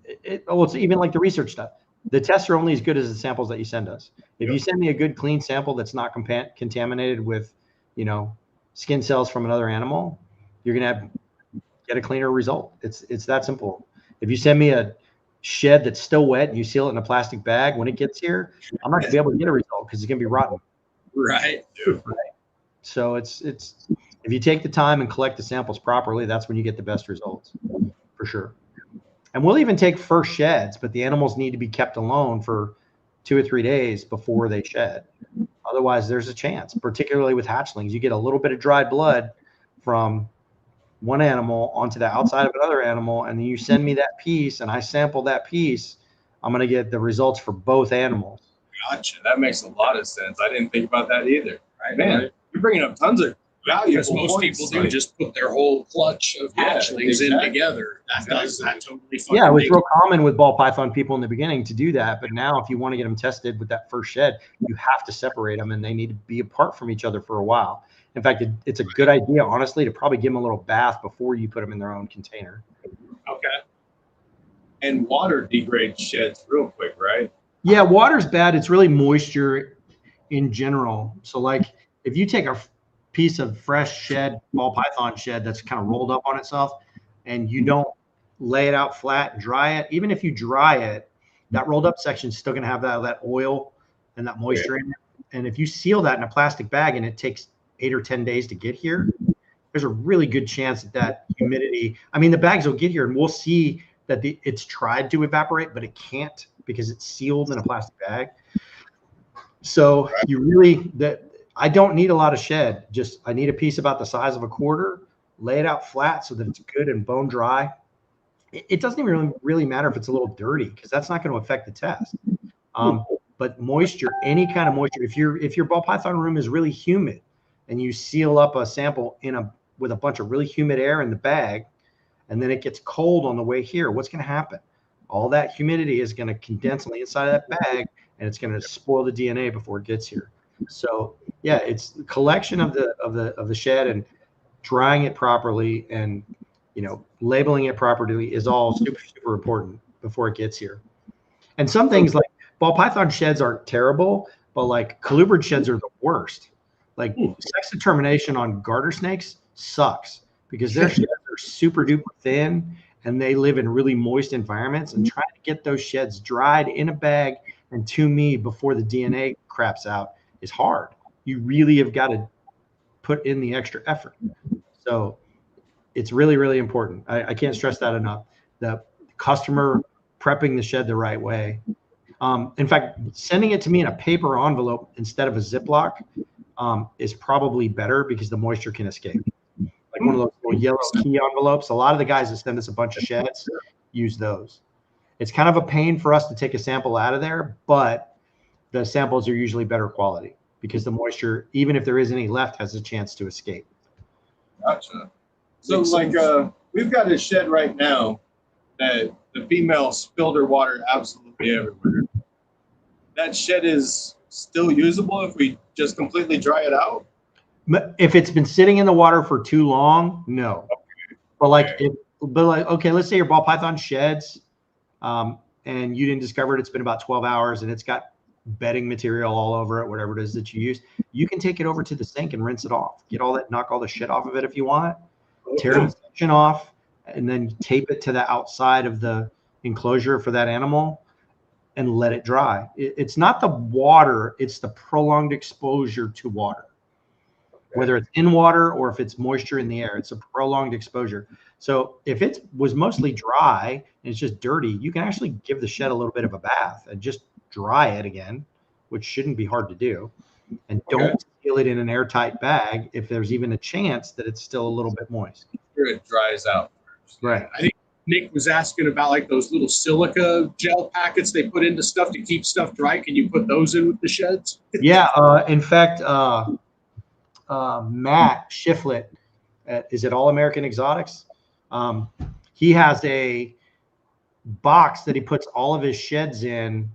Speaker 6: It's even like the research stuff. The tests are only as good as the samples that you send us. If you send me a good, clean sample that's not contaminated with, you know, skin cells from another animal, you're gonna get a cleaner result. It's that simple. If you send me a shed that's still wet and you seal it in a plastic bag, when it gets here, I'm not gonna be able to get a result because it's gonna be rotten.
Speaker 4: Right.
Speaker 6: So it's if you take the time and collect the samples properly, that's when you get the best results, for sure. And we'll even take first sheds, but the animals need to be kept alone for 2 or 3 days before they shed. Otherwise, there's a chance, particularly with hatchlings. You get a little bit of dried blood from one animal onto the outside of another animal, and then you send me that piece and I sample that piece, I'm going to get the results for both animals.
Speaker 3: Gotcha. That makes a lot of sense. I didn't think about that either. Right, man, you're bringing up tons of value.
Speaker 4: Because most people do just put their whole clutch of hatchlings in together. That's totally fun.
Speaker 6: Yeah, it was real common with ball python people in the beginning to do that. But now if you want to get them tested with that first shed, you have to separate them and they need to be apart from each other for a while. In fact, it's a good idea, honestly, to probably give them a little bath before you put them in their own container.
Speaker 3: Okay. And water degrades sheds real quick, right?
Speaker 6: Yeah, water's bad. It's really moisture in general. So like if you take a piece of fresh shed, ball python shed that's kind of rolled up on itself, and you don't lay it out flat and dry it, even if you dry it, that rolled up section is still going to have that oil and that moisture in it. And if you seal that in a plastic bag and it takes 8 or 10 days to get here, there's a really good chance that humidity, I mean, the bags will get here and we'll see that it's tried to evaporate, but it can't because it's sealed in a plastic bag. So you really, I don't need a lot of shed. Just I need a piece about the size of a quarter, lay it out flat so that it's good and bone dry. It doesn't even really matter if it's a little dirty because that's not going to affect the test. But moisture, any kind of moisture, if your ball python room is really humid and you seal up a sample with a bunch of really humid air in the bag, and then it gets cold on the way here, what's going to happen? All that humidity is going to condense on the inside of that bag, and it's going to spoil the DNA before it gets here. So yeah, it's collection of the shed and drying it properly and, you know, labeling it properly is all super, super important before it gets here. And some things like ball python sheds aren't terrible, but like colubrid sheds are the worst. Like sex determination on garter snakes sucks because their sheds are super duper thin and they live in really moist environments, and trying to get those sheds dried in a bag and to me before the DNA craps out is hard. You really have got to put in the extra effort. So it's really, really important. I can't stress that enough. The customer prepping the shed the right way. In fact, sending it to me in a paper envelope instead of a Ziploc is probably better because the moisture can escape. Like one of those little yellow key envelopes. A lot of the guys that send us a bunch of sheds use those. It's kind of a pain for us to take a sample out of there, but the samples are usually better quality because the moisture, even if there is any left, has a chance to escape.
Speaker 3: Gotcha. So like we've got a shed right now that the female spilled her water absolutely everywhere. That shed is still usable if we just completely dry it out?
Speaker 6: If it's been sitting in the water for too long, no. Okay. But like, okay, let's say your ball python sheds and you didn't discover it. It's been about 12 hours and it's got bedding material all over it, whatever it is that you use. You can take it over to the sink and rinse it off. Knock all the shit off of it if you want. Tear the section off and then tape it to the outside of the enclosure for that animal and let it dry. It's not the water, it's the prolonged exposure to water. whether it's in water or if it's moisture in the air. It's a prolonged exposure. So if it was mostly dry and it's just dirty, you can actually give the shed a little bit of a bath and just dry it again, which shouldn't be hard to do. And don't seal it in an airtight bag if there's even a chance that it's still a little bit moist.
Speaker 3: Sure, it dries out first.
Speaker 6: Right.
Speaker 4: I think Nick was asking about like those little silica gel packets they put into stuff to keep stuff dry. Can you put those in with the sheds?
Speaker 6: Yeah. In fact, Matt Shiflett, is it All American Exotics? He has a box that he puts all of his sheds in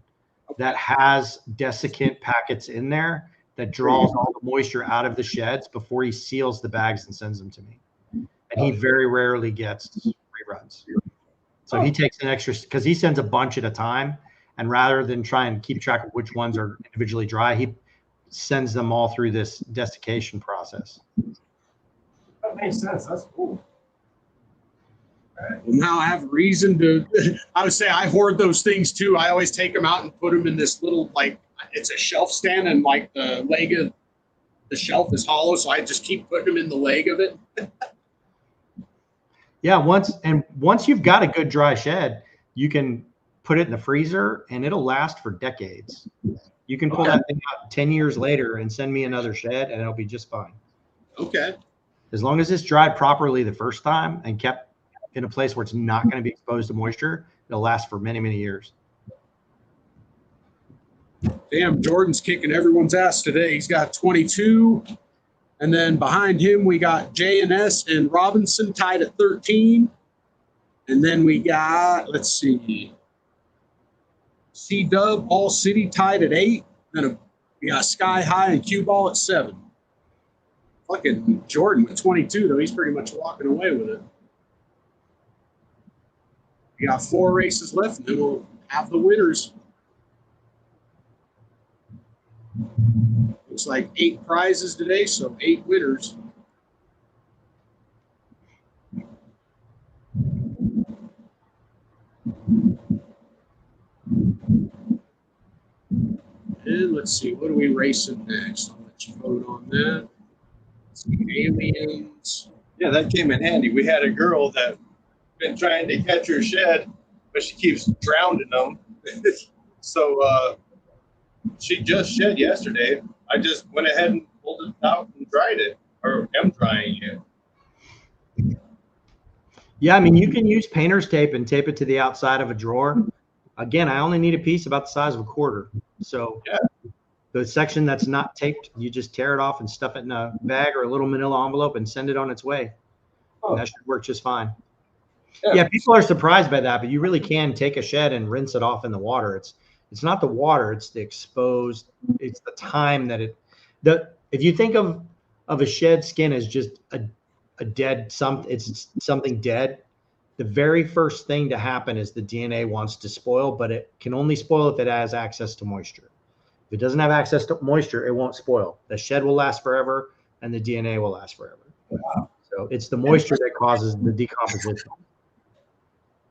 Speaker 6: that has desiccant packets in there that draws all the moisture out of the sheds before he seals the bags and sends them to me. And he very rarely gets reruns. So he takes an extra, because he sends a bunch at a time. And rather than try and keep track of which ones are individually dry, he sends them all through this desiccation process.
Speaker 3: That makes sense. That's cool.
Speaker 4: Well, now I have reason to, I would say I hoard those things too. I always take them out and put them in this little, like, it's a shelf stand and like the leg of the shelf is hollow. So I just keep putting them in the leg of it.
Speaker 6: Yeah. Once you've got a good dry shed, you can put it in the freezer and it'll last for decades. You can pull that thing out 10 years later and send me another shed and it'll be just fine.
Speaker 4: Okay.
Speaker 6: As long as it's dried properly the first time and kept in a place where it's not going to be exposed to moisture, it'll last for many, many years.
Speaker 4: Damn, Jordan's kicking everyone's ass today. He's got 22. And then behind him, we got J&S and Robinson tied at 13. And then we got, let's see, C-Dub, All City tied at 8. Then we got Sky High and Cue Ball at 7. Fucking Jordan with 22, though. He's pretty much walking away with it. We got 4 races left, and then we'll have the winners. Looks like 8 prizes today, so 8 winners. And let's see, what are we racing next? I'll let you vote on that. Let's see, aliens.
Speaker 3: Yeah, that came in handy. We had a girl that been trying to catch her shed, but she keeps drowning them. So she just shed yesterday. I just went ahead and pulled it out and dried it, or am drying it.
Speaker 6: Yeah, I mean, you can use painter's tape and tape it to the outside of a drawer. Again, I only need a piece about the size of a quarter. So the section that's not taped, you just tear it off and stuff it in a bag or a little manila envelope and send it on its way. And that should work just fine. Yeah, people are surprised by that, but you really can take a shed and rinse it off in the water. It's not the water, it's the exposed, it's the time that if you think of a shed skin as just a dead it's something dead. The very first thing to happen is the DNA wants to spoil, but it can only spoil if it has access to moisture. If it doesn't have access to moisture, it won't spoil. The shed will last forever and the DNA will last forever. Wow. So it's the moisture that causes the decomposition.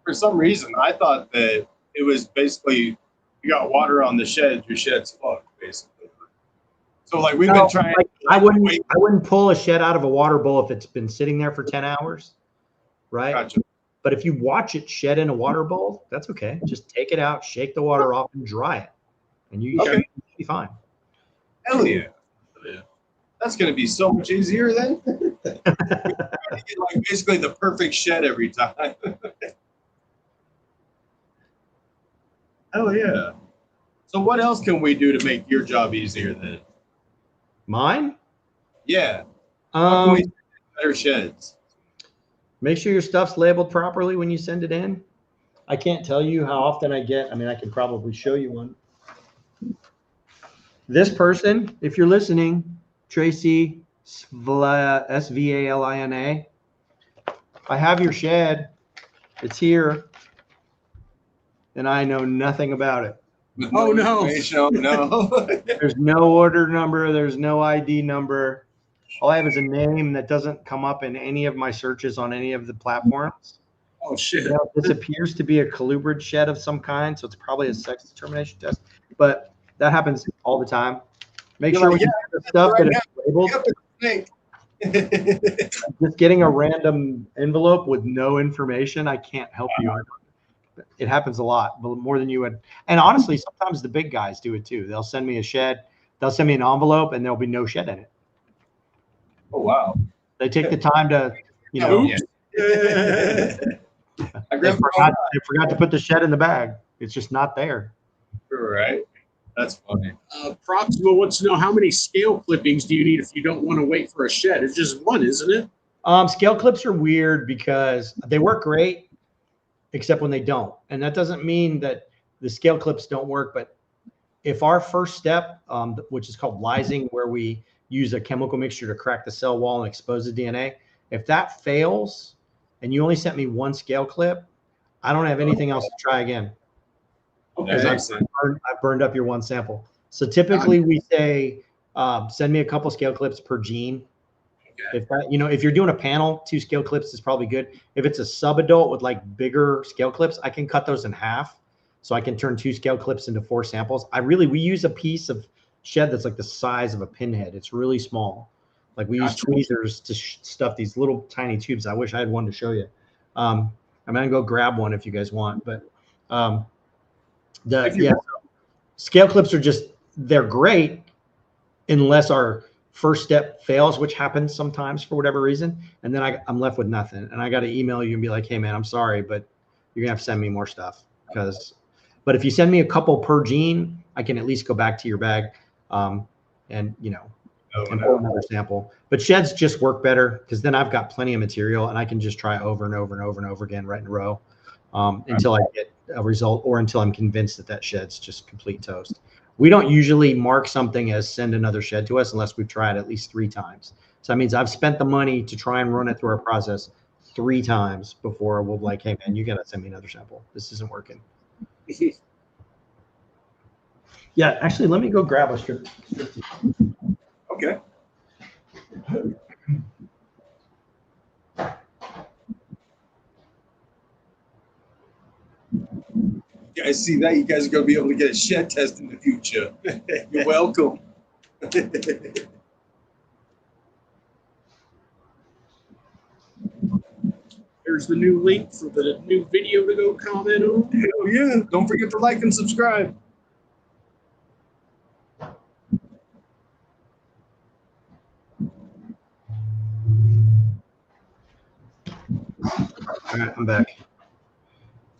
Speaker 3: For some reason, I thought that it was basically you got water on the shed, your shed's fucked, basically. So like we've been trying.
Speaker 6: Like, I wouldn't pull a shed out of a water bowl if it's been sitting there for 10 hours, right?
Speaker 3: Gotcha.
Speaker 6: But if you watch it shed in a water bowl, that's okay. Just take it out, shake the water off, and dry it, and you should be fine.
Speaker 3: Hell yeah. That's going to be so much easier then. Like basically the perfect shed every time. Hell yeah. So what else can we do to make your job easier then?
Speaker 6: Mine?
Speaker 3: Yeah. How can we make better sheds?
Speaker 6: Make sure your stuff's labeled properly when you send it in. I can't tell you how often I get, I mean, I can probably show you one. This person, if you're listening, Tracy Svalina, I have your shed. It's here. And I know nothing about it.
Speaker 3: Oh, no. No.
Speaker 6: There's no order number. There's no ID number. All I have is a name that doesn't come up in any of my searches on any of the platforms.
Speaker 4: Oh, shit.
Speaker 6: Now, this appears to be a colubrid shed of some kind, so it's probably a sex determination test. But that happens all the time. Make sure when you have the stuff that is labeled.
Speaker 3: think.
Speaker 6: Just getting a random envelope with no information, I can't help you. It happens a lot, but more than you would. And honestly, sometimes the big guys do it too. They'll send me a shed, they'll send me an envelope, and there'll be no shed in it.
Speaker 3: Oh wow!
Speaker 6: They take the time to, you know, they forgot to put the shed in the bag. It's just not there.
Speaker 3: Right. That's funny.
Speaker 4: Proxima wants to know, how many scale clippings do you need if you don't want to wait for a shed? It's just one, isn't it?
Speaker 6: Scale clips are weird because they work great, except when they don't. And that doesn't mean that the scale clips don't work. But if our first step, which is called lysing, where we use a chemical mixture to crack the cell wall and expose the DNA, if that fails and you only sent me one scale clip, I don't have anything else to try again. Because I've burned up your one sample. So typically we say, send me a couple scale clips per gene. Okay. If that, if you're doing a panel, 2 scale clips is probably good. If it's a sub-adult with like bigger scale clips, I can cut those in half. So I can turn 2 scale clips into 4 samples. We use a piece of shed that's like the size of a pinhead. It's really small. Like we use tweezers to stuff these little tiny tubes. I wish I had one to show you. I'm gonna go grab one if you guys want, but scale clips are they're great unless our first step fails, which happens sometimes for whatever reason. And then I'm left with nothing. And I got to email you and be like, hey man, I'm sorry, but you're gonna have to send me more stuff but if you send me a couple per gene, I can at least go back to your bag and pull another sample. But sheds just work better because then I've got plenty of material and I can just try over and over and over and over again right in a row until I get a result or until I'm convinced that shed's just complete toast. We don't usually mark something as send another shed to us unless we've tried at least 3 times. So that means I've spent the money to try and run it through our process 3 times before we'll be like, hey man, you got to send me another sample. This isn't working. Yeah, actually, let me go grab a strip.
Speaker 3: Okay. You guys see that? You guys are going to be able to get a shed test in the future. You're welcome.
Speaker 4: There's the new link for the new video to go comment on.
Speaker 3: Hell yeah. Don't forget to like and subscribe.
Speaker 6: All right, I'm back.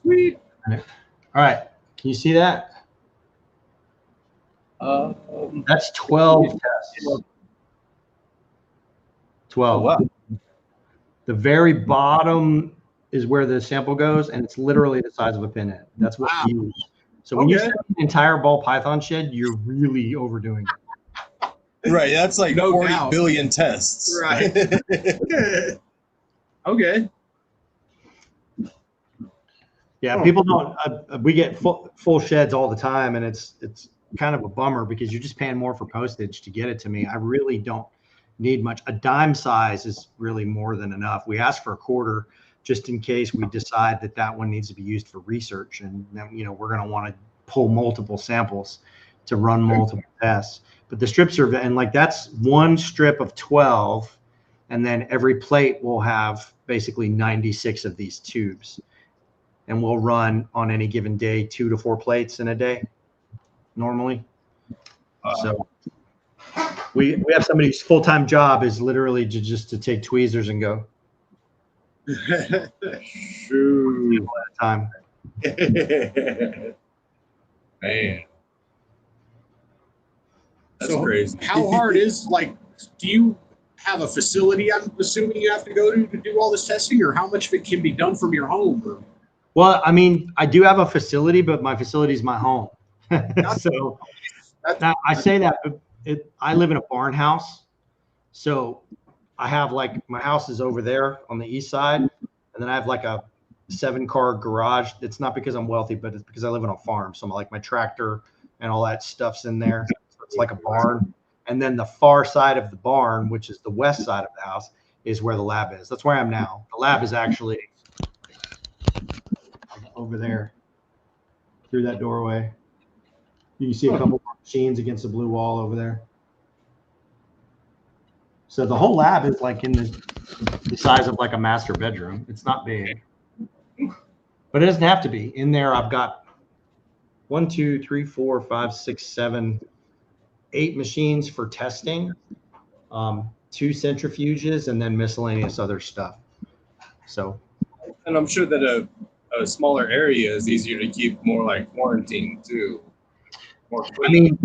Speaker 4: Sweet.
Speaker 6: All right. Can you see that? That's 12 tests. 12.
Speaker 3: Oh, wow.
Speaker 6: The very bottom is where the sample goes, and it's literally the size of a pinhead. That's what you use. So when you send an entire ball python shed, you're really overdoing it.
Speaker 3: Right. That's like
Speaker 4: No
Speaker 3: 40
Speaker 4: doubt.
Speaker 3: billion tests.
Speaker 4: Right. Okay.
Speaker 6: Yeah, people don't. We get full sheds all the time, and it's kind of a bummer because you're just paying more for postage to get it to me. I really don't need much. A dime size is really more than enough. We ask for a quarter just in case we decide that one needs to be used for research, and then we're going to want to pull multiple samples to run multiple tests. But the strips are, and like that's one strip of 12, and then every plate will have basically 96 of these tubes. And we'll run on any given day 2 to 4 plates in a day, normally. So we have somebody whose full-time job is literally just to take tweezers and go.
Speaker 3: Shoot.
Speaker 6: Time.
Speaker 3: Man. That's
Speaker 4: So
Speaker 3: crazy.
Speaker 4: how hard is, do you have a facility, I'm assuming you have to go to do all this testing, or how much of it can be done from your home? Or?
Speaker 6: Well, I mean, I do have a facility, but my facility is my home. So I say that, but I live in a barn house. So I have my house is over there on the east side. And then I have like a 7-car garage. It's not because I'm wealthy, but it's because I live on a farm. So my tractor and all that stuff's in there. So it's like a barn. And then the far side of the barn, which is the west side of the house, is where the lab is. That's where I am now. The lab is actually over there through that doorway. You can see a couple more machines against the blue wall over there. So the whole lab is like in the size of like a master bedroom. It's not big, but it doesn't have to be. In there, I've got 1, 2, 3, 4, 5, 6, 7, 8 machines for testing, 2 centrifuges, and then miscellaneous other stuff. So,
Speaker 3: and I'm sure that a smaller area is easier to keep more like quarantine too. More clean.
Speaker 6: I mean,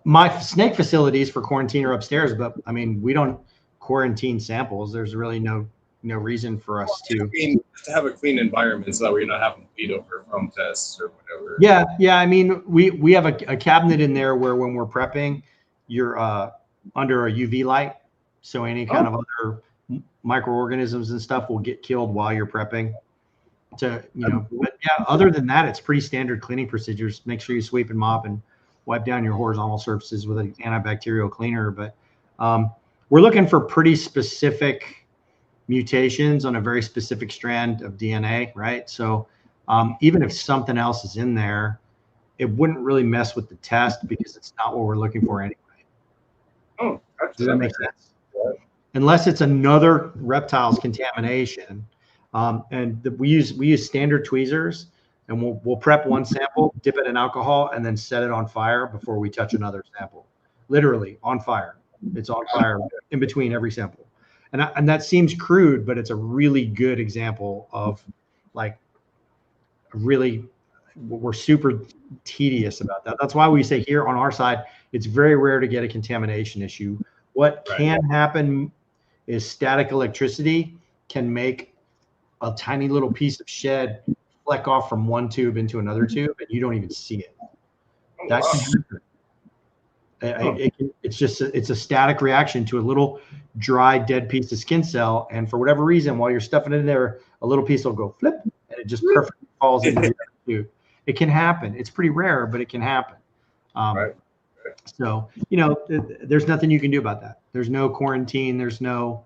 Speaker 6: my snake facilities for quarantine are upstairs, but I mean, we don't quarantine samples. There's really no reason for us to
Speaker 3: have a clean environment so that we're not having to feed over from tests or whatever.
Speaker 6: Yeah. I mean, we have a cabinet in there where when we're prepping, you're under a UV light, so any kind of other microorganisms and stuff will get killed while you're prepping. But yeah, other than that, it's pretty standard cleaning procedures. Make sure you sweep and mop and wipe down your horizontal surfaces with an antibacterial cleaner. But we're looking for pretty specific mutations on a very specific strand of DNA, right? So even if something else is in there, it wouldn't really mess with the test because it's not what we're looking for anyway.
Speaker 3: Oh,
Speaker 6: does that make sense? Unless it's another reptile's contamination. We use standard tweezers, and we'll prep one sample, dip it in alcohol, and then set it on fire before we touch another sample. Literally on fire. It's on fire in between every sample. And that seems crude, but it's a really good example of like we're super tedious about that. That's why we say here on our side, it's very rare to get a contamination issue. What can happen is static electricity can make a tiny little piece of shed fleck off from one tube into another tube, and you don't even see it. That can happen. It's a static reaction to a little dry, dead piece of skin cell, and for whatever reason, while you're stuffing it in there, a little piece will go flip, and it just perfectly falls into the other tube. It can happen. It's pretty rare, but it can happen. So, there's nothing you can do about that. There's no quarantine. There's no,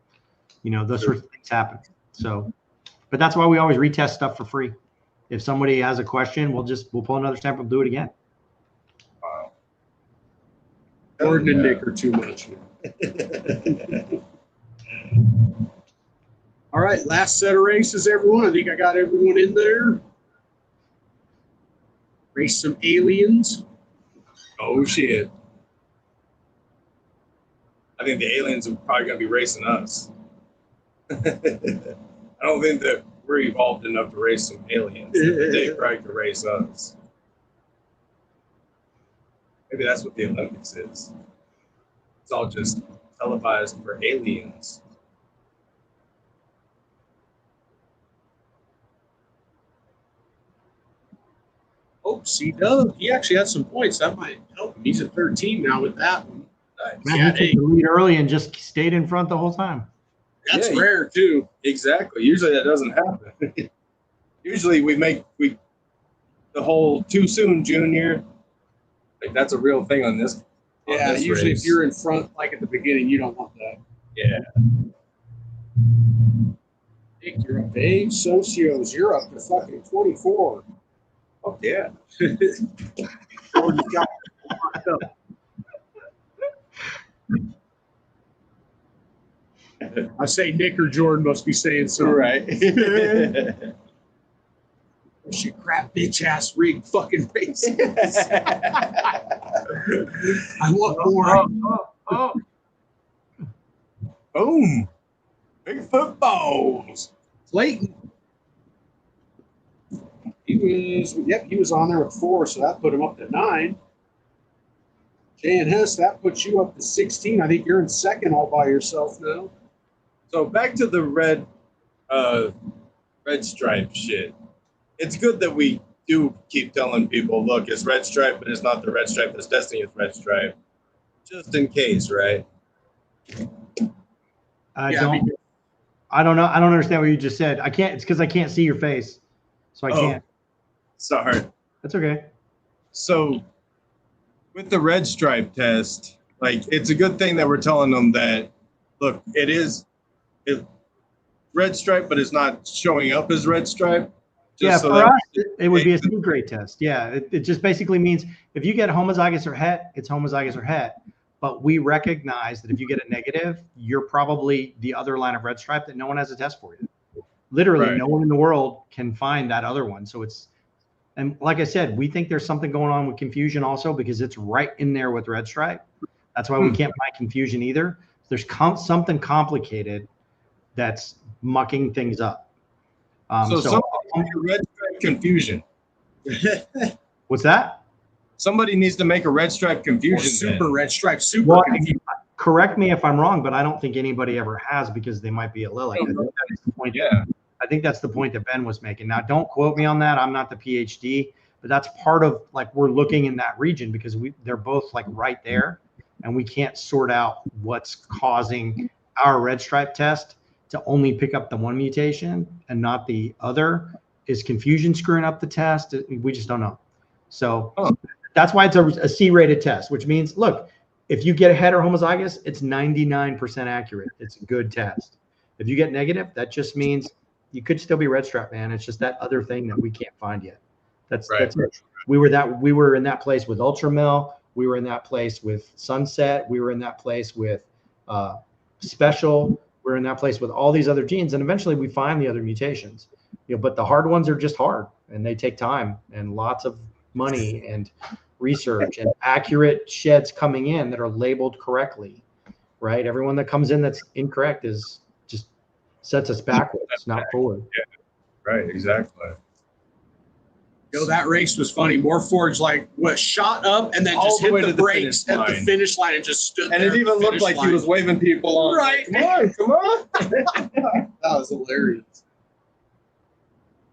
Speaker 6: those sorts of things happen. So, but that's why we always retest stuff for free. If somebody has a question, we'll pull another sample and do it again.
Speaker 3: Wow.
Speaker 4: Gordon and Nick are too much. All right, last set of races, everyone. I think I got everyone in there. Race some aliens.
Speaker 3: Oh shit! I think the aliens are probably gonna be racing us. I don't think that we're evolved enough to race some aliens. They probably could race us. Maybe that's what the Olympics is. It's all just televised for aliens.
Speaker 4: Oh, C-Dub, he actually had some points. That might help him. He's at 13 now with that one.
Speaker 6: Man, he took the lead early and just stayed in front the whole time.
Speaker 4: That's rare, too.
Speaker 3: Exactly. Usually that doesn't happen. Usually the whole too soon junior. Like that's a real thing on this.
Speaker 4: Yeah, usually race. If you're in front, like at the beginning, you don't want that.
Speaker 3: Yeah.
Speaker 4: Nick, you're up to 8. Socios, you're up to fucking 24.
Speaker 3: Oh, yeah.
Speaker 4: I say Nick or Jordan must be saying something.
Speaker 3: Right.
Speaker 4: She crap bitch ass rig fucking races. I want more.
Speaker 3: Boom. Big footballs.
Speaker 4: Clayton. He was on there at 4, so that put him up to 9. Jay and Hess, that puts you up to 16. I think you're in second all by yourself now.
Speaker 3: So back to the red stripe shit. It's good that we do keep telling people, look, it's red stripe, but it's not the red stripe that's Destiny, it's red stripe. Just in case, right?
Speaker 6: I don't know. I don't understand what you just said. I can't. It's because I can't see your face, so I can't.
Speaker 3: Sorry.
Speaker 6: That's okay.
Speaker 3: So with the red stripe test, like it's a good thing that we're telling them that, look, it's red stripe, but it's not showing up as red stripe.
Speaker 6: For us, it would be a C-grade test. Yeah, it just basically means if you get homozygous or het, it's homozygous or het. but we recognize that if you get a negative, you're probably the other line of red stripe that no one has a test for you. Literally, no one in the world can find that other one. So it's, and like I said, we think there's something going on with confusion also because it's right in there with red stripe. That's why we can't find confusion either. There's something complicated that's mucking things up.
Speaker 3: So somebody make a red stripe confusion.
Speaker 6: What's that?
Speaker 3: Somebody needs to make a red stripe confusion.
Speaker 4: Super red stripe, super
Speaker 6: Well,
Speaker 4: confusion.
Speaker 6: correct me if I'm wrong, but I don't think anybody ever has because they might be a lily. I think that's the point.
Speaker 3: Yeah.
Speaker 6: I think that's the point that Ben was making. Now, don't quote me on that. I'm not the PhD, but that's part of like we're looking in that region because they're both like right there, and we can't sort out what's causing our red stripe test to only pick up the one mutation and not the other. Is confusion screwing up the test? We just don't know. So that's why it's a C-rated test, which means, look, if you get a het or homozygous, it's 99% accurate. It's a good test. If you get negative, that just means you could still be red stripe, man. It's just that other thing that we can't find yet. That's it. We were in that place with Ultramil. We were in that place with Sunset. We were in that place with Special. We're in that place with all these other genes, and eventually we find the other mutations. But the hard ones are just hard, and they take time and lots of money and research and accurate sheds coming in that are labeled correctly, right? Everyone that comes in that's incorrect is just sets us backwards, not forward.
Speaker 3: Yeah. Right, exactly.
Speaker 4: That race was funny. Morphforge shot up and then
Speaker 3: All
Speaker 4: just
Speaker 3: the way
Speaker 4: hit
Speaker 3: to
Speaker 4: the
Speaker 3: the
Speaker 4: brakes
Speaker 3: finish
Speaker 4: at the
Speaker 3: line.
Speaker 4: finish line and just stood
Speaker 3: And
Speaker 4: there.
Speaker 3: it even looked like he was waving people on.
Speaker 4: Right.
Speaker 3: Come on.
Speaker 4: That was hilarious.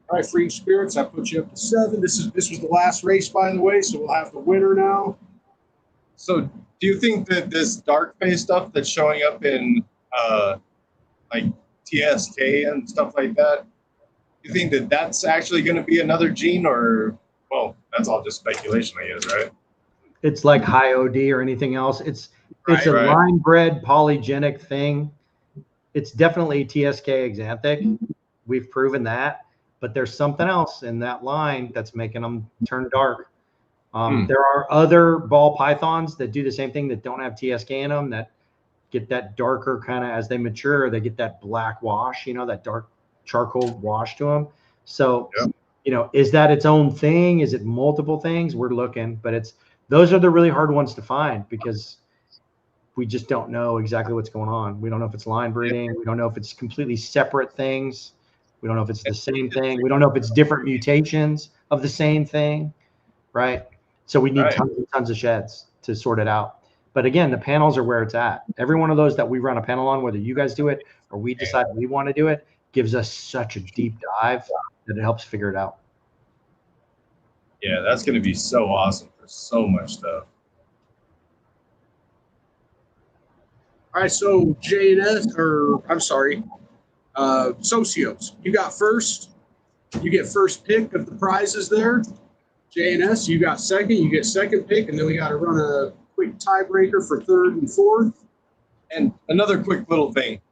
Speaker 4: All right, Free Spirits, I put you up to 7. This was the last race, by the way, so we'll have the winner now.
Speaker 3: So do you think that this dark phase stuff that's showing up in like TSK and stuff like that, you think that that's actually going to be another gene, or, well, that's all just speculation, I guess, right?
Speaker 6: It's like high OD or anything else. It's a
Speaker 3: Right.
Speaker 6: line-bred polygenic thing. It's definitely TSK exanthic. We've proven that. But there's something else in that line that's making them turn dark. There are other ball pythons that do the same thing that don't have TSK in them that get that darker kind of as they mature. They get that black wash, that dark charcoal wash to them. So, is that its own thing? Is it multiple things? We're looking, but those are the really hard ones to find because we just don't know exactly what's going on. We don't know if it's line breeding. We don't know if it's completely separate things. We don't know if it's the same thing. We don't know if it's different mutations of the same thing, right? So we need tons and tons of sheds to sort it out. But again, the panels are where it's at. Every one of those that we run a panel on, whether you guys do it or we decide we want to do it, gives us such a deep dive that it helps figure it out.
Speaker 3: Yeah, that's going to be so awesome for so much stuff.
Speaker 4: All right, so Socios. You got first. You get first pick of the prizes there. JNS, you got second. You get second pick, and then we got to run a quick tiebreaker for third and fourth.
Speaker 3: And another quick little thing.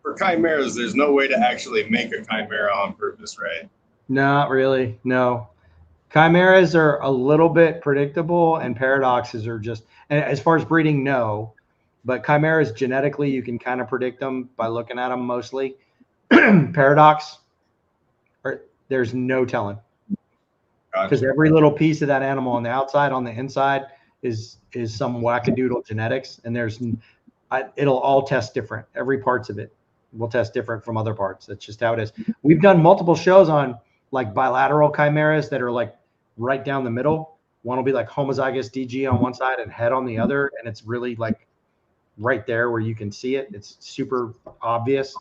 Speaker 3: For chimeras, there's no way to actually make a chimera on purpose, right?
Speaker 6: Not really, no. Chimeras are a little bit predictable, and paradoxes are just, and as far as breeding, no. But chimeras, genetically, you can kind of predict them by looking at them mostly. Paradox, there's no telling. Because every little piece of that animal on the outside, on the inside, is some wackadoodle genetics, and it'll all test different. Every parts of it will test different from other parts. That's just how it is. We've done multiple shows on like bilateral chimeras that are like right down the middle. One will be like homozygous DG on one side and het on the other, and it's really like right there where you can see it. It's super obvious.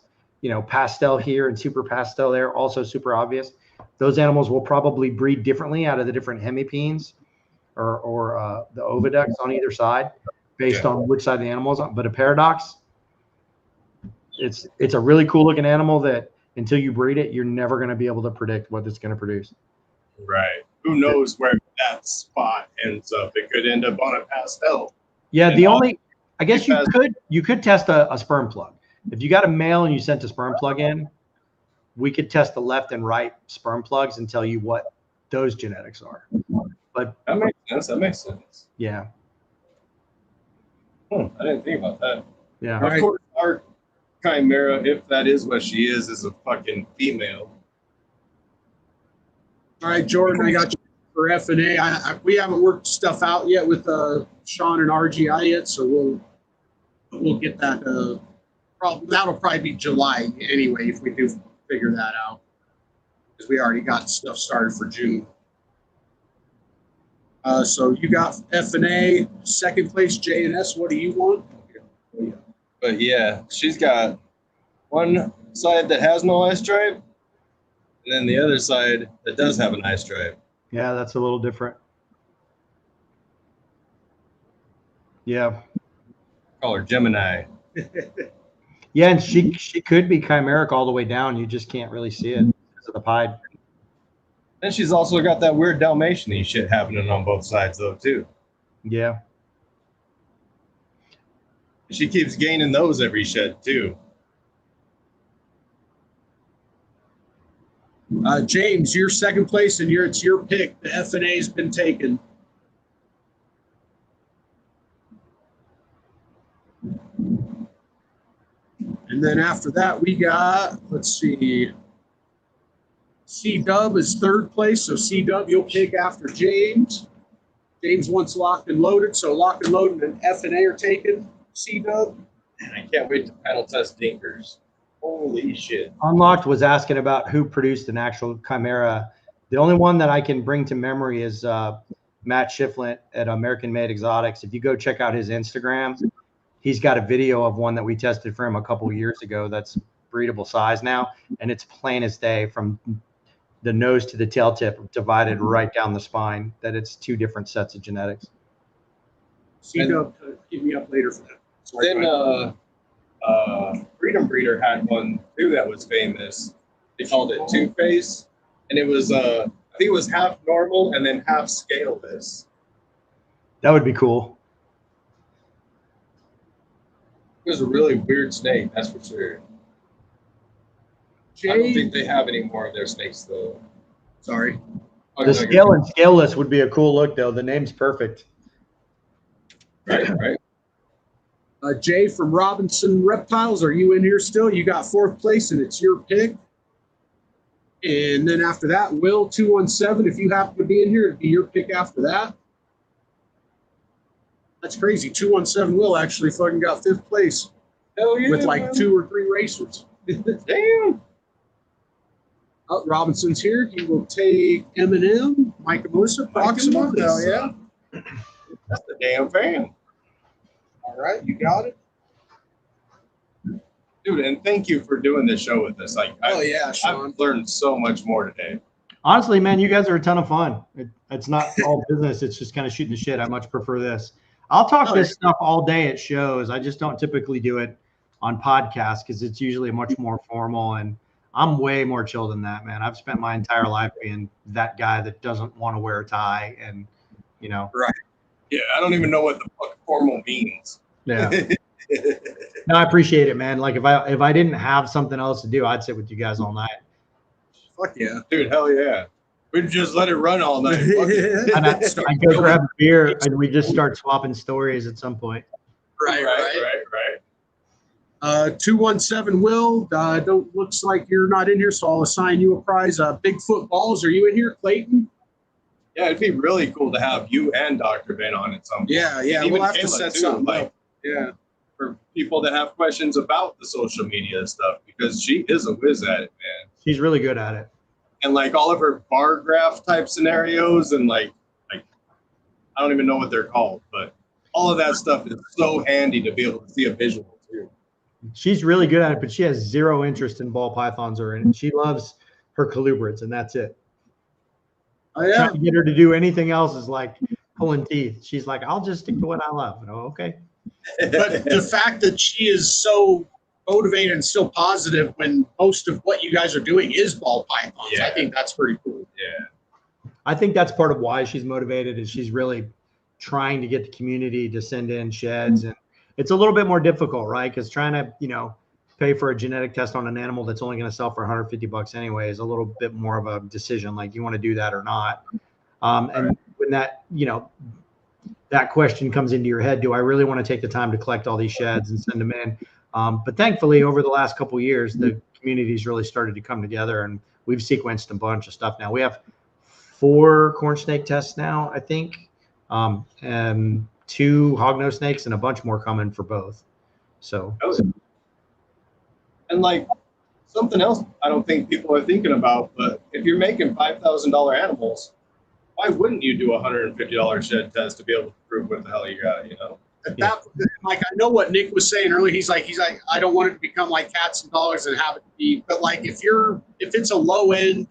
Speaker 6: Pastel here and super pastel there, also super obvious. Those animals will probably breed differently out of the different hemipenes or the oviducts on either side based on which side the animal is on. But a paradox, it's a really cool looking animal that until you breed it, you're never going to be able to predict what it's going to produce.
Speaker 3: Right. Who knows where that spot ends up? It could end up on a pastel.
Speaker 6: Yeah, I guess you could test a sperm plug. If you got a male and you sent a sperm plug in, we could test the left and right sperm plugs and tell you what those genetics are. But
Speaker 3: that makes sense.
Speaker 6: Yeah.
Speaker 3: I didn't think about that.
Speaker 6: Yeah.
Speaker 3: Of course, our chimera, if that is what she is a fucking female.
Speaker 4: All right, Jordan, I got you for F&A. We haven't worked stuff out yet with Shawn and RGI yet, so we'll get that. That'll probably be July anyway if we do figure that out, because we already got stuff started for June. So you got F&A, second place J&S. What do you want?
Speaker 3: But yeah, she's got one side that has no eye stripe, and then the other side that does have an eye stripe.
Speaker 6: Yeah, that's a little different. Yeah.
Speaker 3: Call her Gemini.
Speaker 6: Yeah, and she could be chimeric all the way down. You just can't really see it because of the pied.
Speaker 3: And she's also got that weird Dalmatian-y shit happening on both sides, though, too.
Speaker 6: Yeah.
Speaker 3: She keeps gaining those every shed, too.
Speaker 4: James, you're second place, and it's your pick. The F&A has been taken. And then after that, we got, let's see, C-Dub is third place. So C-Dub, you'll pick after James. James wants locked and loaded. So locked and loaded and F&A are taken. C-Dub.
Speaker 3: And I can't wait to panel test Dinkers. Holy shit.
Speaker 6: Unlocked was asking about who produced an actual chimera. The only one that I can bring to memory is Matt Shiflett at American Made Exotics. If you go check out his Instagram, he's got a video of one that we tested for him a couple of years ago that's breedable size now, and it's plain as day from the nose to the tail tip, divided right down the spine, that it's two different sets of genetics.
Speaker 4: C-Dub, keep me up later for that.
Speaker 3: Then Freedom Breeder had one too that was famous. They called it Two-Face, and it was I think it was half normal and then half scaleless.
Speaker 6: That would be cool.
Speaker 3: It was a really weird snake, that's for sure. I don't think they have any more of their snakes though.
Speaker 4: Sorry.
Speaker 3: Oh,
Speaker 6: The
Speaker 3: no,
Speaker 6: scale and scaleless would be a cool look, though. The name's perfect.
Speaker 3: right, right.
Speaker 4: Jay from Robinson Reptiles, are you in here still? You got fourth place, and it's your pick. And then after that, Will 217, if you happen to be in here, it'd be your pick after that. That's crazy. 217 Will actually fucking got fifth place.
Speaker 3: Hell yeah,
Speaker 4: with like
Speaker 3: man.
Speaker 4: 2 or 3 racers.
Speaker 3: Damn.
Speaker 4: Robinson's here. He will take M&M, Mike and Melissa, Proxima. Hell yeah.
Speaker 3: That's the damn fan.
Speaker 4: All right, you got it.
Speaker 3: Dude, and thank you for doing this show with us. Like,
Speaker 4: yeah, Shawn.
Speaker 3: I've learned so much more today.
Speaker 6: Honestly, man, you guys are a ton of fun. It's not all business. It's just kind of shooting the shit. I much prefer this. I'll talk this stuff all day at shows. I just don't typically do it on podcasts because it's usually much more formal, and I'm way more chill than that, man. I've spent my entire life being that guy that doesn't want to wear a tie, and you know.
Speaker 3: Right. Yeah, I don't even know what the fuck formal means.
Speaker 6: Yeah. No, I appreciate it, man. Like if I didn't have something else to do, I'd sit with you guys all night.
Speaker 4: Fuck yeah.
Speaker 3: Dude, hell yeah. We'd just let it run all night.
Speaker 6: And I'd go grab a beer and we just start swapping stories at some point.
Speaker 4: Right. 217 Will, looks like you're not in here, so I'll assign you a prize. Bigfoot Balls, are you in here, Clayton?
Speaker 3: Yeah, it'd be really cool to have you and Dr. Ben on at some point.
Speaker 4: Yeah,
Speaker 3: Even
Speaker 4: we'll have to
Speaker 3: Kayla,
Speaker 4: set
Speaker 3: too,
Speaker 4: something
Speaker 3: like,
Speaker 4: up. Yeah.
Speaker 3: For people that have questions about the social media stuff, because she is a whiz at it, man.
Speaker 6: She's really good at it.
Speaker 3: And like all of her bar graph type scenarios and like I don't even know what they're called, but all of that stuff is so handy to be able to see a visual too.
Speaker 6: She's really good at it, but she has zero interest in ball pythons or anything. She loves her colubrids, and that's it.
Speaker 4: Oh, yeah.
Speaker 6: Trying to get her to do anything else is like pulling teeth. She's like, I'll just stick to what I love. Oh, okay.
Speaker 4: But the fact that she is so motivated and still positive when most of what you guys are doing is ball pythons, I think that's pretty cool.
Speaker 3: Yeah.
Speaker 6: I think that's part of why she's motivated, is she's really trying to get the community to send in sheds. And it's a little bit more difficult, right? Because trying to, pay for a genetic test on an animal that's only going to sell for $150 anyway is a little bit more of a decision. Like, you want to do that or not. And when that that question comes into your head. Do I really want to take the time to collect all these sheds and send them in? But thankfully, over the last couple of years, the community's really started to come together, and we've sequenced a bunch of stuff now. We have 4 corn snake tests now, I think, and 2 hognose snakes and a bunch more coming for both. So,
Speaker 3: and like something else I don't think people are thinking about, but if you're making $5,000 animals, why wouldn't you do a $150 shed test to be able to prove what the hell you got, you know?
Speaker 4: Like, I know what Nick was saying earlier. He's like, I don't want it to become like cats and dogs and have it be, but like if it's a low end,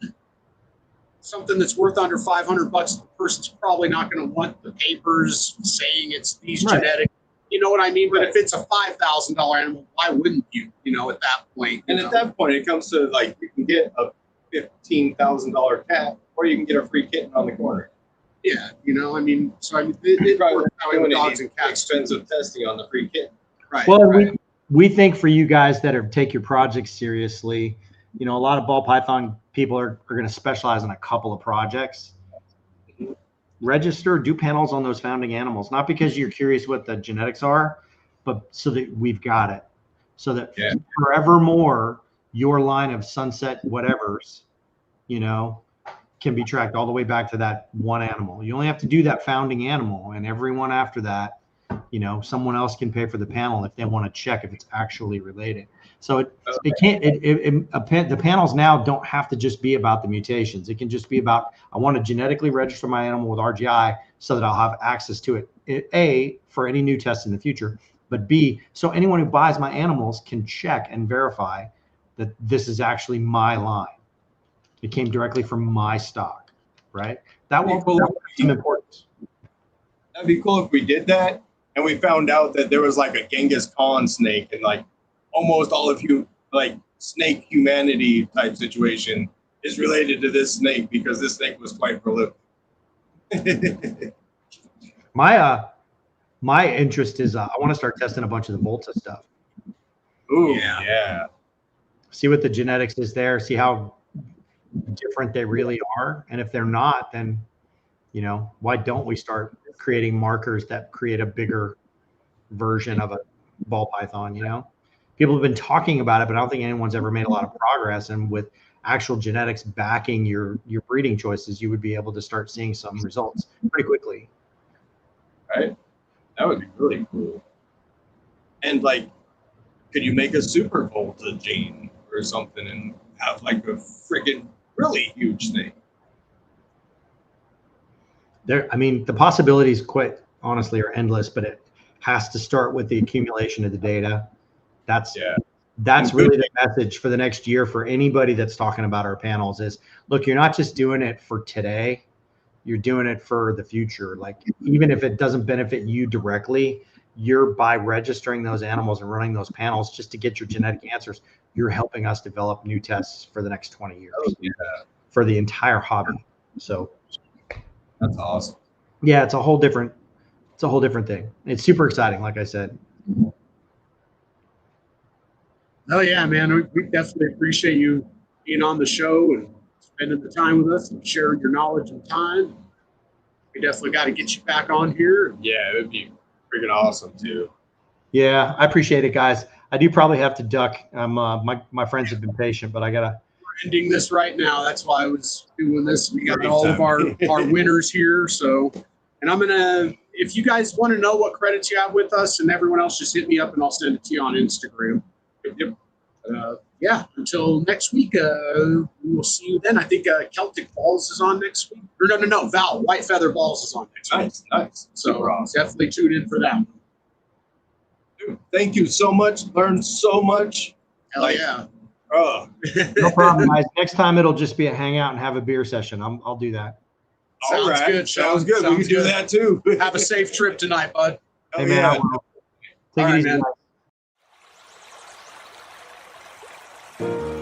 Speaker 4: something that's worth under $500, the person's probably not going to want the papers saying it's these genetic. You know what I mean? But if it's a $5,000 animal, why wouldn't you? You know, at that point.
Speaker 3: And at that point, it comes to like you can get a $15,000 cat, or you can get a free kitten on the corner.
Speaker 4: Yeah, you know, I mean, so I mean, it works out with dogs and cats.
Speaker 3: Expensive testing on the free kitten.
Speaker 4: Right.
Speaker 6: well,
Speaker 4: right.
Speaker 6: we think for you guys that take your projects seriously, you know, a lot of ball python people are going to specialize in a couple of projects. Register, do panels on those founding animals, not because you're curious what the genetics are, but so that we've got it, so that forevermore your line of sunset whatevers, you know, can be tracked all the way back to that one animal. You only have to do that founding animal, and everyone after that, you know, someone else can pay for the panel if they want to check if it's actually related. So the panels now don't have to just be about the mutations. It can just be about, I want to genetically register my animal with RGI so that I'll have access to it. A, for any new tests in the future, but B, so anyone who buys my animals can check and verify that this is actually my line. It came directly from my stock, right? That will have some importance.
Speaker 3: That'd be cool if we did that and we found out that there was like a Genghis Khan snake and like almost all of you, like snake humanity type situation is related to this snake because this snake was quite prolific.
Speaker 6: My interest is I want to start testing a bunch of the Volta stuff.
Speaker 3: Ooh, yeah.
Speaker 6: See what the genetics is there. See how different they really are, and if they're not, then, you know, why don't we start creating markers that create a bigger version of a ball python? You know, people have been talking about it, but I don't think anyone's ever made a lot of progress. And with actual genetics backing your breeding choices, you would be able to start seeing some results pretty quickly.
Speaker 3: Right? That would be really cool. And like, could you make a super Volta gene or something and have like a friggin' really huge snake?
Speaker 6: I mean, the possibilities, quite honestly, are endless, but it has to start with the accumulation of the data. That's really the message for the next year for anybody that's talking about our panels is, look, you're not just doing it for today, you're doing it for the future. Like, even if it doesn't benefit you directly, you're, by registering those animals and running those panels just to get your genetic answers, you're helping us develop new tests for the next 20 years for the entire hobby. So
Speaker 3: that's awesome.
Speaker 6: Yeah, it's a whole different thing. It's super exciting, like I said.
Speaker 4: Oh yeah, man, we definitely appreciate you being on the show and spending the time with us and sharing your knowledge and time. We definitely got to get you back on here.
Speaker 3: Yeah, it would be freaking awesome too.
Speaker 6: Yeah, I appreciate it, guys. I do probably have to duck. My friends have been patient, but I gotta.
Speaker 4: We're ending this right now. That's why I was doing this. We got all of our winners here. So, and I'm gonna, if you guys want to know what credits you have with us and everyone else, just hit me up and I'll send it to you on Instagram. Yeah. Until next week, we will see you then. I think Celtic Balls is on next week. Or no, Val White Feather Balls is on next week.
Speaker 3: Nice.
Speaker 4: So definitely tune in for that.
Speaker 3: Dude, thank you so much. Learned so much.
Speaker 4: Hell yeah.
Speaker 6: No problem, guys. Next time it'll just be a hangout and have a beer session. I'll do that.
Speaker 4: Sounds good.
Speaker 3: Sounds good. We can do that too.
Speaker 4: Have a safe trip tonight, bud.
Speaker 6: Hey, man. I will. Take it easy,
Speaker 4: man.
Speaker 6: guys.